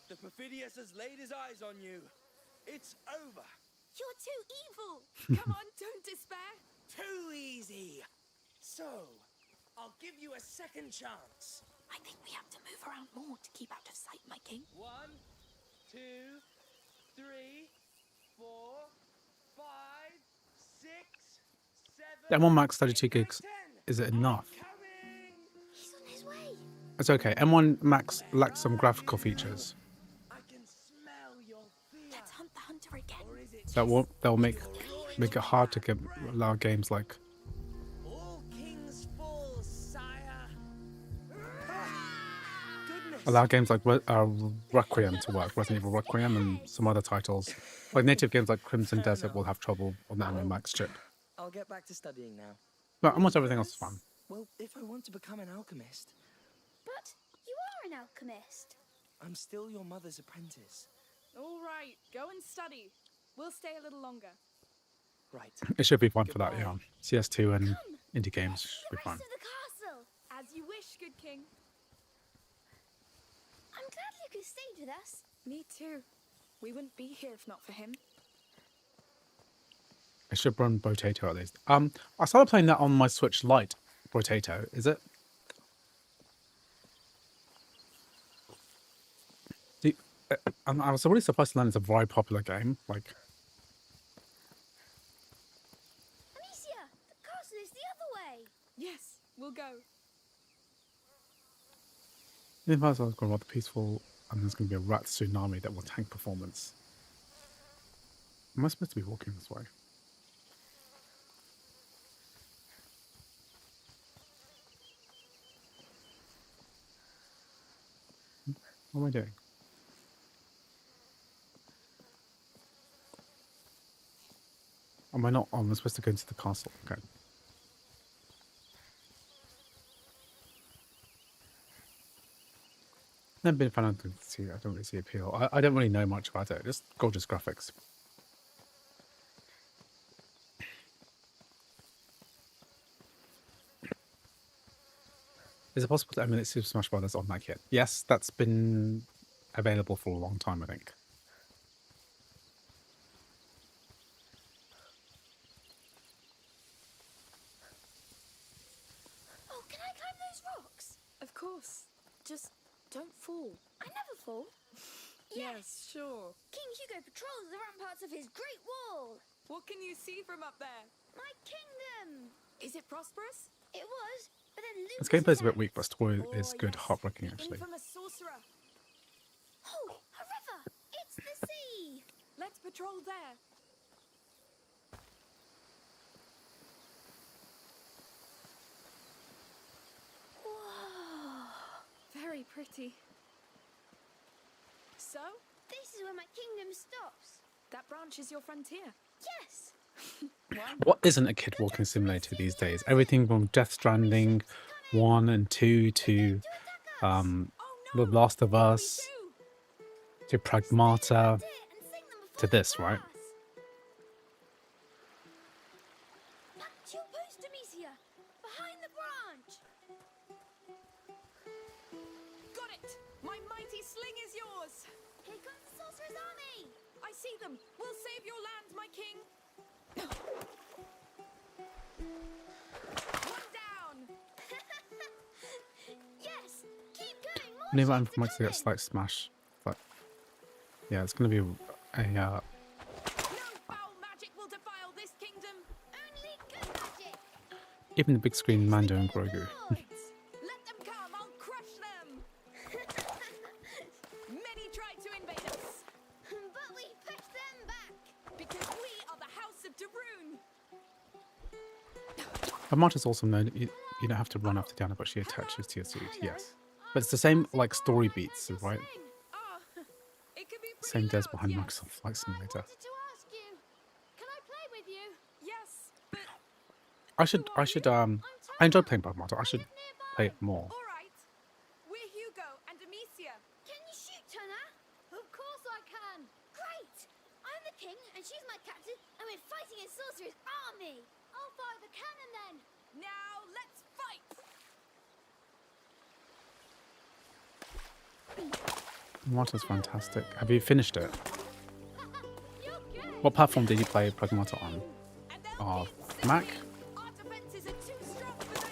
The Perfidious has laid his eyes on you. It's over. You're too evil. Come on, don't despair. Too easy. So, I'll give you a second chance. I think we have to move around more to keep out of sight, my king. 1, 2, 3, 4, 5, 6, 7. M1 Max 32 gigs, is it enough? He's on his way. It's okay. M1 Max lacks some graphical features I can smell your fear. Let's hunt the hunter again. Or is it that will make it hard to allow games like all kings fall, sire? Goodness. allow games like Requiem to work, Resident Evil Requiem, and some other titles. Like native games like Crimson Desert will have trouble on the M1 Max chip. I'll get back to studying now. But almost everything else is fun. Well, if I want to become an alchemist, But you are an alchemist. I'm still your mother's apprentice. All right, go and study. We'll stay a little longer. Right. It should be fun for that, Goodbye. yeah. CS2 and indie games should be The fun. rest of the castle. As you wish, good king. I'm glad Lucas stayed with us. Me too. We wouldn't be here if not for him. I should run Potato at least. I started playing that on my Switch Lite. Potato, is it? I was really surprised to learn it's a very popular game. Like, Amicia, the castle is the other way. Yes, we'll go. in the past I was going rather peaceful, and there's going to be a rat tsunami that will tank performance. Am I supposed to be walking this way? What am I doing? Am I not? Oh, I'm supposed to go into the castle. Okay. Never been a fan of the I don't really see appeal. I don't really know much about it. Just gorgeous graphics. Is it possible to emulate Super Smash Bros. On that kit? Yes, that's been available for a long time, I think. Oh, can I climb those rocks? Of course. Just don't fall. I never fall. Yes, sure. King Hugo patrols the ramparts of his great wall. What can you see from up there? My kingdom. Is it prosperous? It was, but then Lucas This gameplay's a bit attacked. weak, but story is good, heartbreaking actually. Infamous sorcerer. Oh, a river. It's the sea. Let's patrol there. Whoa. Very pretty. So, This is where my kingdom stops. that branch is your frontier. Yes. What isn't a kid walking simulator these days? Everything from Death Stranding 1 and 2 to The Last of Us to Pragmata to this, right? Back to your post, Amicia. Behind the branch. Got it! My mighty sling is yours! Here comes the sorcerer's army. I see them! We'll save your land, my king! One down! Yes. Keep going. More Never ships are might get coming. slight smash, but yeah, it's gonna be a No foul magic will defile this kingdom! Only good magic. even the big screen Mando and Grogu. Let them come, I'll crush them! Many tried to invade us, But we pushed them back. because we are the House of Darun! Pragmata's awesome though. You don't have to run after Diana, but she attaches to your suit. Yes, but it's the same like story beats, right? It could be Same devs behind Microsoft Flight Simulator. To ask you, can I play with you? Yes, but I enjoyed playing Pragmata. I should play it more. all right. We're Hugo and Amicia. Can you shoot, Turner? Of course I can. Great. I'm the king and she's my captain and we're fighting a sorcerer's army. I'll fire the cannon then. Now let's fight! Pragmata's fantastic. Have you finished it? You're good. What platform did you play Pragmata on? Mac? Our defenses are too strong for them.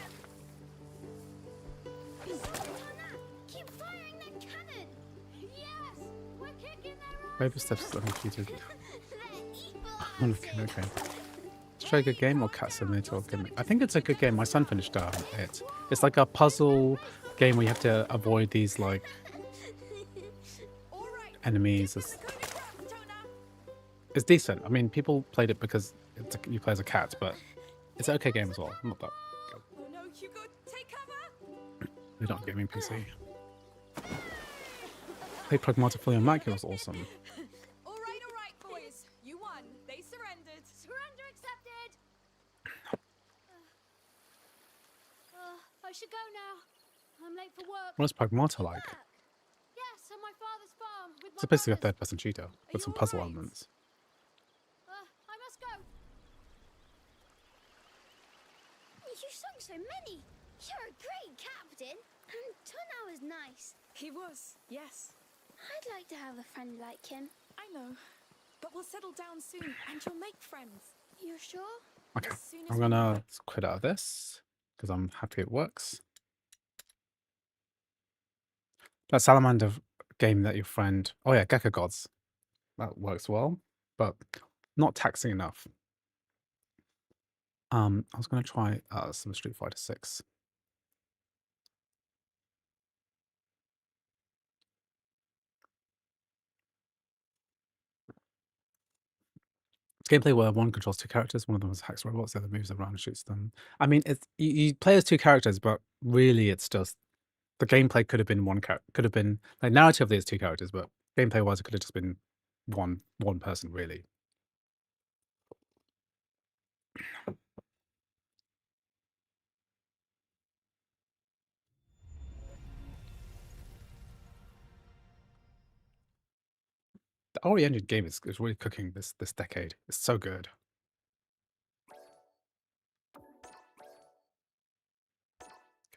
Turner, keep firing that cannon. Yes, we're kicking their ass. Baby steps on computer. They're evil. Okay. Try a good game or cat simulator or gimmick? I think it's a good game. My son finished it. It's like a puzzle game where you have to avoid these like enemies. It's decent. I mean, people played it because you play as a cat, but it's an okay game as well. Not that good. Oh no, Hugo, take cover! We're not gaming PC. Played Pragmata fully on Mac. It was awesome. All right, boys. You won. They surrendered. Surrender accepted. work. What is Pragmata like? Yes, on my father's farm with It's my basically a brothers. third-person shooter Are with you some all puzzle right? elements. I must go. You sung so many. You're a great captain. And Tuna was nice. He was, yes. I'd like to have a friend like him. I know. But we'll settle down soon and you'll make friends. You're sure? Okay, As soon as I'm we gonna know. quit out of this because I'm happy it works. That salamander game that your friend, oh yeah, Gecko Gods, that works well, but not taxing enough. I was gonna try some Street Fighter 6. It's gameplay where one controls two characters, one of them is hacks robots, the other moves around and shoots them. I mean, it's you play as two characters, but really it's just the gameplay could have been one character, could have been like narratively it's two characters, but gameplay wise it could have just been one person really. The RE Engine game is really cooking this decade. It's so good.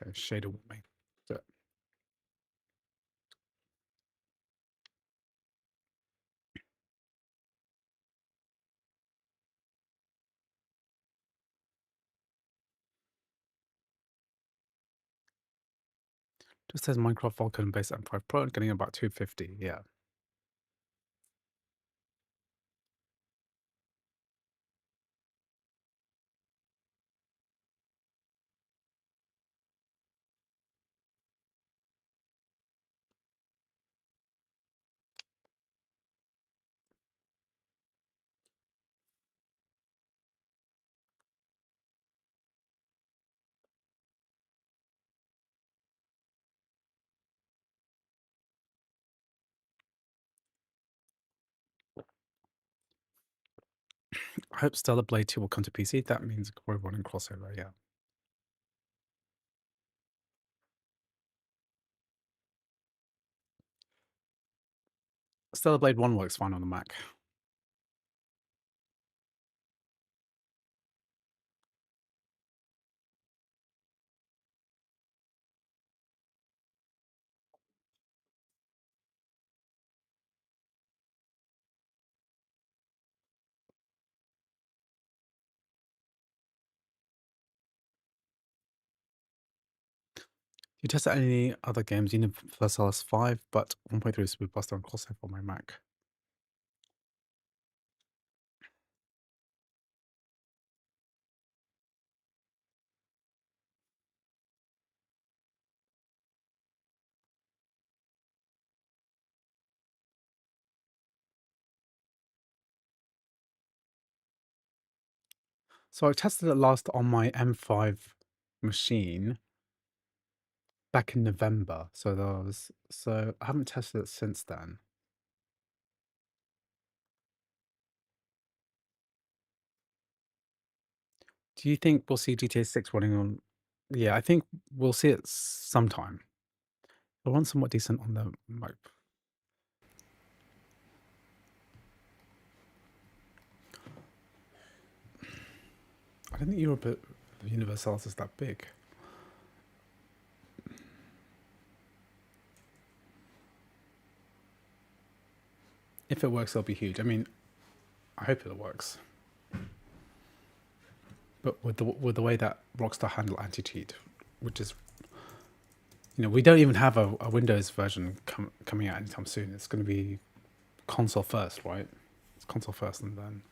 Okay, shader warming. Do it. Just says Minecraft Vulkan based M5 Pro and getting about 250. Yeah. I hope Stellar Blade 2 will come to PC. That means we're running crossover, yeah. Stellar Blade 1 works fine on the Mac. You tested any other games, Universalis 5, but 1.3 is Buster on crossover on my Mac. So I tested it last on my M5 machine back in November. So I haven't tested it since then. Do you think we'll see GTA 6 running on? Yeah, I think we'll see it sometime. I want somewhat decent on the Mac. I don't think Europe Universalis is that big. If it works, it'll be huge. I mean, I hope it works. But with the way that Rockstar handle anti-cheat, which is, we don't even have a Windows version coming out anytime soon. It's going to be console first, right? It's console first, and then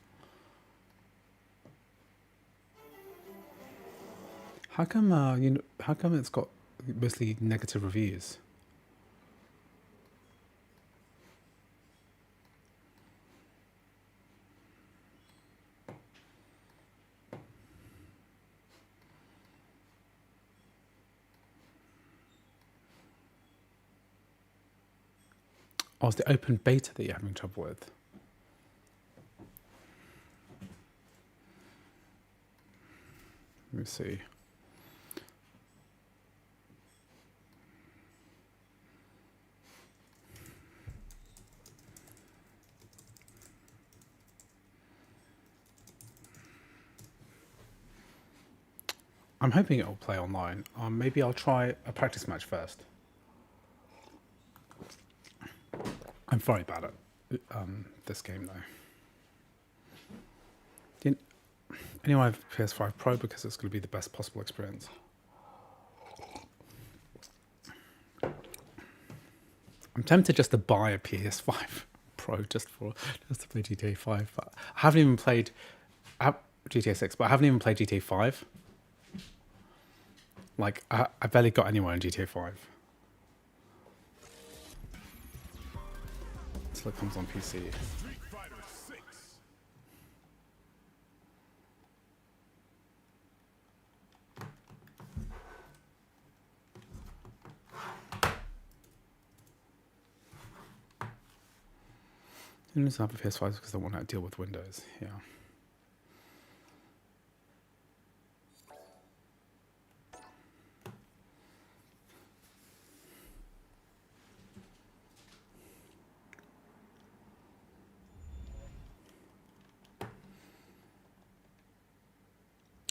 how come how come it's got mostly negative reviews? Oh, it's the open beta that you're having trouble with. Let me see. I'm hoping it'll play online. Maybe I'll try a practice match first. I'm very bad at this game though. Anyway, I have PS5 Pro because it's going to be the best possible experience. I'm tempted just to buy a PS5 Pro just to play GTA 5. But I haven't even played GTA 6, but I haven't even played GTA 5. Like, I barely got anywhere in GTA 5. Until it comes on PC. I don't have a PS5 because I want to deal with Windows. Yeah.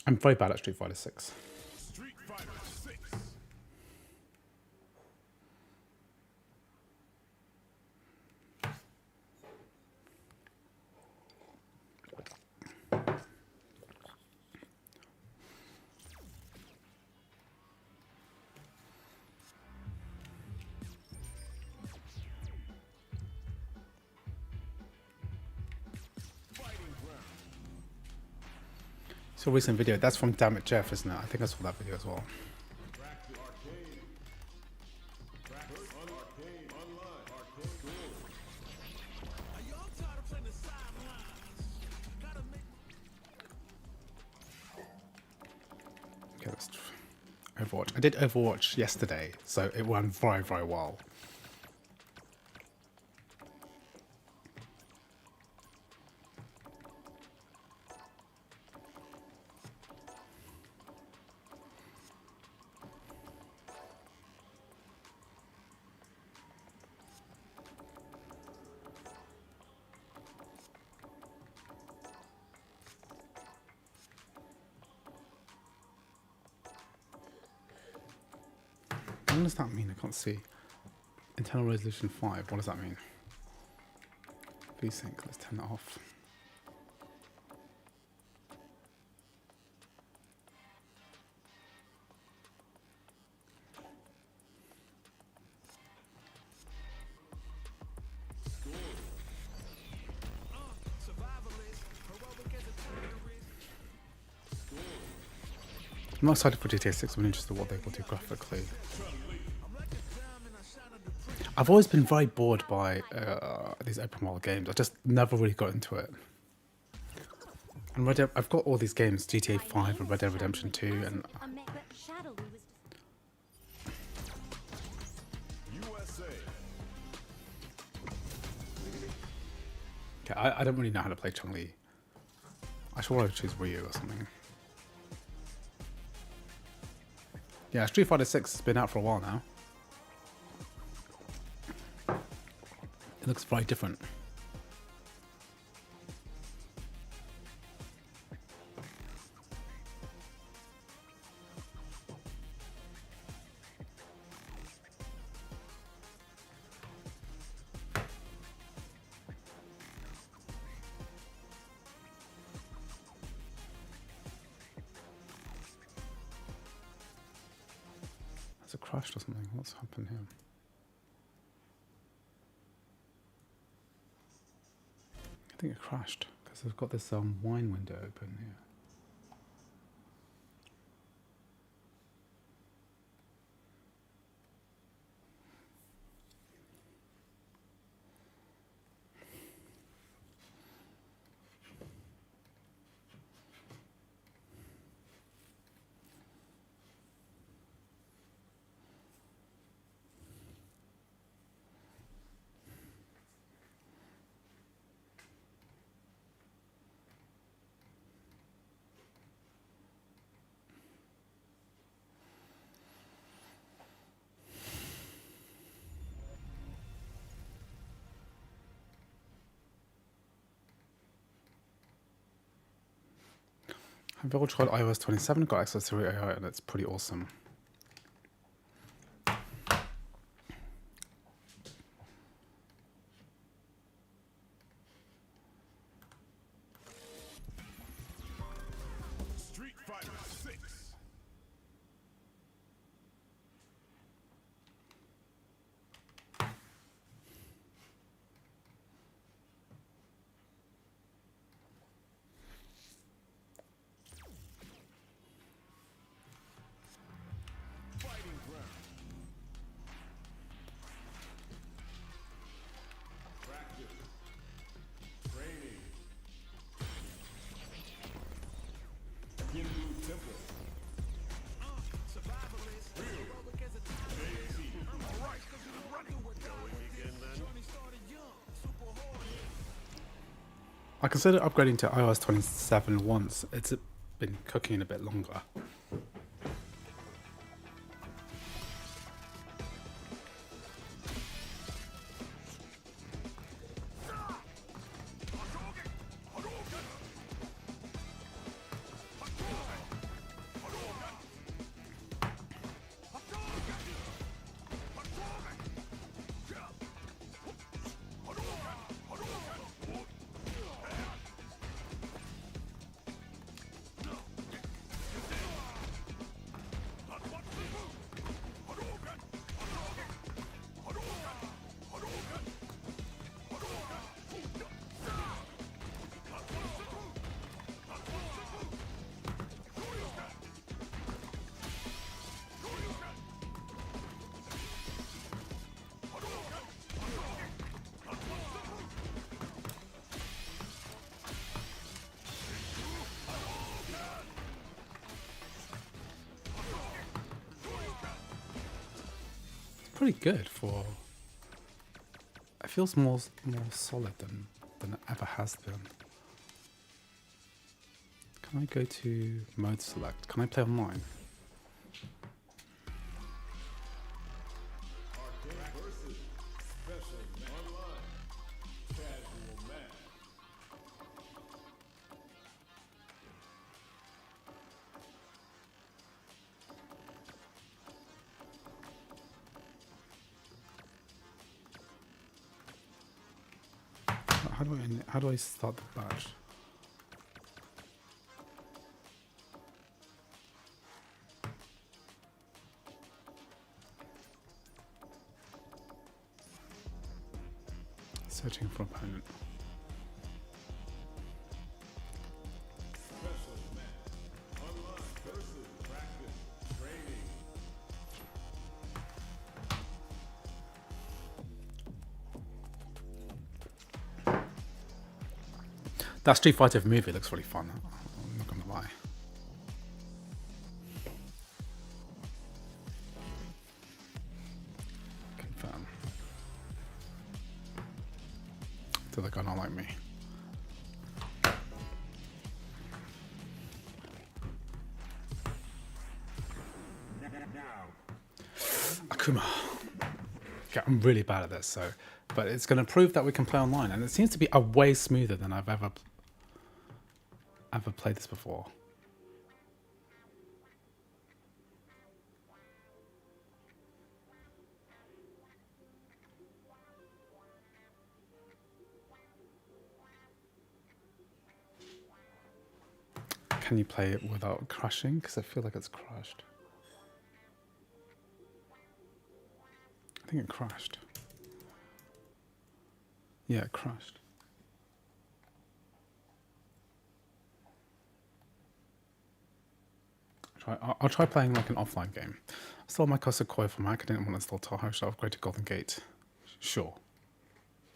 I'm very bad at Street Fighter 6. Street Fighter 6. So recent video, that's from Damn It Jeff, isn't it? I think I saw that video as well. Okay, let's Overwatch. I did Overwatch yesterday, so it went very, very well. What does that mean? I can't see. Internal resolution 5. What does that mean? VSync. Let's turn that off. I'm not excited for GTA 6. I'm interested in what they will do graphically. I've always been very bored by these open world games. I just never really got into it. And I've got all these games, GTA 5 and Red Dead Redemption 2, and okay, I don't really know how to play Chun-Li. I should want to choose Ryu or something. Yeah, Street Fighter 6 has been out for a while now. It looks very different. Has it crashed or something? What's happened here? I think it crashed because I've got this wine window open here. I've all tried iOS 27, got access to AI, and it's pretty awesome. Street Fighter 6. Fighting ground. Practice. Training. Hindu Temple. Survivalist. Real. JT. Alright, because he was running. Johnny started young. Super hard. I considered upgrading to iOS 27 once. It's been cooking a bit longer. Pretty good for. It feels more solid than it ever has been. Can I go to mode select? Can I play online? How do I start the badge? Searching for opponent. That Street Fighter movie looks really fun. I'm not gonna lie. Confirm. So they're gonna like me. Akuma. Okay, I'm really bad at this, so but it's going to prove that we can play online, and it seems to be a way smoother than I've ever played this before. Can you play it without crashing? Because I feel like it's crashed. I think it crashed. Yeah, it crashed. I'll try playing like an offline game. I stole my Kosakoi from Mac. I didn't want to install Tahoe, so I upgrade to Golden Gate. Sure.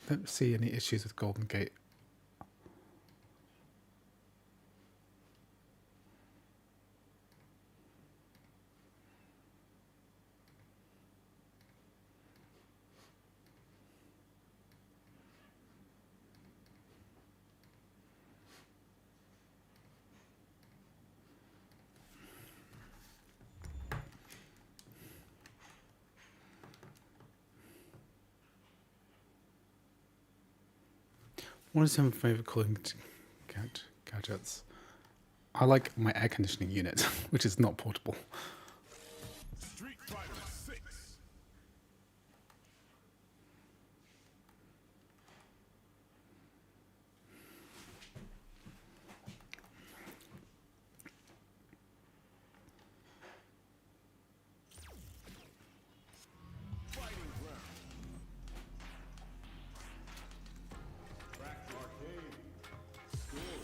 Don't see any issues with Golden Gate. What is your favorite cooling gadgets? I like my air conditioning unit, which is not portable. Street Fighter 6. Fighting ground. Cracked arcade. School.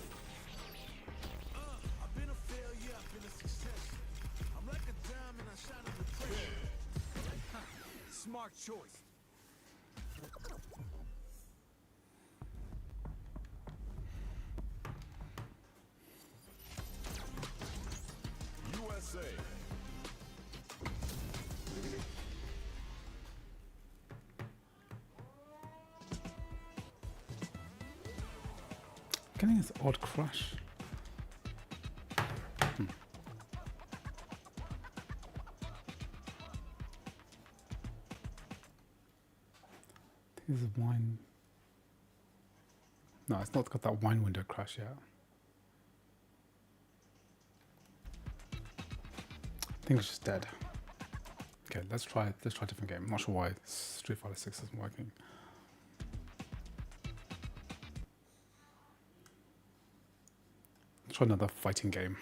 I've been a failure, I've been a success. I'm like a diamond, I shine under pressure. Smart choice. USA. Getting this odd crash. This is wine. No, it's not got that wine window crash yet. I think it's just dead. Okay, let's try a different game. I'm not sure why Street Fighter 6 isn't working. Let's try another fighting game.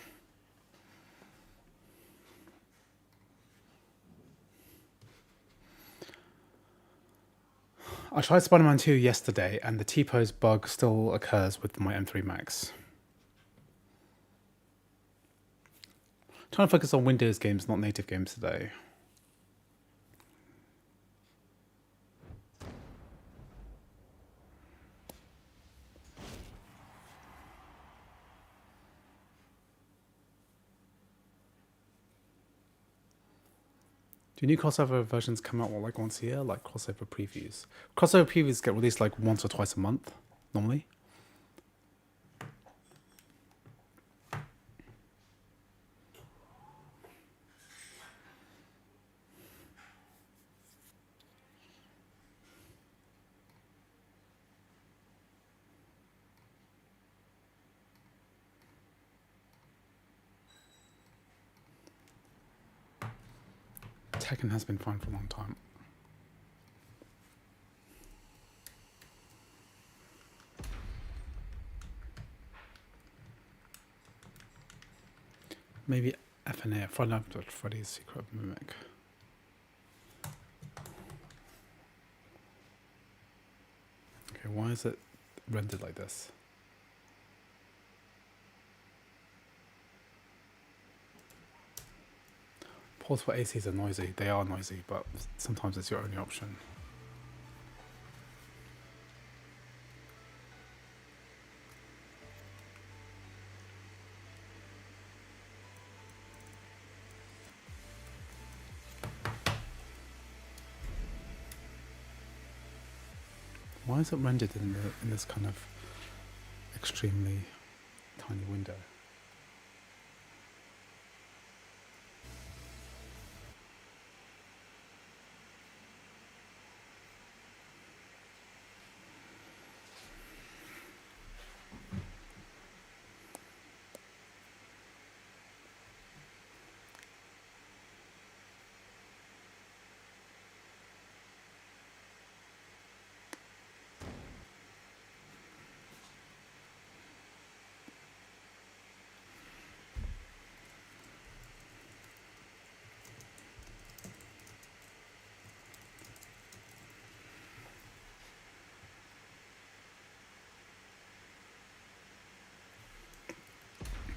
I tried Spider-Man 2 yesterday, and the T-pose bug still occurs with my M3 Max. Trying to focus on Windows games, not native games today. Do new crossover versions come out like once a year, like crossover previews? Crossover previews get released like once or twice a month, normally. Tekken has been fine for a long time. Maybe FNA, Friday Night at Freddy's Secret Mimic. Okay, why is it rendered like this? Portable ACs are noisy. They are noisy, but sometimes it's your only option. Why is it rendered in this kind of extremely tiny window?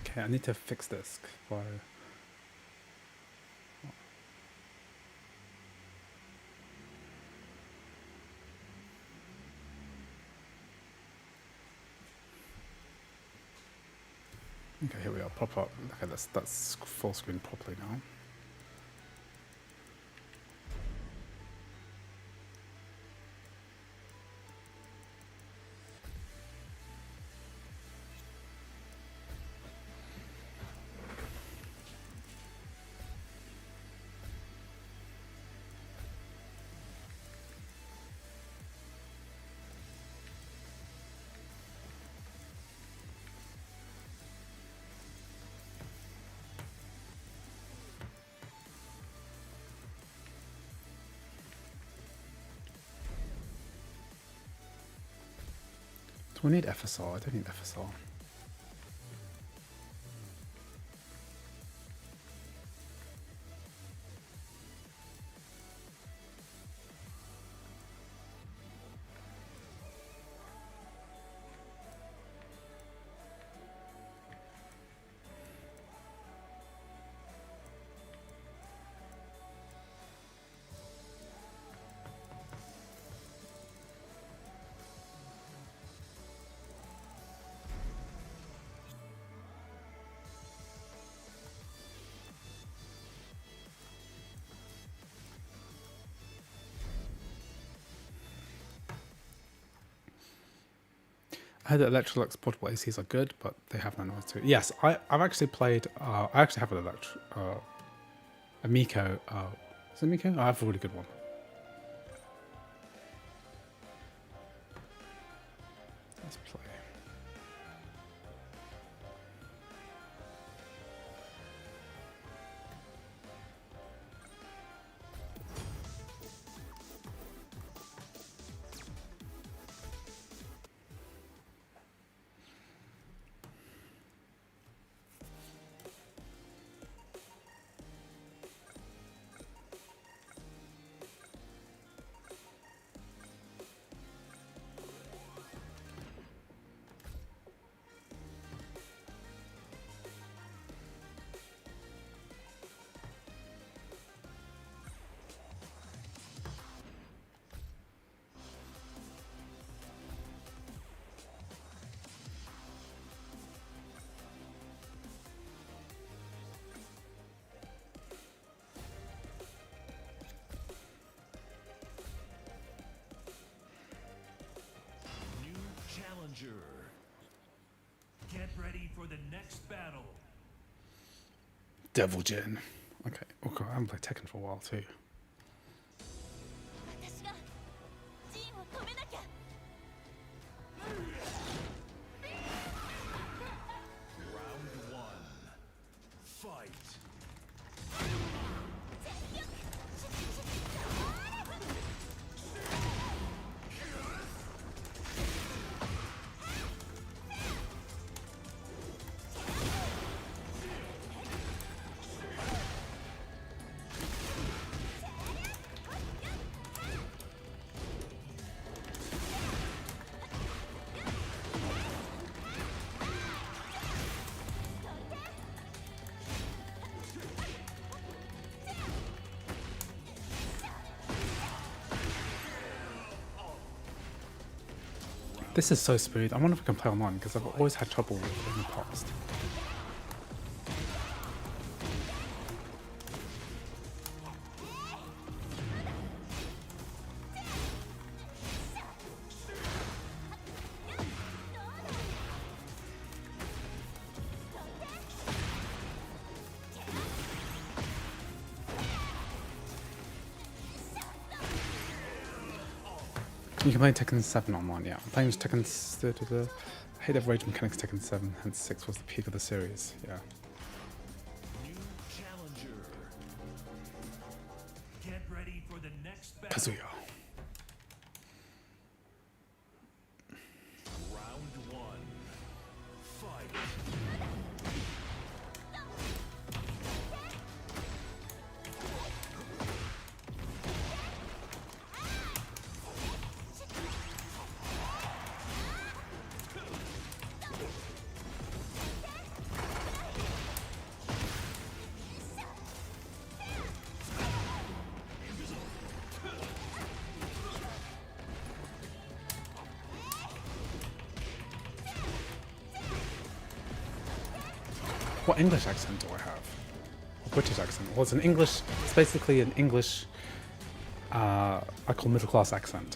Okay, I need to fix this by... Okay, here we are, pop up. Okay, that's full screen properly now. Do I need FSR? I don't need FSR. I heard that Electrolux portable ACs are good, but they have no noise too. Yes, I've actually played. I actually have an a Miko. Is it Miko? I have a really good one. Let's play. Challenger. Get ready for the next battle. Devil Jin. Okay. Okay. I haven't played Tekken for a while too. Round one. Fight. This is so smooth. I wonder if I can play online because I've always had trouble with it in the past. You can play Tekken 7 online, yeah. I'm playing Tekken... I hate the rage mechanics Tekken 7, hence 6 was the peak of the series, yeah. New challenger. Get ready for the next battle. Kazuya. Round one. Fight. What English accent do I have? A British accent? Well, it's an English... It's basically an English... I call middle class accent.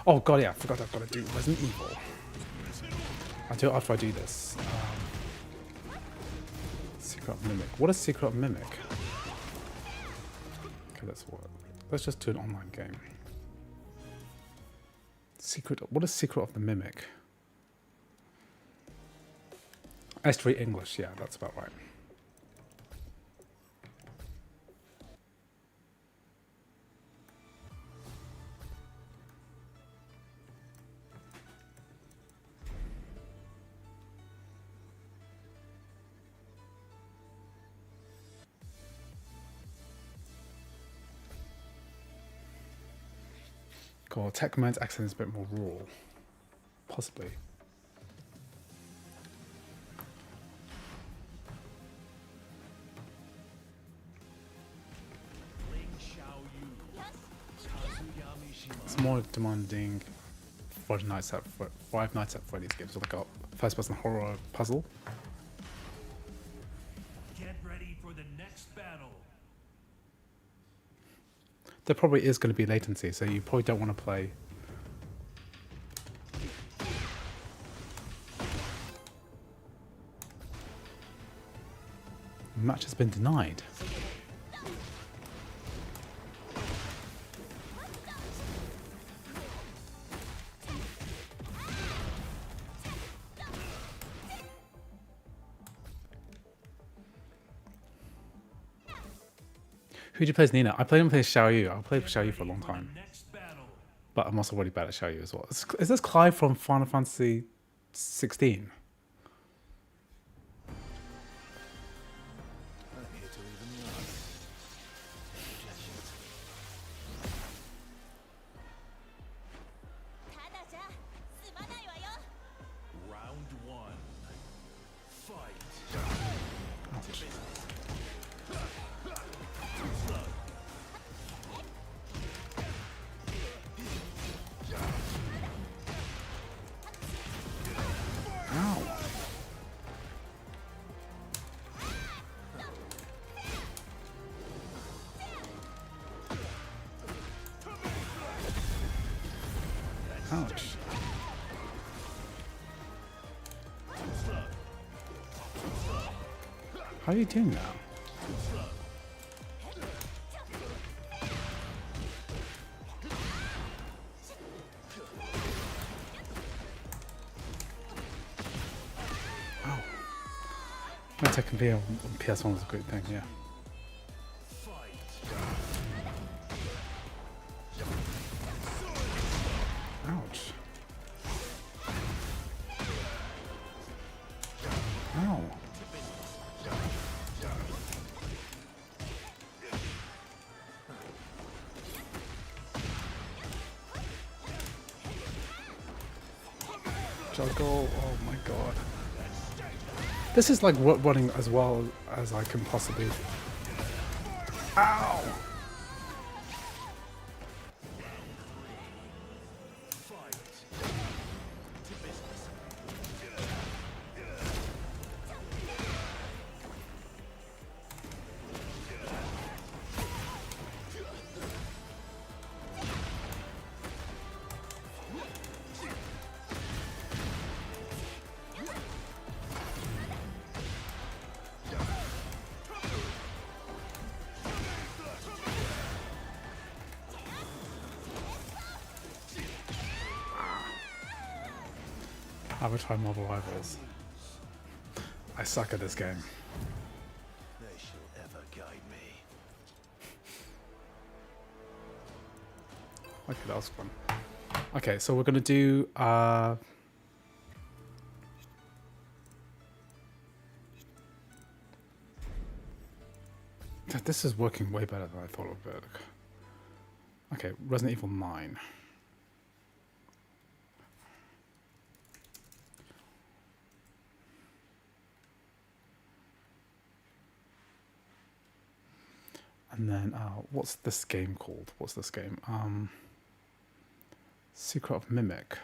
Oh god, yeah, I forgot I've got to do Resident Evil. I'll do it after I do this. Secret of Mimic. What is Secret of Mimic? Okay, let's what? Let's just do an online game. What is Secret of the Mimic? S3 English, yeah, that's about right. Cool. Tech Command's accent is a bit more raw. Possibly. It's more demanding Five Nights at Freddy's games, like a first-person horror puzzle. Get ready for the next battle. There probably is going to be latency, so you probably don't want to play. Match has been denied. Who do you play as Nina? I played him play as Xiao Yu. I played Xiao Yu for a long time. But I'm also really bad at Xiao Yu as well. Is this Clive from Final Fantasy 16? Round one. Fight. Ow. Ouch. How are you doing now? Wow. My tech can be on PS1 was a good thing, yeah. Ouch. Ow. Juggle, oh my god. This is like running as well as I can possibly. Ow! Avatar Marvel Rivals. I suck at this game. They shall ever guide me. Okay, that was fun. Okay, so we're gonna do this is working way better than I thought it would. Okay, Resident Evil 9. And then, what's this game called? What's this game? Secret of Mimic.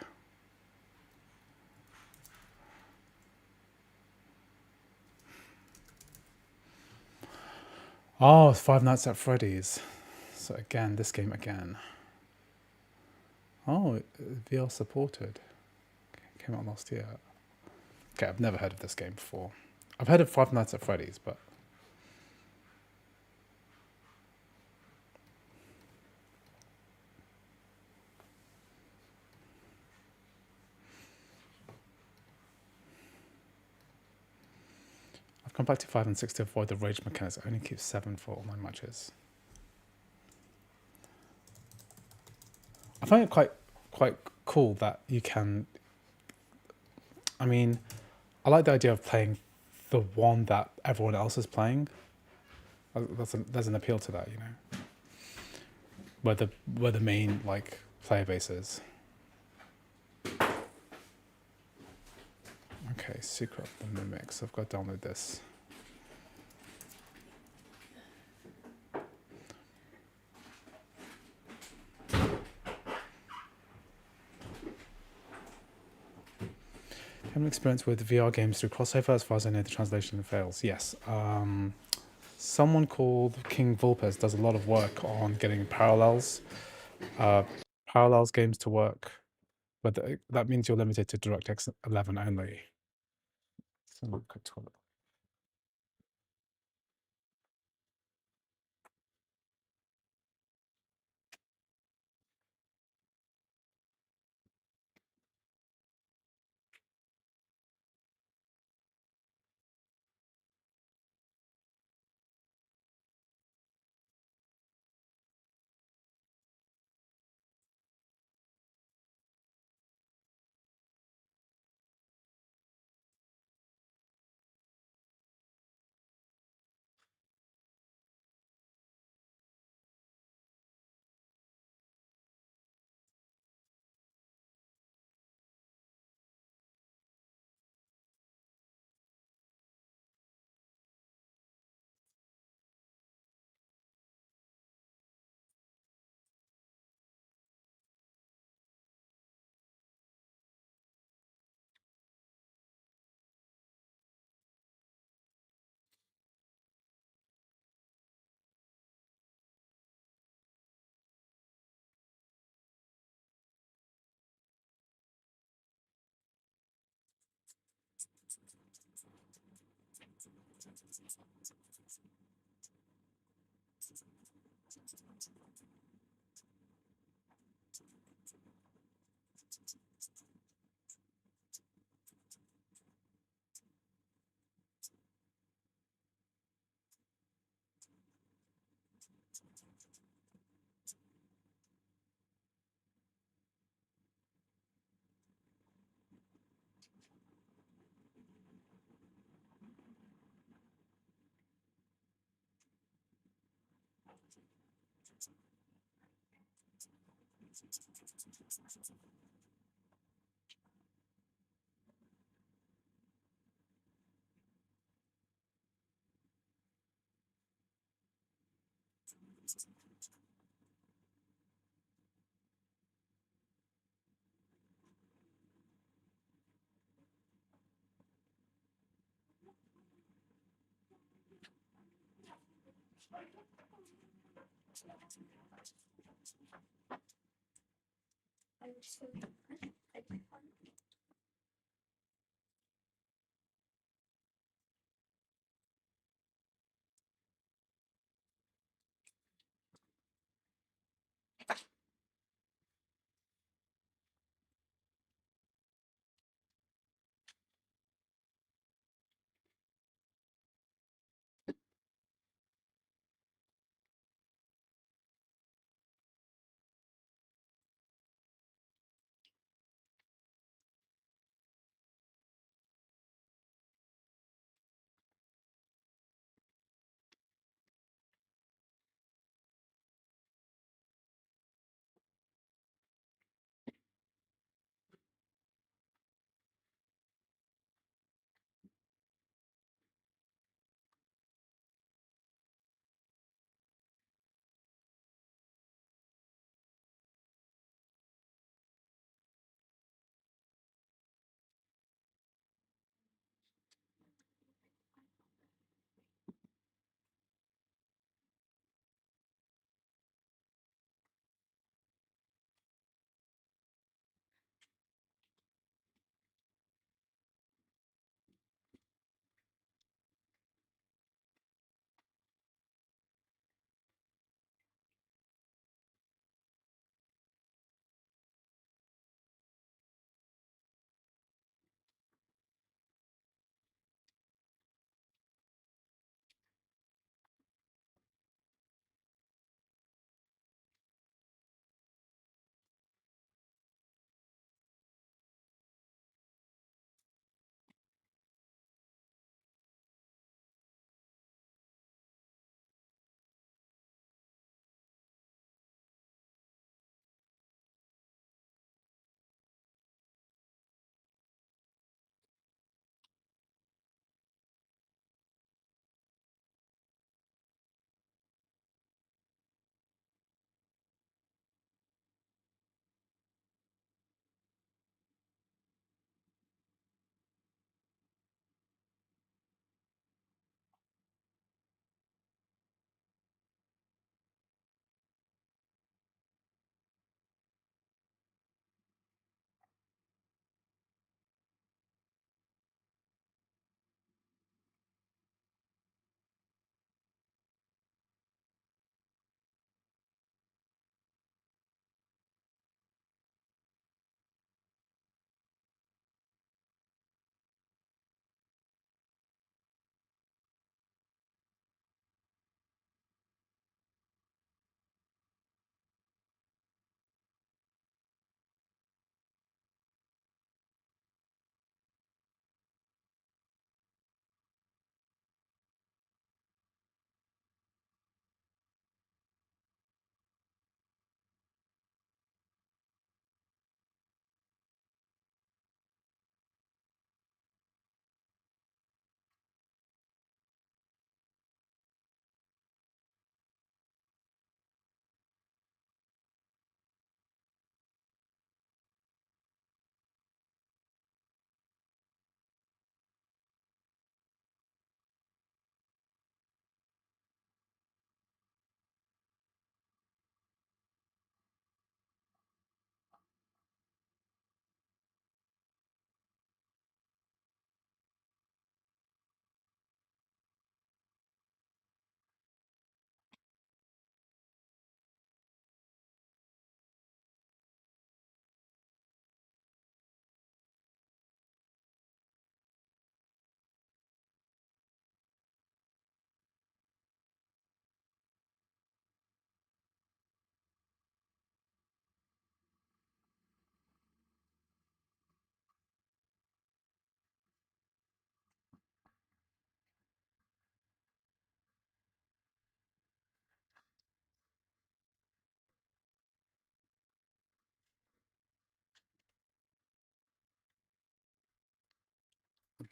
Oh, it's Five Nights at Freddy's. So again, this game again. Oh, VR supported. Came out last year. Okay, I've never heard of this game before. I've heard of Five Nights at Freddy's, but I've come back to 5 and 6 to avoid the rage mechanics. I only keep 7 for online matches. I find it quite cool that you can. I mean, I like the idea of playing the one that everyone else is playing. There's an appeal to that, you know. Where the main like player base is. Okay, Secret of the Mimics. I've got to download this. Having experience with VR games through crossover, as far as I know, the translation fails. Yes. Someone called King Vulpes does a lot of work on getting parallels games to work, but that means you're limited to DirectX 11 only. So look at toilet.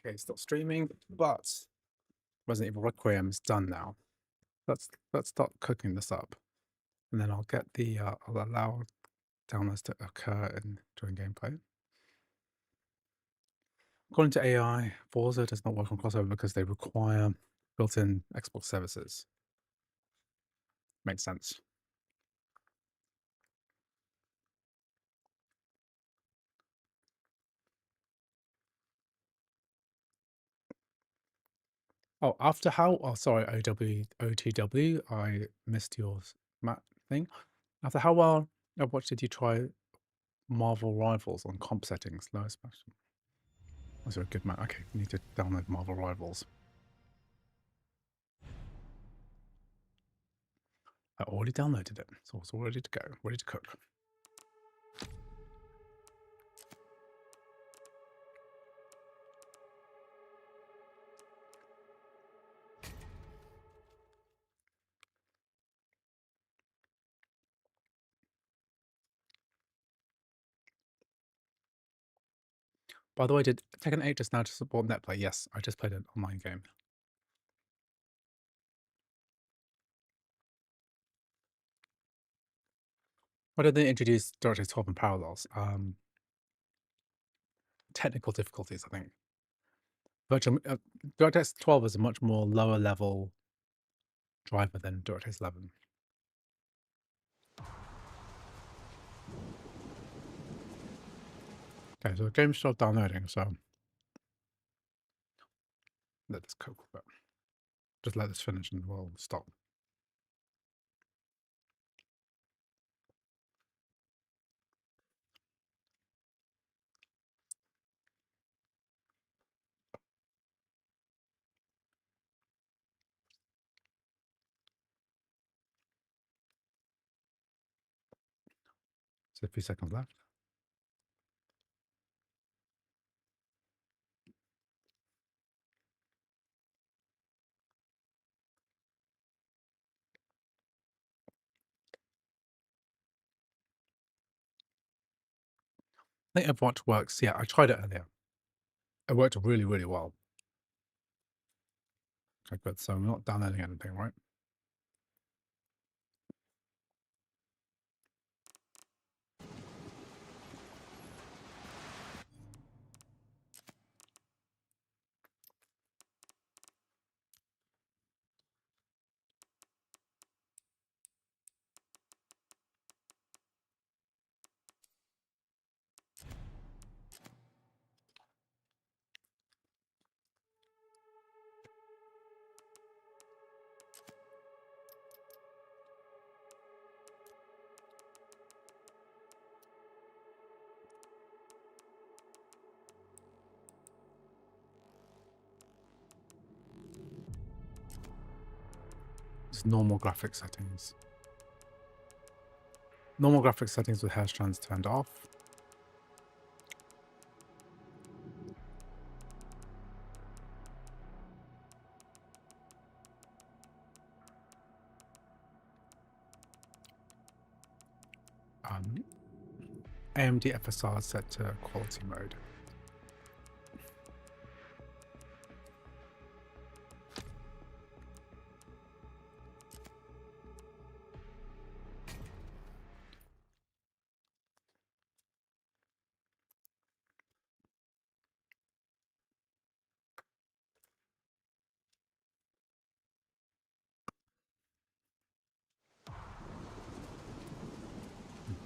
Okay, still streaming, but Resident Evil Requiem is done now. Let's start cooking this up, and then I'll get the I'll allow downloads to occur during gameplay. According to AI, Forza does not work on crossover because they require built-in Xbox services. Makes sense. Oh, after how? Oh, sorry, OTW. I missed your Matt thing. After how well Overwatch did you try Marvel Rivals on comp settings? Lowest maximum. Was there a good Matt? Okay, need to download Marvel Rivals. I already downloaded it, so it's all ready to go, ready to cook. By the way, did Tekken 8 just now to support NetPlay? Yes, I just played an online game. Why did they introduce DirectX 12 and Parallels? Technical difficulties, I think. DirectX 12 is a much more lower level driver than DirectX 11. Okay, so the game's still downloading, so let this cook a bit. Just let this finish and we'll stop. So a few seconds left. I think Overwatch works. Yeah, I tried it earlier. It worked really, really well. Okay, good. So we're not downloading anything, right? It's normal graphics settings. Normal graphics settings with hair strands turned off. AMD FSR set to quality mode.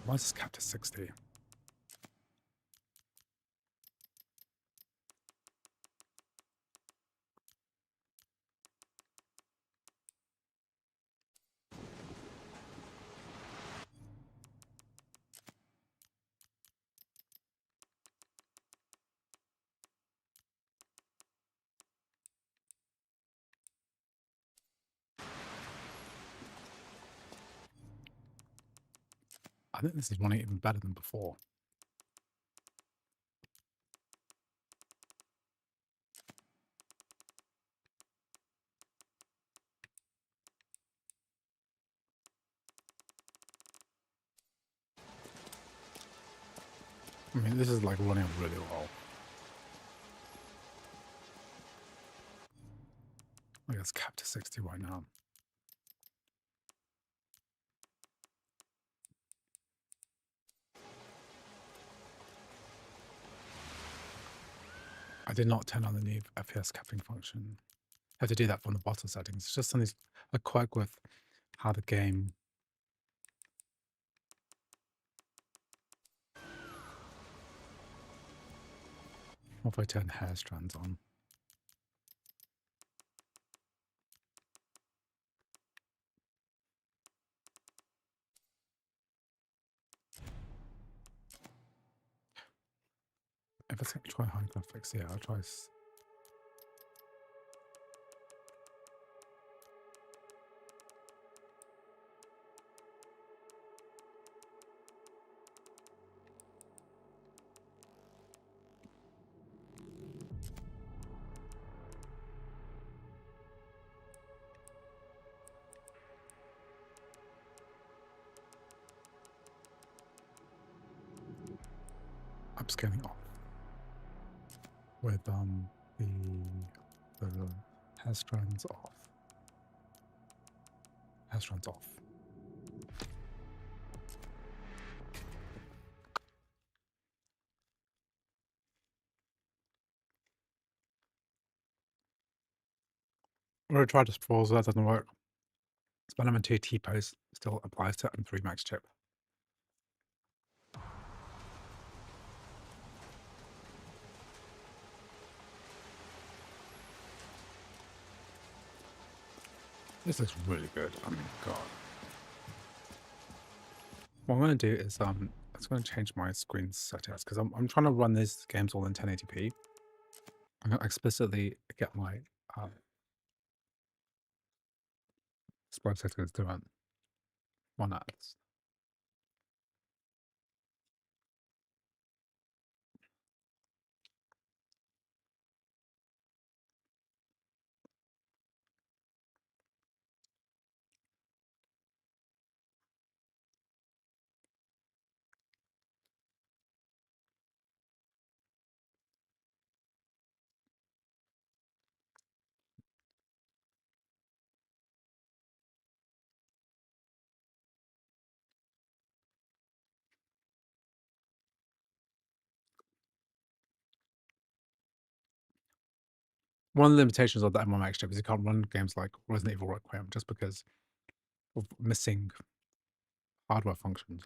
Why is this capped to 60? I think this is running even better than before. I mean, this is like running really well. it's capped to 60 right now. I did not turn on the new FPS capping function. I have to do that from the bottom settings. It's just something, a quirk with how the game. What if I turn hair strands on? If I try high graphics, yeah, I'll try. Upscaling off with the hair strands off. Hair strands off. I'm gonna try this before, so that doesn't work. Element 2 T-pose still applies to M3 Max chip. This looks really good. I mean, God. What I'm going to do is I'm just going to change my screen settings because I'm trying to run these games all in 1080p. I'm going to explicitly get my sprobe settings to run one at. One of the limitations of the M1 Max chip is you can't run games like Resident Evil Requiem just because of missing hardware functions.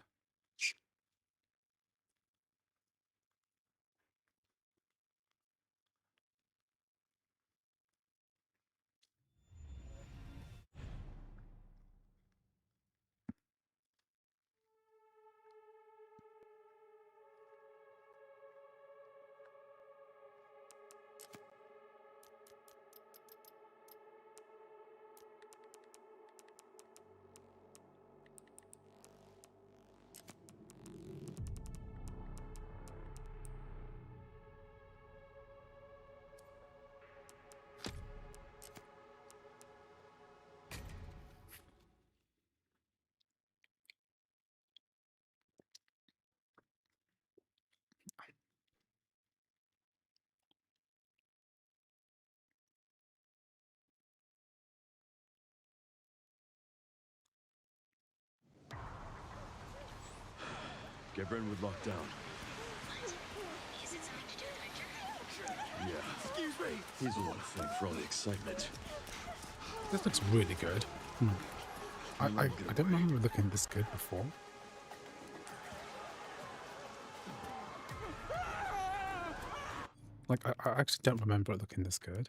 Get Brentwood locked down. Is it time to do the Yeah. Excuse me. He's the one to thank for all the excitement. This looks really good. I don't remember looking this good before. Like, I actually don't remember it looking this good.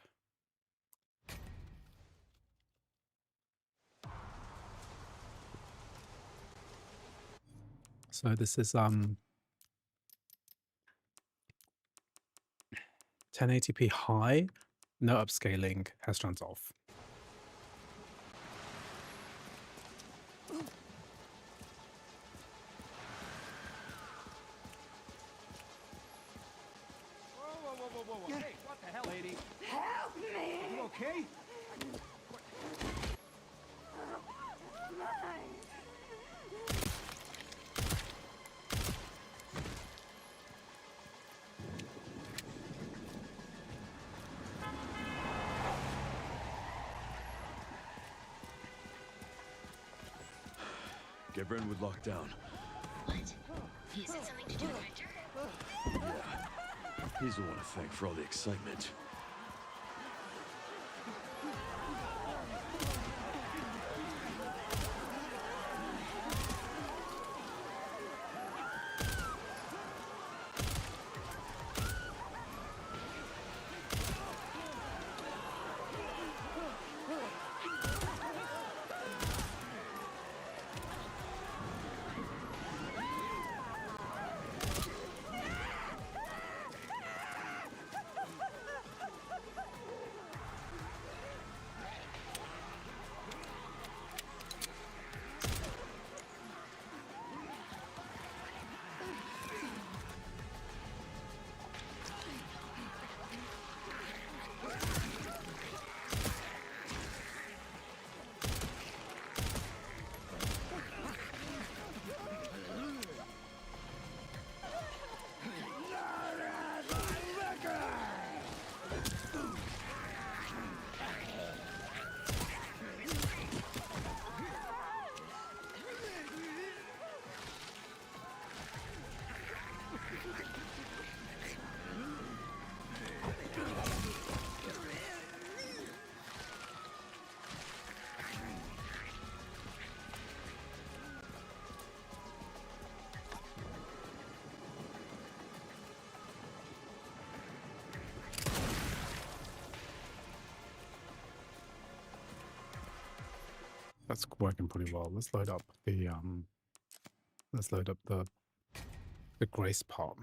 So this is 1080p high, no upscaling, hair strands off. Whoa. Hey, what the hell, lady? Help me! You okay? Get Brentwood locked down. What? Is it something to do with Victor? Yeah. He's the one to thank for all the excitement. That's working pretty well. Let's load up the grace part.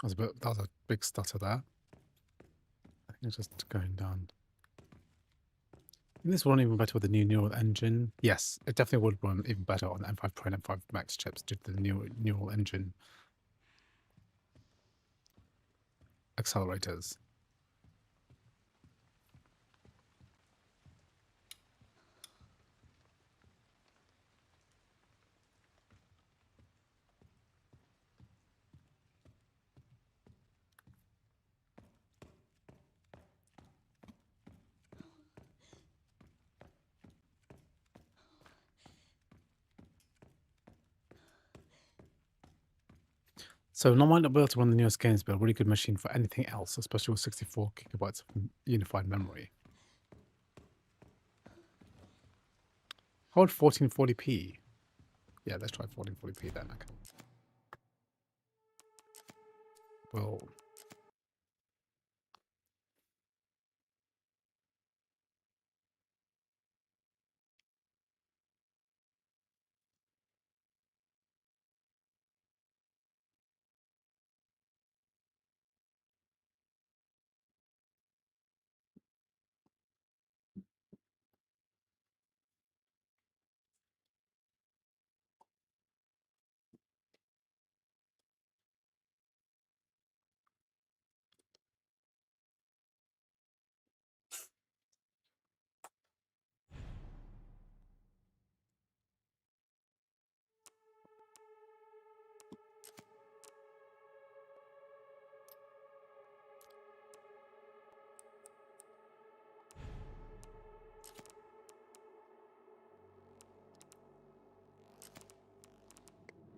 That was a big stutter there. I think it's just going down. This will run even better with the new neural engine. Yes, it definitely would run even better on M5 Pro and M5 Max chips due to the new neural engine accelerators. So I might not be able to run the newest games, but a really good machine for anything else, especially with 64 gigabytes of unified memory. Hold 1440p. Yeah, let's try 1440p then. Okay. Well,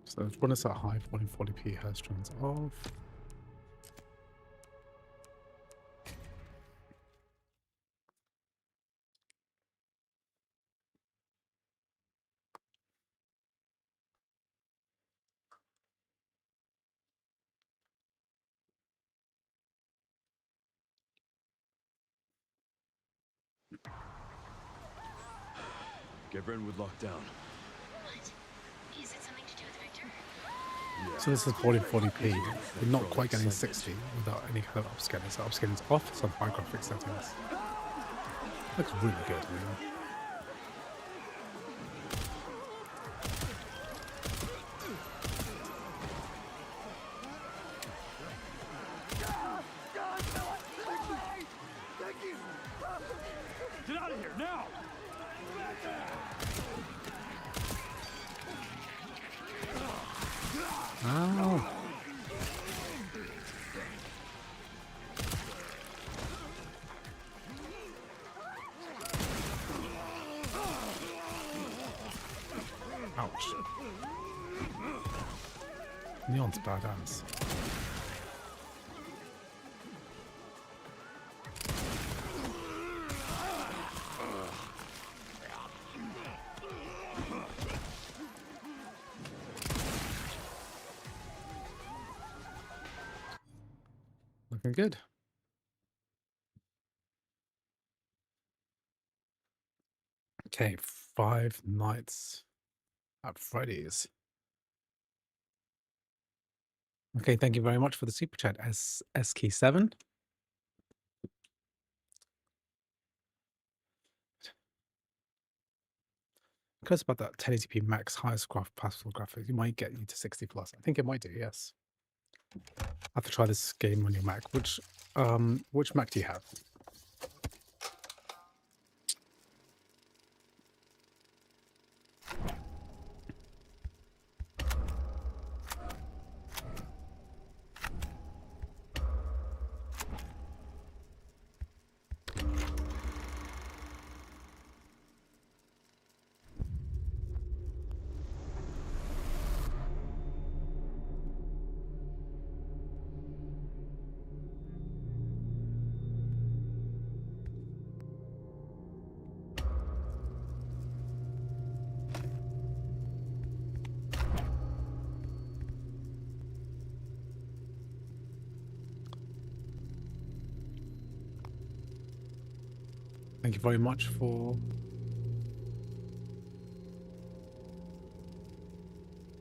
so let's run this at high 1440p hair strings off. Get Brentwood locked down. What? Is it something to do with Victor? Yeah. So this is 1440p. We're not quite getting 60 without any kind of upscaling. So upscaling is off, some high graphics settings. Looks really good, man. Get out of here now! Ouch. Neon's badass. Looking good. Okay, 5 Nights at Freddy's. Okay, thank you very much for the super chat, SK7. Because about that 1080p max highest possible graphics, you might get you to 60 plus. I think it might do, yes. I have to try this game on your Mac. Which Mac do you have? Thank you very much for...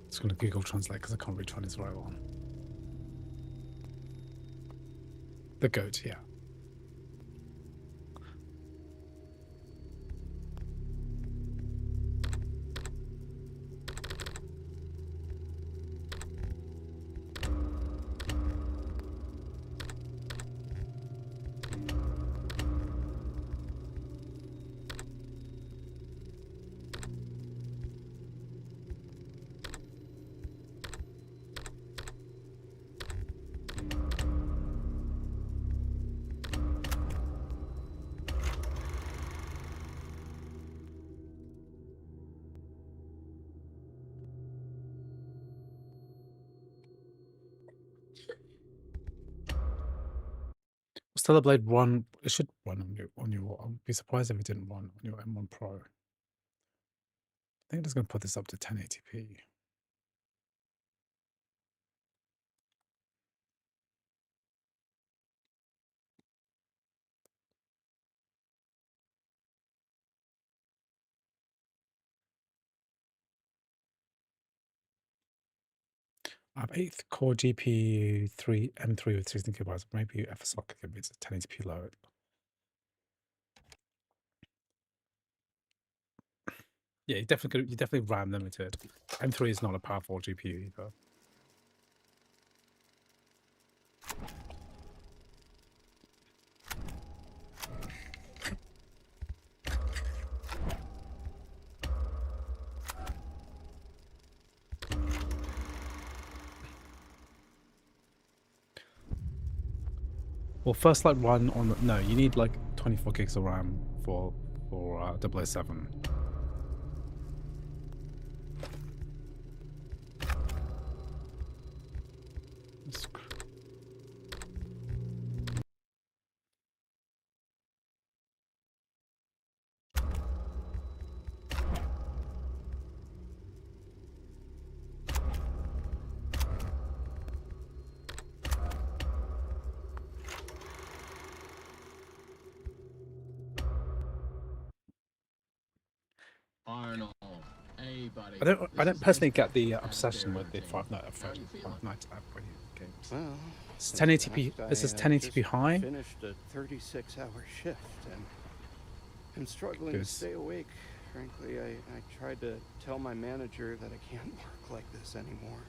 It's going to Google Translate because I can't read Chinese very well. The goat, yeah. Stellar Blade 1, it should run on your I'll be surprised if it didn't run on your M1 Pro. I think I'm just going to put this up to 1080p. I have 8th core GPU M3 with 16 gigabytes. Maybe FSR could be 1080p low. Yeah, you definitely RAM limited. M3 is not a powerful GPU either. Well, first like run on the, no, you need like 24 gigs of RAM for 007. Arnold, hey buddy. I don't personally get the obsession with the Five Nights at Freddy's games. Well, It's 1080p. This is 1080p high. Finished a 36-hour shift and I'm struggling to stay awake. Frankly, I tried to tell my manager that I can't work like this anymore.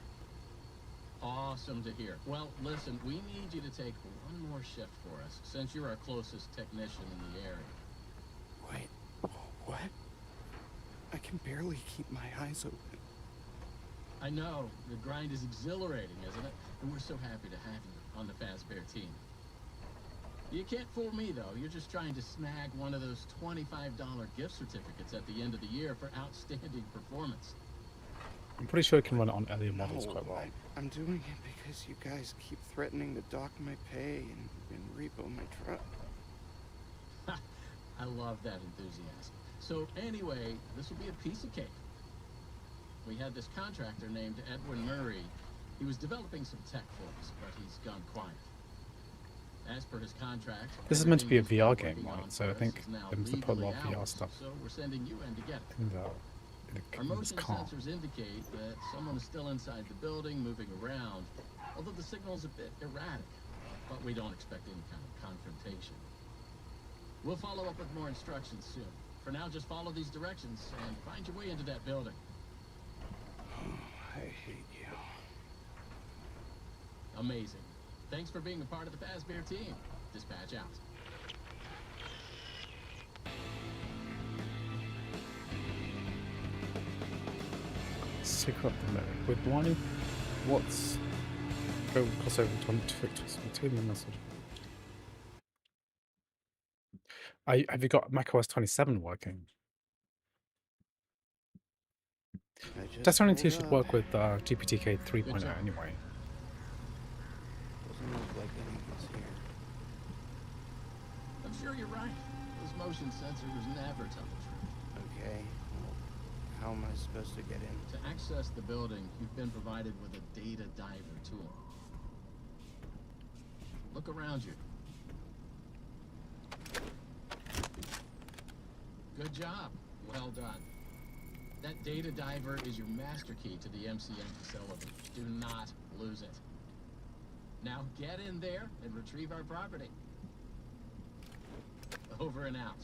Awesome to hear. Well, listen, we need you to take one more shift for us, since you're our closest technician in the area. Wait, what? I can barely keep my eyes open. I know, the grind is exhilarating, isn't it? And we're so happy to have you on the Fazbear team. You can't fool me, though. You're just trying to snag one of those $25 gift certificates at the end of the year for outstanding performance. I'm pretty sure it can run it on earlier models No, quite well. I'm doing it because you guys keep threatening to dock my pay and repo my truck. I love that enthusiasm. So anyway, this will be a piece of cake. We had this contractor named Edwin Murray. He was developing some tech for us, but he's gone quiet. As per his contract, this is meant to be a VR game, right? So I think they must have put a lot of VR stuff so we're sending you in to get it. in Our this motion car. sensors indicate that someone is still inside the building, moving around, although the signal's a bit erratic. But we don't expect any kind of confrontation. We'll follow up with more instructions soon. For now, just follow these directions and find your way into that building. I hate you. Amazing. Thanks for being a part of the Fazbear team. Dispatch out. Secret of the Mary. With one, what's go cross over 22 message. Have you got macOS 27 working? Destiny 2 should work with GPTK 3.0 anyway. Doesn't look like anything's here. I'm sure you're right. Those motion sensors never tell the truth. Okay, well, how am I supposed to get in? To access the building, you've been provided with a data diver tool. Look around you. Good job. Well done. That data diver is your master key to the MCM facility. Do not lose it. Now get in there and retrieve our property. Over and out.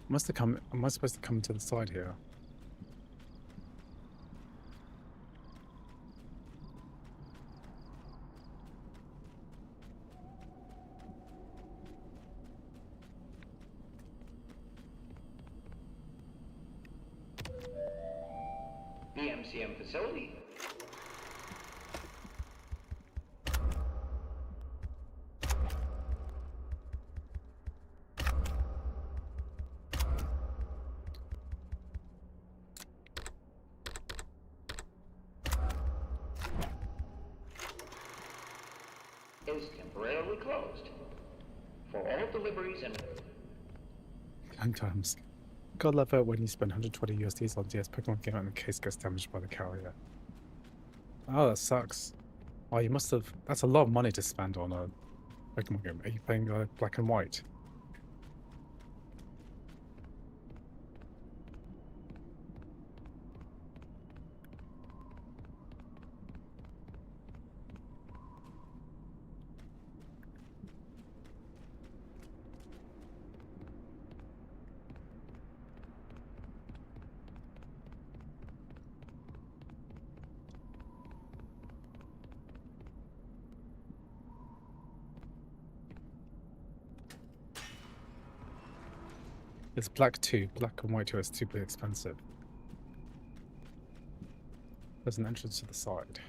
Must have come. Am I supposed to come to the side here? The MCM facility. Is temporarily closed for all deliveries and Sometimes. God love it when you spend 120 USDs on DS Pokemon game and the case gets damaged by the carrier. Oh, that sucks. Oh, you must have. That's a lot of money to spend on a Pokemon game. Are you playing black and white? It's black too. Black and white too is stupidly expensive. There's an entrance to the side.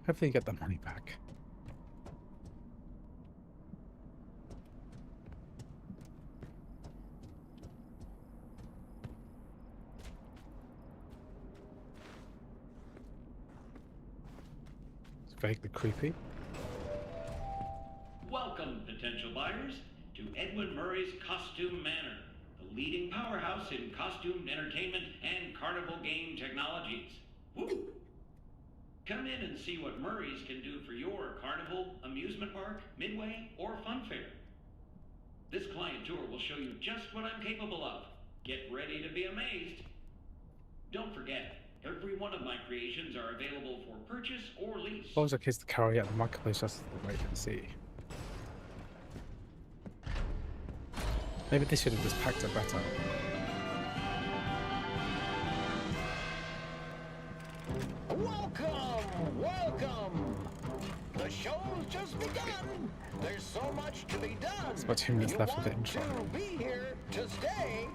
Hopefully you get the money back. It's vaguely creepy. Welcome, potential buyers, to Edwin Murray's Costume Manor, the leading powerhouse in costume entertainment and carnival game technologies. Woo! Come in and see what Murray's can do for your carnival, amusement park, midway, or fun fair. This client tour will show you just what I'm capable of. Get ready to be amazed. Don't forget, Every one of my creations are available for purchase or lease. What was the case to carry out the marketplace just wait and see? Maybe they should have just packed it better. Welcome! Welcome! The show's just begun! There's so much to be done! There's about 2 minutes left of the intro. To be here to stay.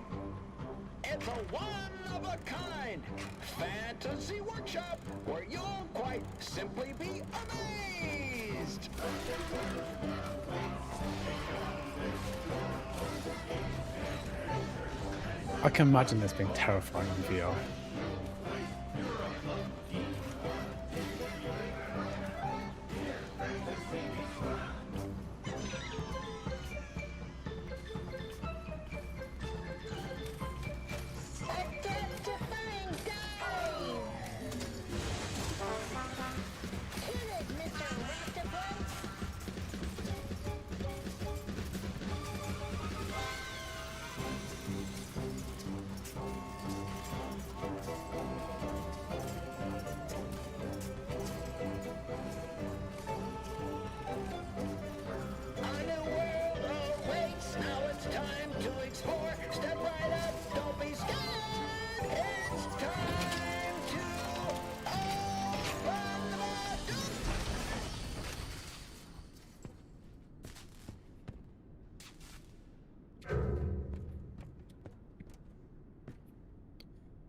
It's a one-of-a-kind fantasy workshop where you'll quite simply be amazed! I can imagine this being terrifying in VR.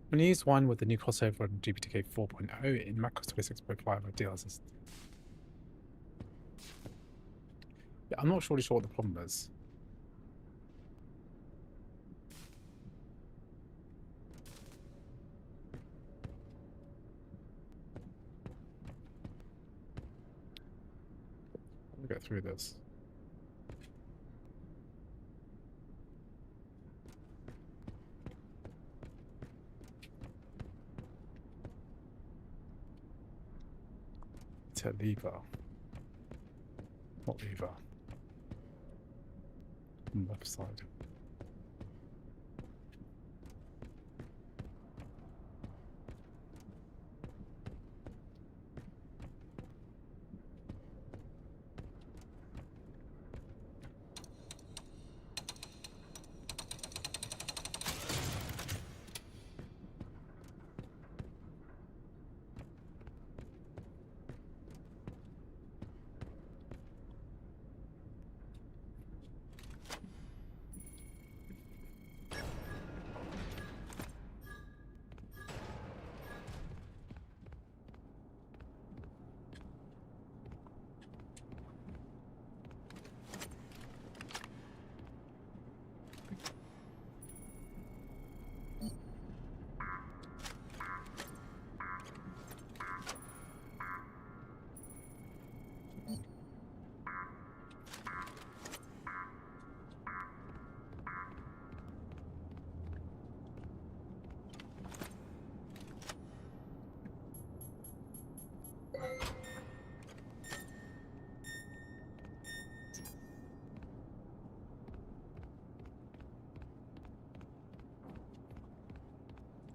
When you use one with the new crossover on GPTK 4.0 in macOS 26.5 ideas. Yeah, I'm not really sure what the problem is. We'll get through this. It's a lever. What lever? On the left side.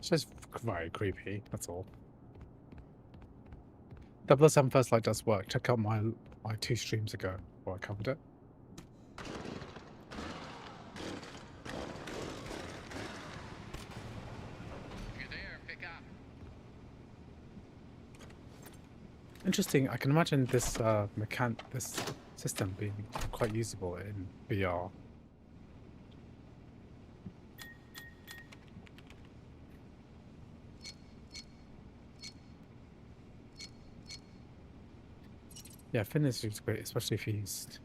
It's just very creepy, that's all. 007 First Light does work. Check out my 2 streams ago where I covered it. If you're there, pick up. Interesting, I can imagine this this system being quite usable in VR. Yeah, fitness is great, especially if you used.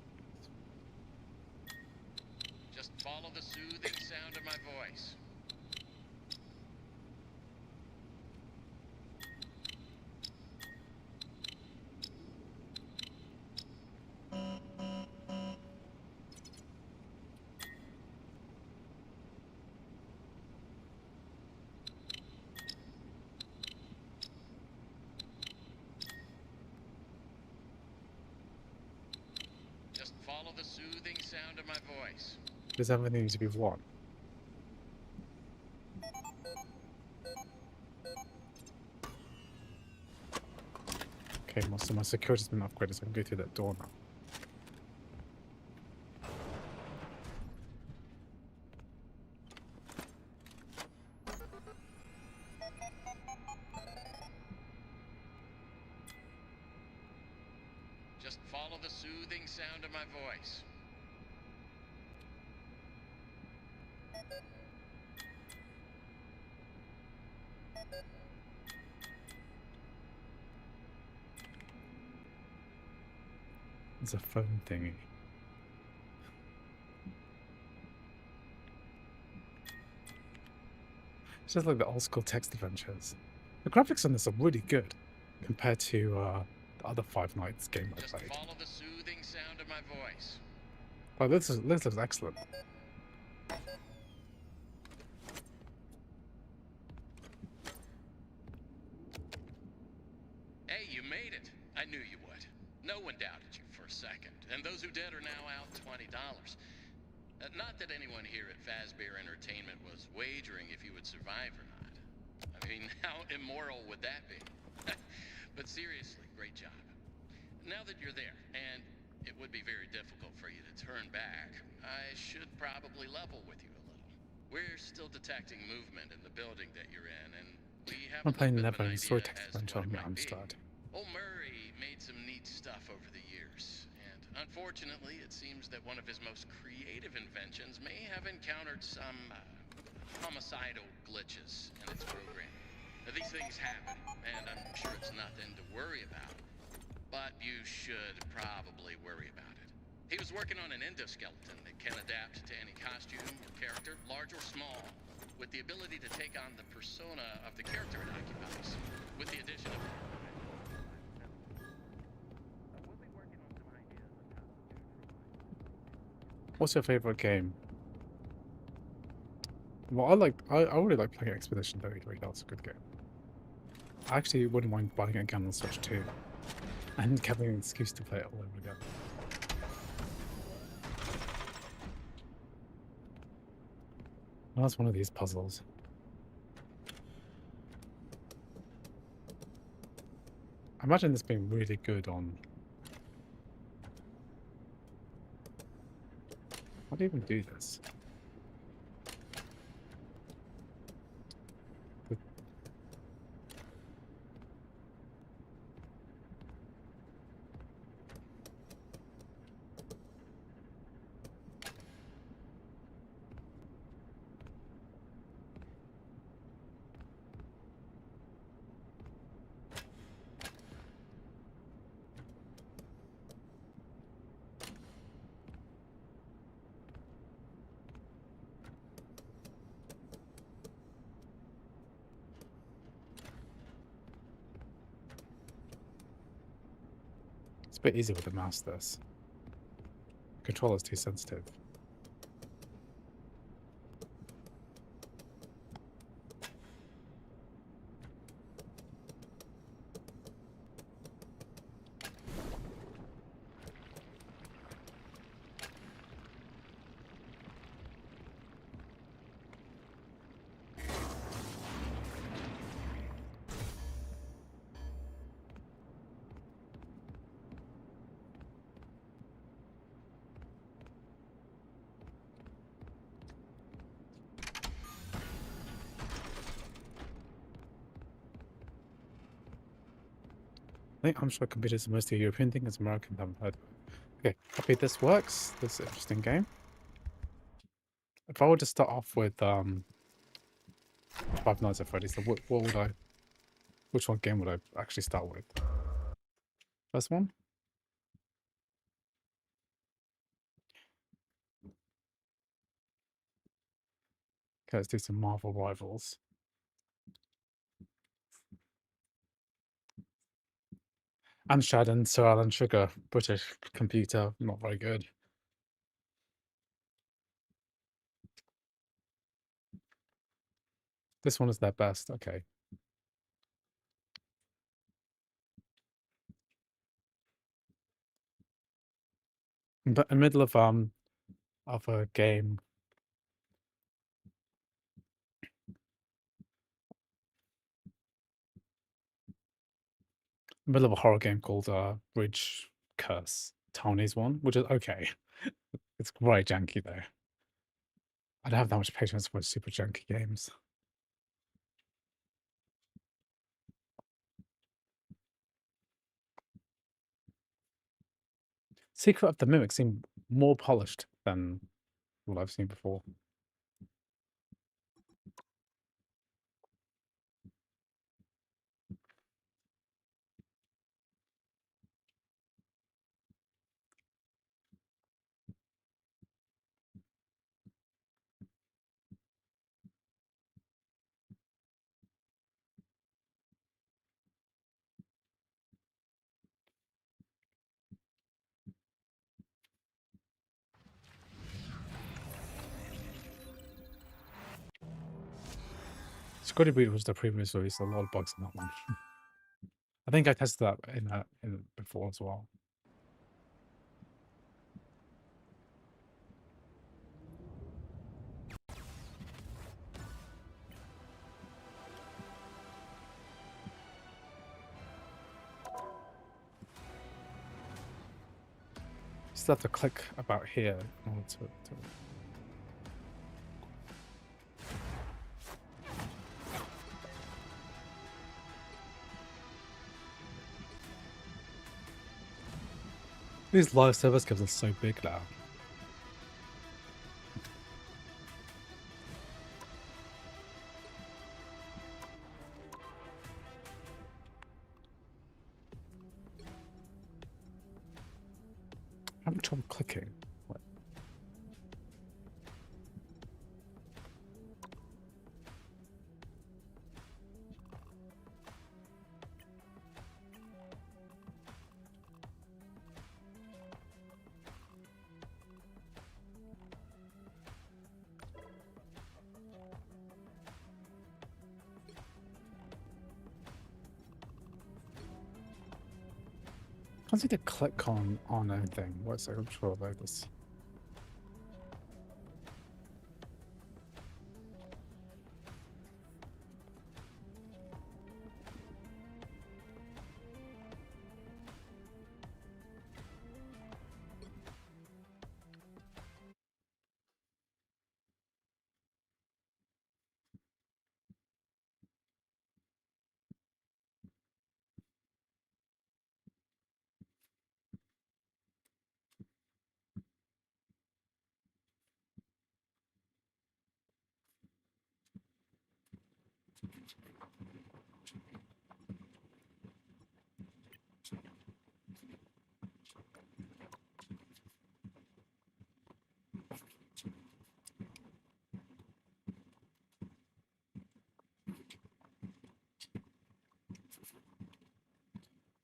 Just follow the soothing sound of my voice. Follow the soothing sound of my voice. Does everything need to be one? Okay, so my security's been upgraded, so I can go through that door now. Just follow the soothing sound of my voice. It's a phone thingy. It's just like the old school text adventures. The graphics on this are really good compared to the other Five Nights game I played. Follow the soothing sound of my voice. Oh, this looks excellent. Hey, you made it. I knew you would. No one doubted you for a second. And those who did are now out $20. Not that anyone here at Fazbear Entertainment was wagering if you would survive or not. I mean, how immoral would that be? But seriously, great job. Now that you're there, and it would be very difficult for you to turn back, I should probably level with you a little. We're still detecting movement in the building that you're in, and we have I'm a little playing bit of never an ending story idea text as to adventure what it on might be. Amstrad. Old Murray made some neat stuff over the years, and unfortunately, it seems that one of his most creative inventions may have encountered some homicidal glitches in its programming. Now, these things happen, and I'm sure it's nothing to worry about, but you should probably worry about it. He was working on an endoskeleton that can adapt to any costume or character, large or small, with the ability to take on the persona of the character it occupies, with the addition of... What's your favorite game? Well, I really like playing Expedition 33. That's a good game. I actually wouldn't mind buying it again on Switch 2 and having an excuse to play it all over again. Well, that's one of these puzzles. I imagine this being really good on... How do you even do this? It's a bit easier with the mouse, this. Controller's too sensitive. I think I'm sure computers are mostly a European thing, as American haven't heard. Okay, happy this works. This is an interesting game. If I were to start off with Five Nights at Freddy's, so what would I? Which one game would I actually start with? First one. Okay, let's do some Marvel Rivals. Amstrad and Sir Alan Sugar, British computer, not very good. This one is their best, okay. But in the middle of a game. middle of a horror game called Bridge Curse, Taiwanese one, which is okay. It's very janky though. I don't have that much patience for super janky games. Secret of the Mimic seemed more polished than what I've seen before. Scotty Breed was the previous release, a lot of bugs in that one. I think I tested that in before as well. Still have to click about here in order to These live service gives are so big now. I'm having trouble clicking. What? I can't seem to click on anything. What's I'm sure about this.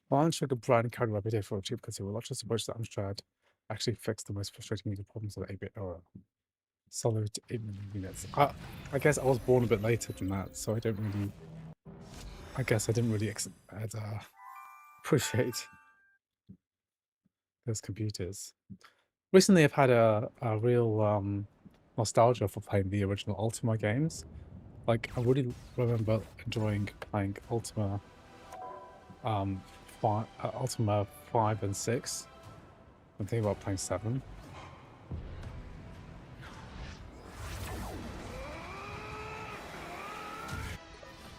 Well, Amstrad brand carried my video for a cheap because it will not just approach that Amstrad actually fix the most frustrating user problems of the 8-bit era. Solid 8 million units. I guess I was born a bit later than that, so I don't really. I guess I didn't really appreciate those computers. Recently, I've had a real nostalgia for playing the original Ultima games. Like, I really remember enjoying playing Ultima, Ultima 5 and 6. I'm thinking about playing 7.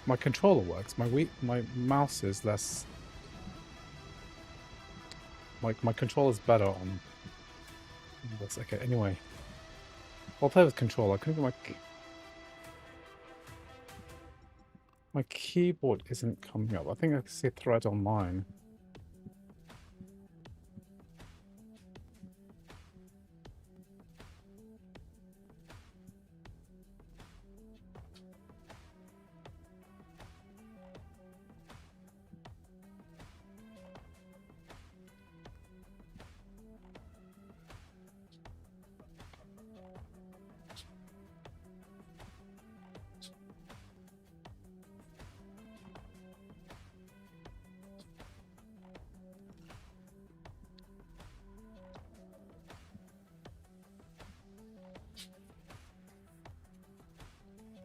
My controller works. My mouse is less. My controller's better on. That's okay. Anyway, I'll play with controller. I couldn't get my keyboard isn't coming up. I think I can see a thread on mine.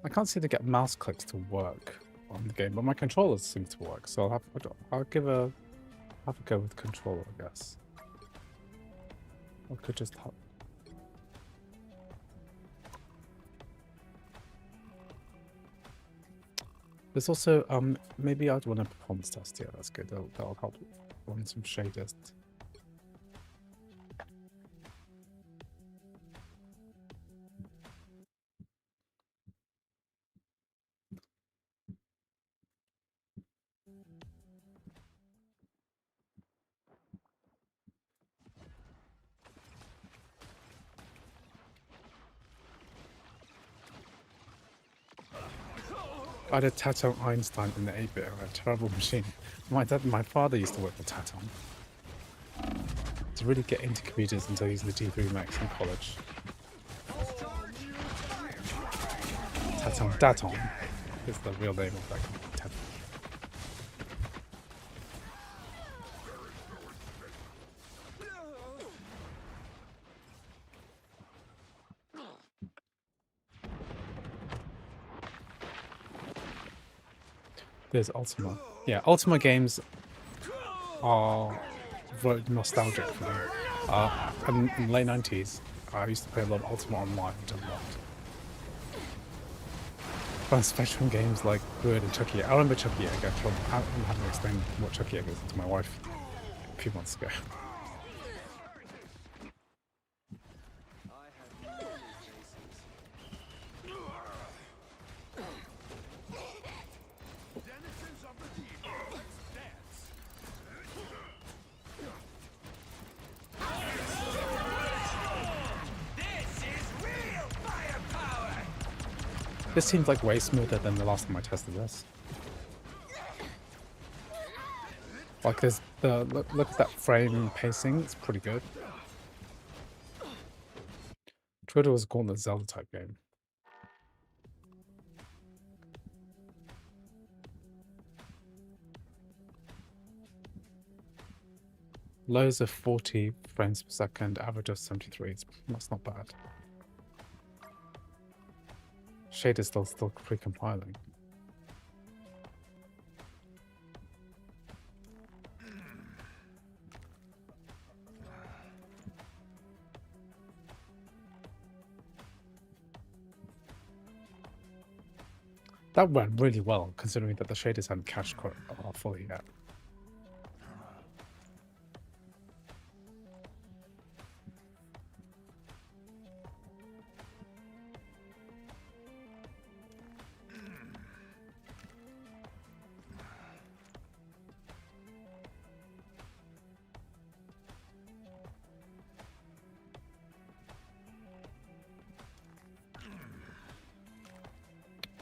I can't seem to get mouse clicks to work on the game, but my controllers seem to work. So I'll give a Have a go with controller, I guess. Or could just have. There's also maybe I'd want a performance test. Yeah, that's good. That'll help run some shaders. I had a Tato Einstein in the 8-bit, a terrible machine. My father used to work for Tato. To really get into computers until using the G3 Max in college. Taton is the real name of that company. Taton. There's Ultima. Yeah, Ultima games are very nostalgic for me. In the late 90s, I used to play a lot of Ultima Online, which I loved. Fun Spectrum games like Good and Chucky. I remember Chucky Egg. I'm having to explain what Chucky Egg is to my wife a few months ago. This seems like way smoother than the last time I tested this. Like there's look at that frame pacing, it's pretty good. Twitter was called a Zelda type game. Lows of 40 frames per second, average of 73. That's not bad. Shader's still pre-compiling. That went really well, considering that the shaders hadn't cached quite fully yet.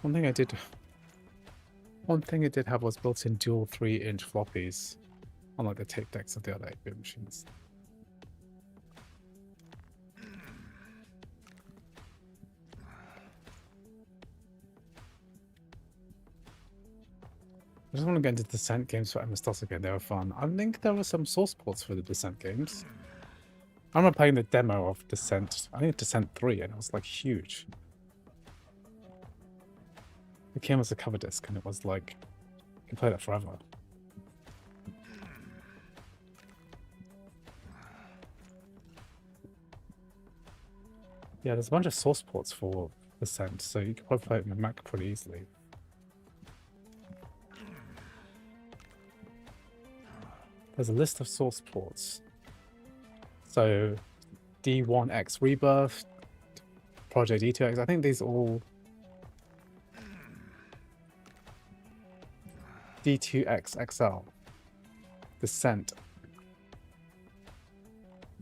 One thing it did have was built-in dual 3-inch floppies, unlike the tape decks of the other 8-bit machines. I just want to get into Descent games for MS-DOS again. They were fun. I think there were some source ports for the Descent games. I remember playing the demo of Descent. I think Descent 3, and it was like huge. It came as a cover disc, and it was like, you can play that forever. Yeah, there's a bunch of source ports for Descent, so you can probably play it on the Mac pretty easily. There's a list of source ports. So, D1X Rebirth, Project D2X, I think these all... D2X XL, Descent.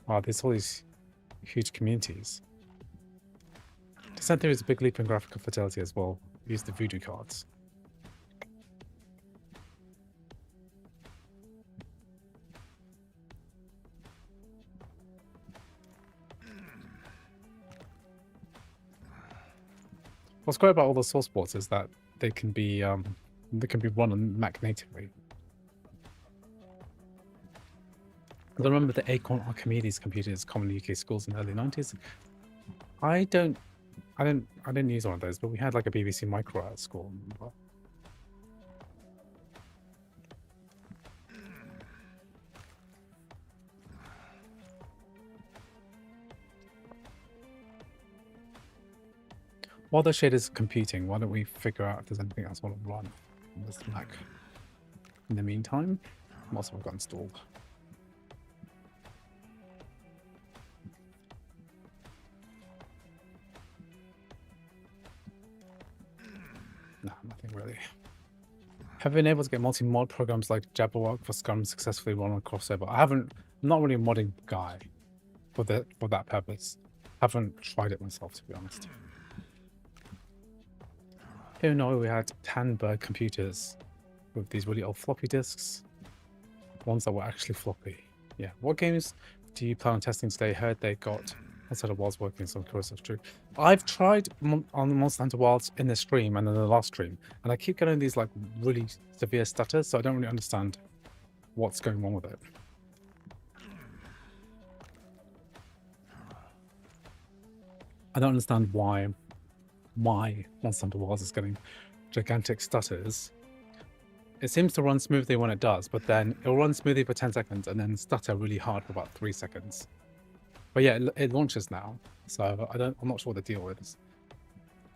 Wow, there's all these huge communities. Descent there is a big leap in graphical fidelity as well. Use the Voodoo cards. What's great about all the source ports is that they can be run on Mac natively. I remember the Acorn Archimedes computers common in UK schools in the early 90s. I didn't use one of those, but we had like a BBC Micro at school. While the shader's computing, why don't we figure out if there's anything else I want to run on this Mac in the meantime? What else have I got installed? No, nothing really. Have you been able to get multi-mod programs like Jabberwock for Scum successfully run on crossover? I'm not really a modding guy for that purpose. Haven't tried it myself, to be honest. Here in Norway we had Tandberg computers with these really old floppy disks. Ones that were actually floppy. Yeah. What games do you plan on testing today? Heard they got outside of Wilds working, so I'm curious if it's true. I've tried on Monster Hunter Wilds in this stream and in the last stream, and I keep getting these like really severe stutters, so I don't really understand what's going on with it. I don't understand why Monster Hunter Wilds is getting gigantic stutters. It seems to run smoothly when it does, but then it'll run smoothly for 10 seconds and then stutter really hard for about 3 seconds. But yeah, it launches now, so I'm not sure what the deal is.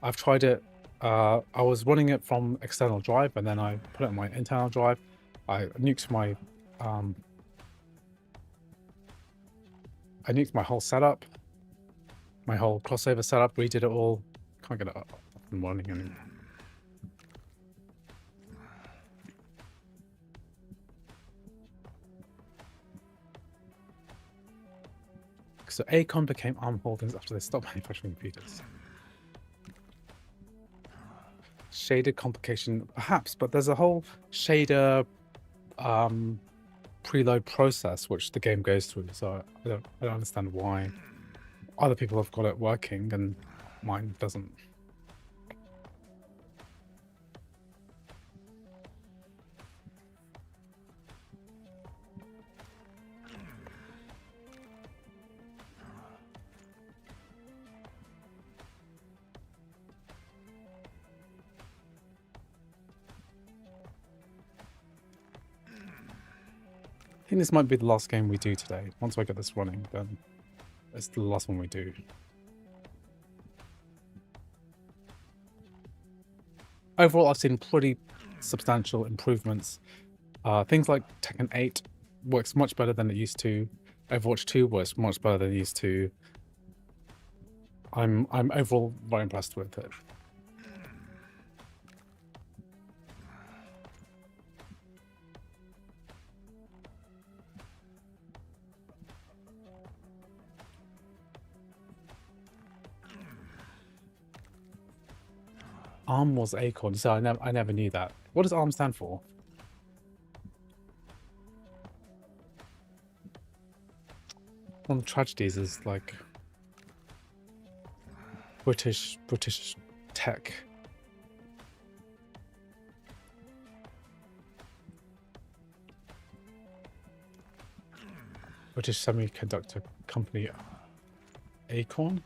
I've tried it. I was running it from external drive, and then I put it on my internal drive. I nuked my whole setup, my whole crossover setup. Redid it all. Can't get it up and running anymore. So Acon became ARM Holdings after they stopped manufacturing computers. Shader complication, perhaps, but there's a whole shader preload process which the game goes through. So I don't understand why other people have got it working and mine doesn't. I think this might be the last game we do today. Once I get this running, then it's the last one we do. Overall, I've seen pretty substantial improvements. Things like Tekken 8 works much better than it used to. Overwatch 2 works much better than it used to. I'm overall very impressed with it. ARM was Acorn, so I never knew that. What does ARM stand for? One of the tragedies is like British tech. British semiconductor company Acorn?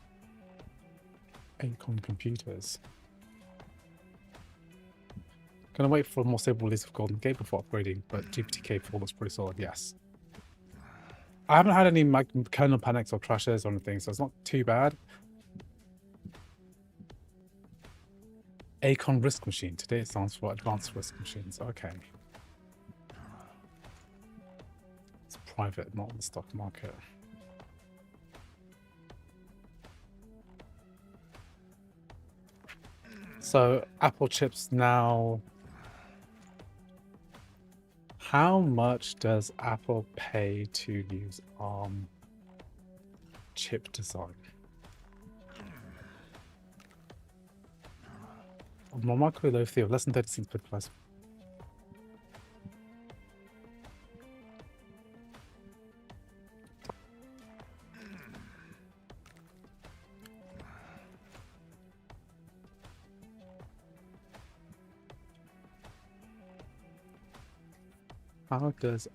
Acorn Computers. Gonna wait for a more stable release of Golden Gate before upgrading, but GPTK 4 looks pretty solid, yes. I haven't had any kernel panics or crashes or anything, so it's not too bad. Acon Risk Machine. Today it stands for Advanced Risk Machines. Okay. It's private, not on the stock market. So Apple chips now. How much does Apple pay to use ARM chip design? Remarkably low fee of less than 30 cents per device. How does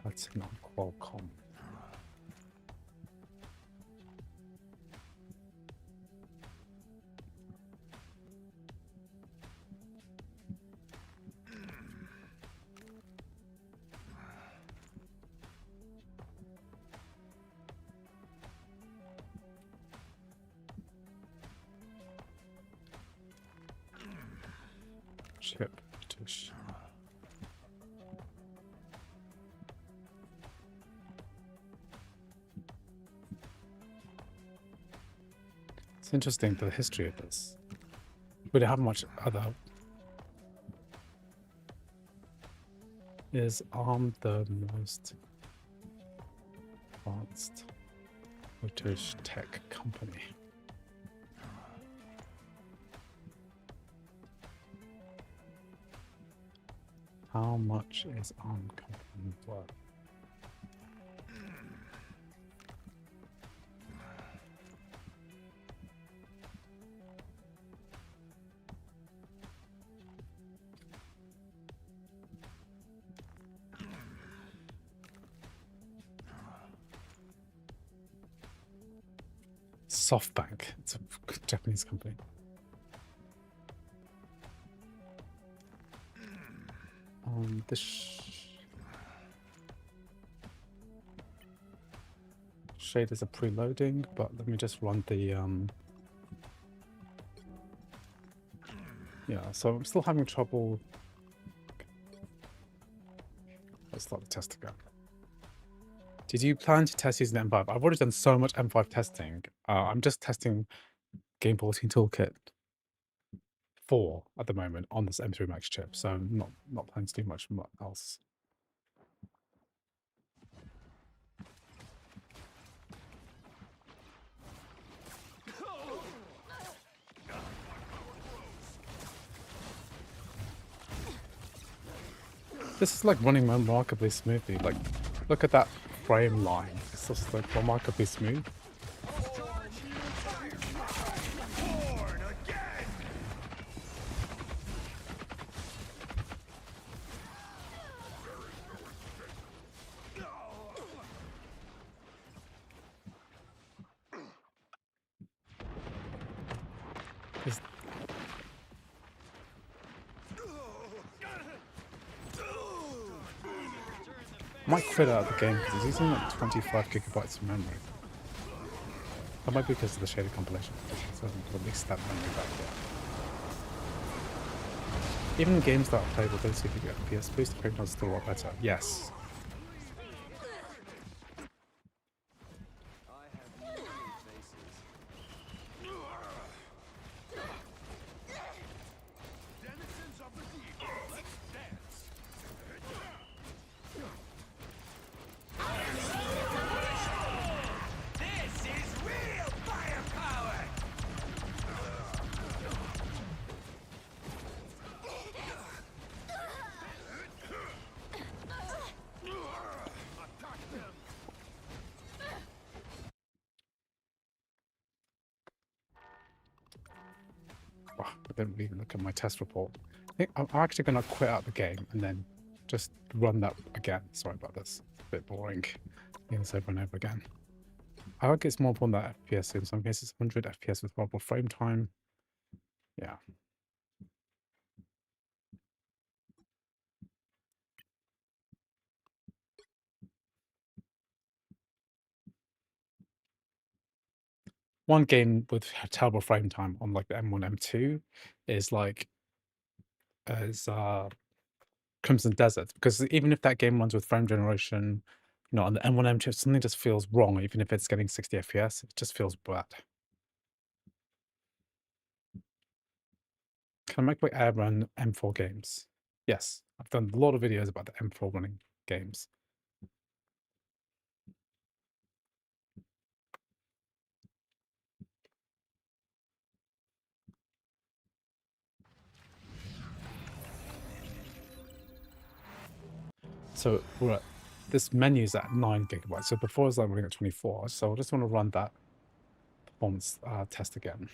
that's not Qualcomm. Chip British. It's interesting the history of this. We don't have much other. Is ARM the most advanced British tech company? How much is ARM company worth? SoftBank. It's a Japanese company. This shaders are preloading, but let me just run the yeah, so I'm still having trouble. Let's start the test again. Did you plan to test using M5? I've already done so much M5 testing. I'm just testing Game Porting Toolkit 4 at the moment on this M3 Max chip, so I'm not planning to do much else. This is like running remarkably smoothly. Like, look at that frame line. It's just like remarkably smooth. I might quit out of the game because it's using like 25 gigabytes of memory. That might be because of the shaded compilation. So I haven't released that memory back yet. Even in games that are played with those CPU FPS boost, the frame is still a lot better. Yes. I didn't really look at my test report. I think I'm actually going to quit out the game and then just run that again. Sorry about this. It's a bit boring. Doing this over and over again. I think it's more important that FPS. In some cases, 100 FPS with variable frame time. Yeah. One game with terrible frame time on like the M1, M2 is like Crimson Desert, because even if that game runs with frame generation, you know, on the M1, M2, something just feels wrong. Even if it's getting 60 FPS, it just feels bad. Can I make my air run M4 games? Yes, I've done a lot of videos about the M4 running games. So we're at, this menu's at 9 gigabytes. So before it was like running at 24. So I just want to run that performance test again.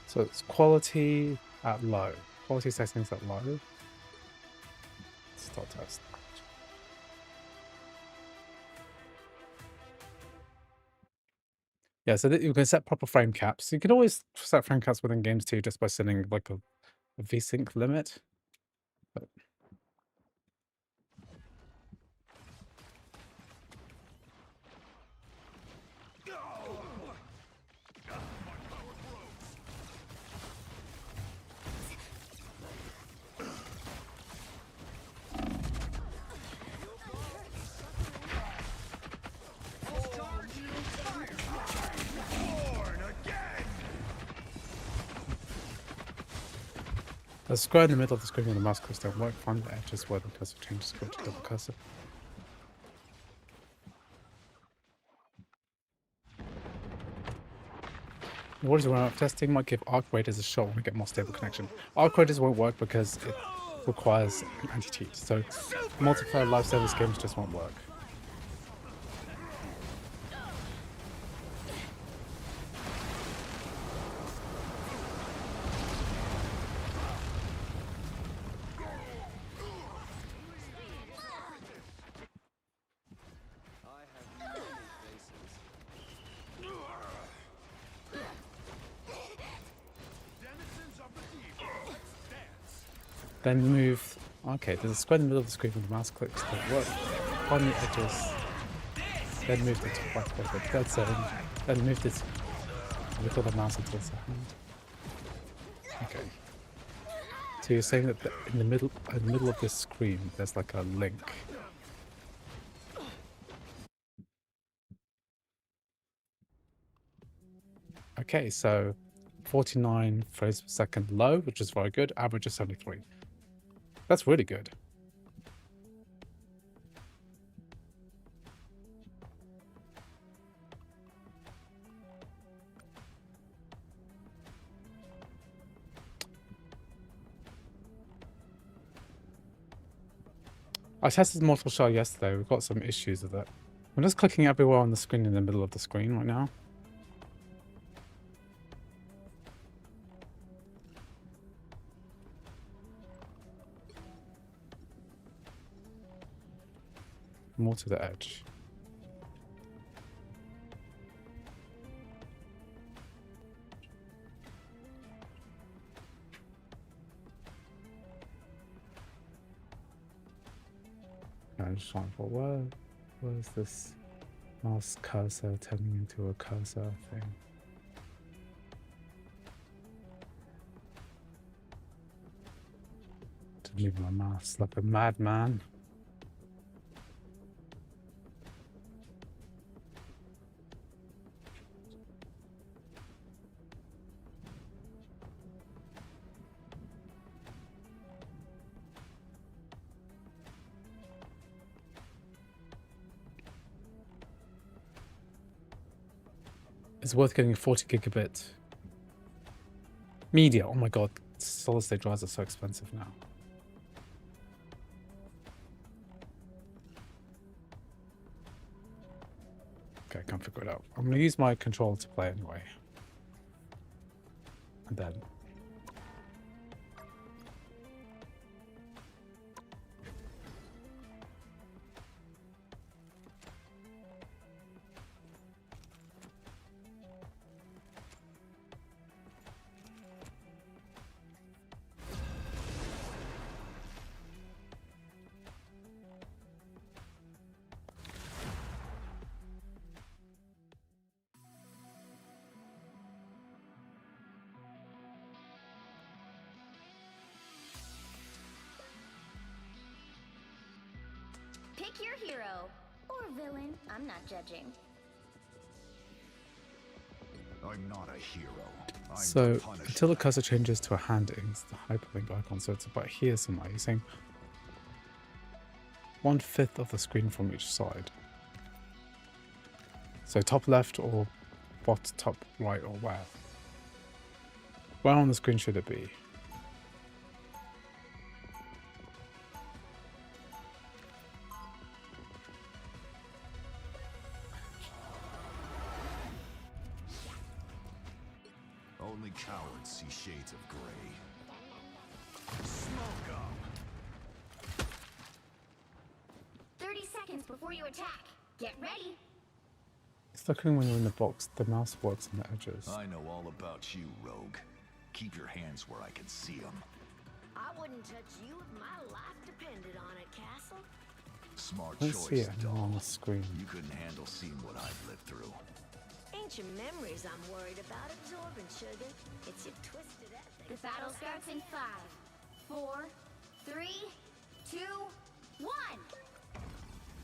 So it's quality at low. Quality settings at low. Start test. Yeah, so that you can set proper frame caps. You can always set frame caps within games too, just by setting like a VSync limit. But the square in the middle of the screen with the mouse cursor don't work. Find the edges where the cursor changes to double cursor. What is around of testing might give arc raiders a shot when we get more stable connection. Arc raiders won't work because it requires an anti-cheat. So multiplayer live service games just won't work. Then move. Okay, there's a square in the middle of the screen with the mouse clicks that work. Find the edges. Then move the top right bit. That's then move this wiggle the mouse until it's a hand. Okay. So you're saying that in the middle of this screen, there's like a link. Okay, so 49 frames per second low, which is very good. Average is 73. That's really good. I tested Mortal Shell yesterday. We've got some issues with it. I'm just clicking everywhere on the screen in the middle of the screen right now. More to the edge. I'm just trying for where's this mouse cursor turning into a cursor thing? To move my mouse like a madman. It's worth getting a 40 gigabit media. Oh my god, solid state drives are so expensive now. Okay, I can't figure it out. I'm going to use my controller to play anyway. And then Pick your hero. Or villain. I'm not judging. I'm not a hero. so until the cursor changes to a hand, it's the hyperlink icon. So it's about here somewhere. You're saying 1/5 of the screen from each side. So top left or bottom top right or where? Where on the screen should it be? Only cowards see shades of gray. Smoke 'em. 30 seconds before you attack. Get ready. It's looking when you're in the box, the mouse works on the edges. I know all about you, rogue. Keep your hands where I can see them. I wouldn't touch you if my life depended on it, Castle. Smart I don't see choice, it anymore on the screen. You couldn't handle seeing what I've lived through. Ancient memories I'm worried about absorbing, sugar. It's your twisted ethics. The battle starts in 5, 4, 3, 2, 1.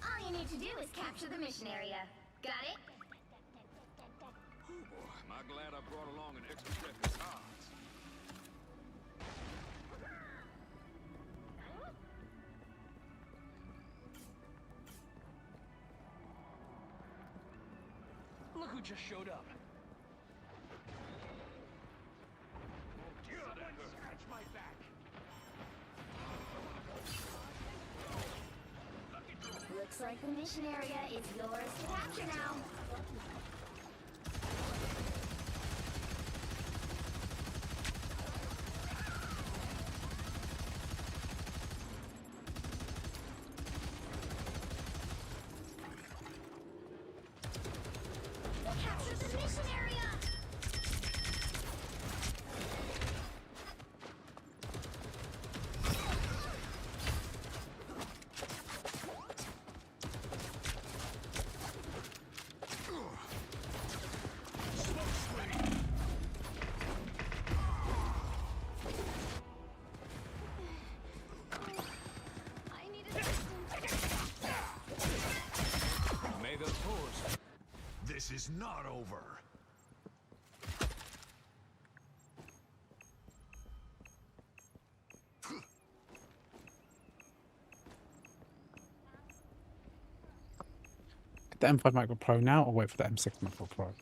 All you need to do is capture the mission area. Got it? Oh boy, am I glad I brought along an extra deck of cards. Look who just showed up. Scratch my back. Looks like the mission area is yours to capture now. Capture the mission area! May the force. This is not over. Get the M5 MacBook Pro now or wait for the M6 MacBook Pro?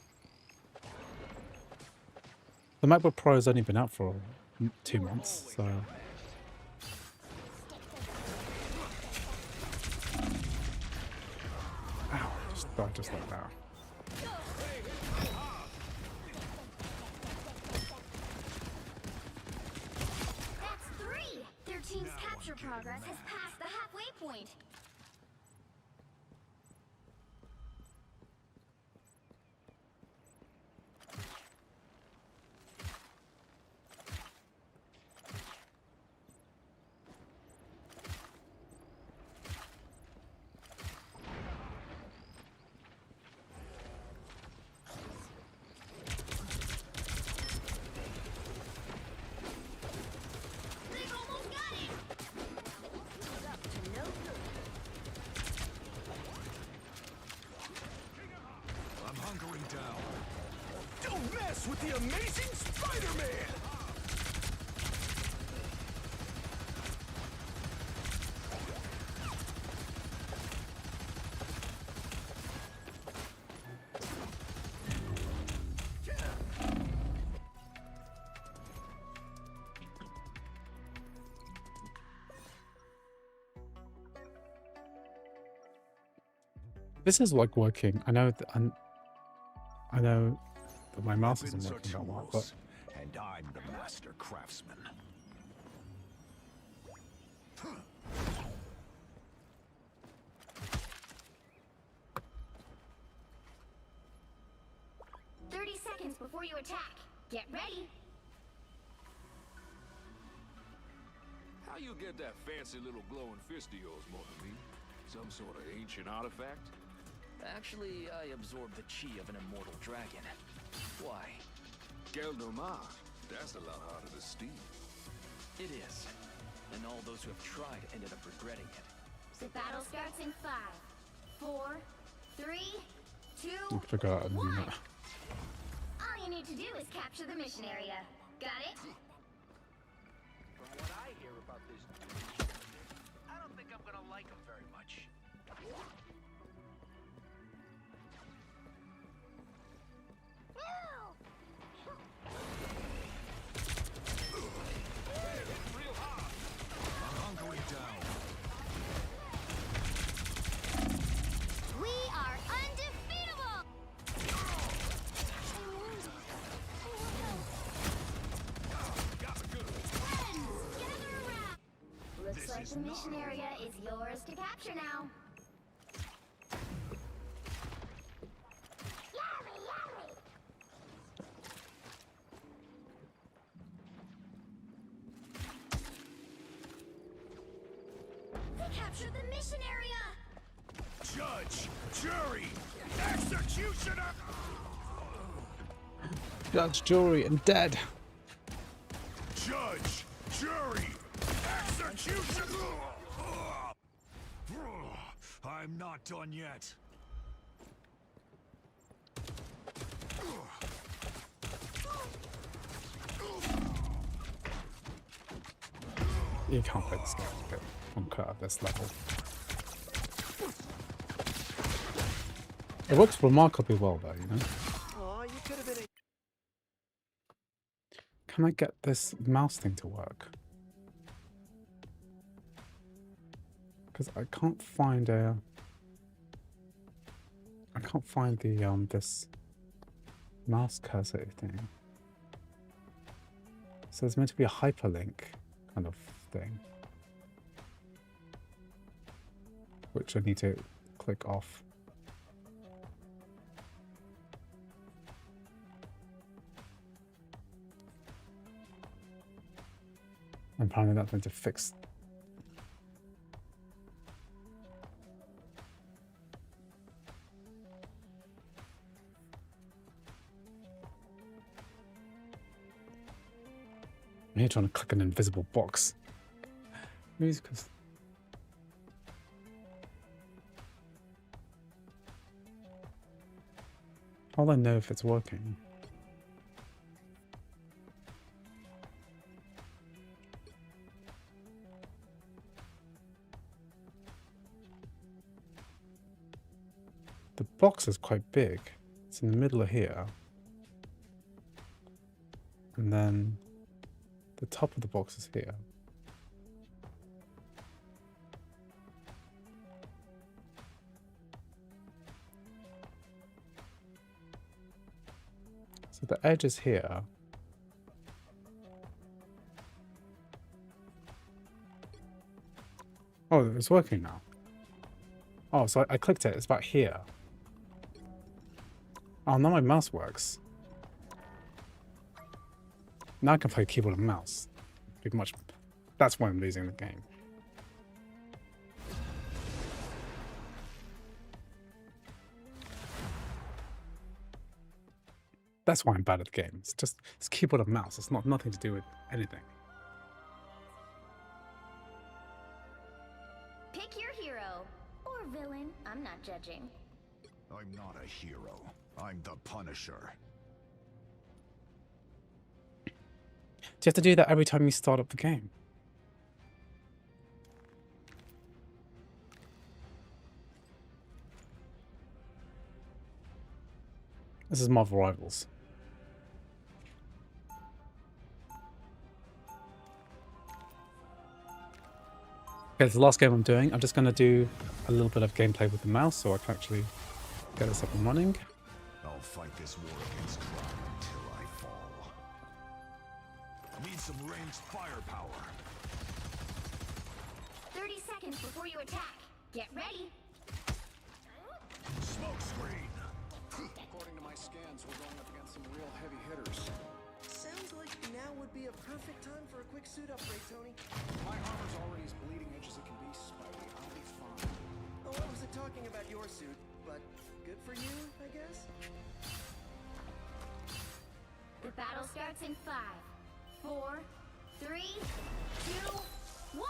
The MacBook Pro has only been out for 2 months, so... Ow, I died just like that. That's 3! Their team's capture progress has passed the halfway point. I'm hunkering down. Don't mess with the amazing Spider-Man! This is like working. I know that I know that my mouse isn't working that well, but And I'm the master craftsman. 30 seconds before you attack. Get ready. How you get that fancy little glowing fist of yours, Morton? Some sort of ancient artifact? Actually, I absorbed the chi of an immortal dragon. Why? Geldoma. That's a lot harder to steal. It is. And all those who have tried ended up regretting it. The battle starts in 5, 4, 3, 2, I forgot. 1. All you need to do is capture the mission area. Got it? From what I hear about this dude, I don't think I'm gonna like him very much. I'm hunkering down. We are undefeatable! Looks like the mission area is yours to capture now. Capture the mission area! Judge, jury, executioner! Judge, jury, and dead. Judge, jury, executioner! I'm not done yet. You can't play this game to get at this level. It works remarkably well though, you know? Aw, you could have been a... Can I get this mouse thing to work? Because I can't find a... I can't find the, this mouse cursor thing. So there's meant to be a hyperlink kind of thing. Which I need to click off. And apparently that's going to fix. I'm here trying to click an invisible box. Maybe because how do I know if it's working? The box is quite big. It's in the middle of here. And then the top of the box is here. So the edge is here. Oh, it's working now. Oh, so I clicked it. It's about here. Oh, now my mouse works. Now I can play keyboard and mouse. Pretty much. That's why I'm losing the game. That's why I'm bad at the game. It's keyboard and mouse. It's not nothing to do with anything. Pick your hero. Or villain. I'm not judging. I'm not a hero. I'm the Punisher. Do you have to do that every time you start up the game? This is Marvel Rivals. Okay, it's the last game I'm doing. I'm just going to do a little bit of gameplay with the mouse so I can actually get this up and running. I'll fight this war against crime until I fall. Need some ranged firepower. 30 seconds before you attack. Get ready. Smoke screen. According to my scans, we're going up against some real heavy hitters. Sounds like now would be a perfect time for a quick suit upgrade, Tony. My armor's already as bleeding edge as it can be, Spidey. I'll be fine. Oh, I wasn't talking about your suit, but good for you, I guess? The battle starts in 5, 4, 3, 2, 1.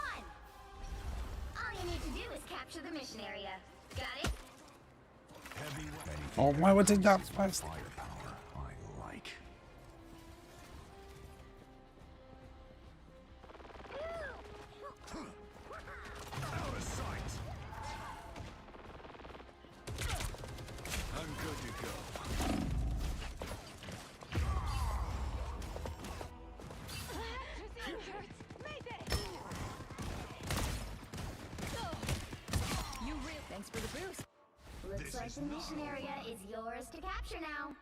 All you need to do is capture the mission area. Got it? Oh, why would it that fast? Firepower, I like. Out of sight. I'm good to go. Thanks for the boost. Looks like the mission area is yours to capture now.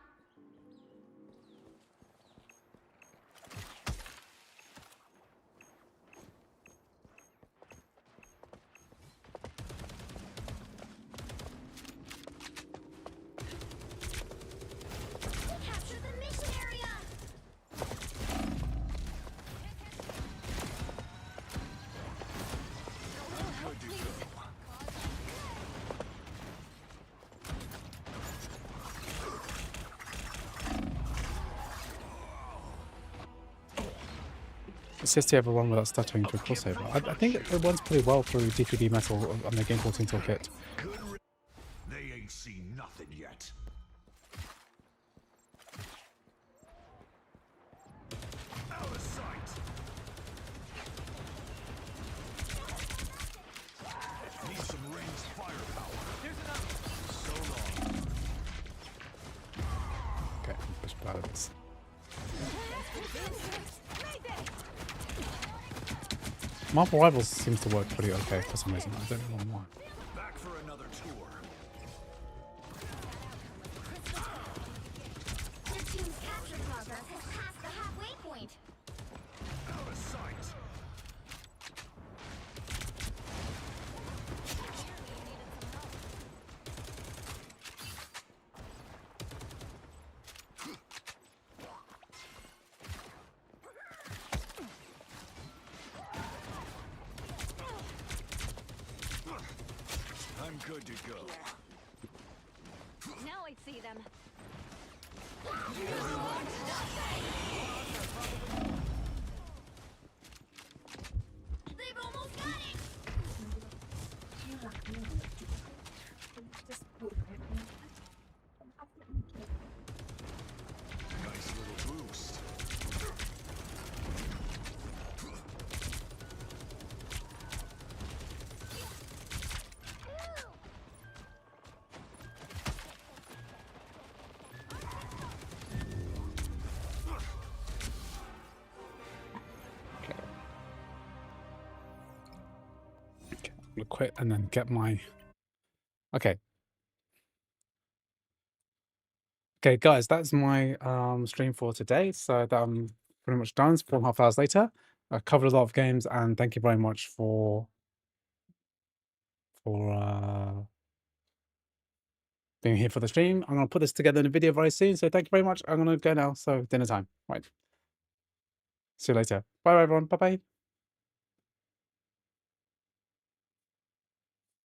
Capture the mission area. I'm good to go. 60 over one without stuttering to a crossover. I think it runs pretty well through DPD Metal on the Game 14 toolkit. They ain't seen nothing yet. Out of sight. Need some ranged firepower. Here's another. So long. Okay, push balance. Marvel Rivals seems to work pretty okay for some reason. I don't know why. Back for another tour. Your team's capture progress has passed the halfway point. Out of sight. I'm good to go. Now I see them. They've almost got it. Nice little boost. I'm gonna quit and then get my... Okay. Okay, guys, that's my stream for today. So that I'm pretty much done. It's 4.5 hours later. I covered a lot of games, and thank you very much for being here for the stream. I'm gonna put this together in a video very soon. So thank you very much. I'm gonna go now. So dinner time. Right. See you later. Bye everyone. Bye bye.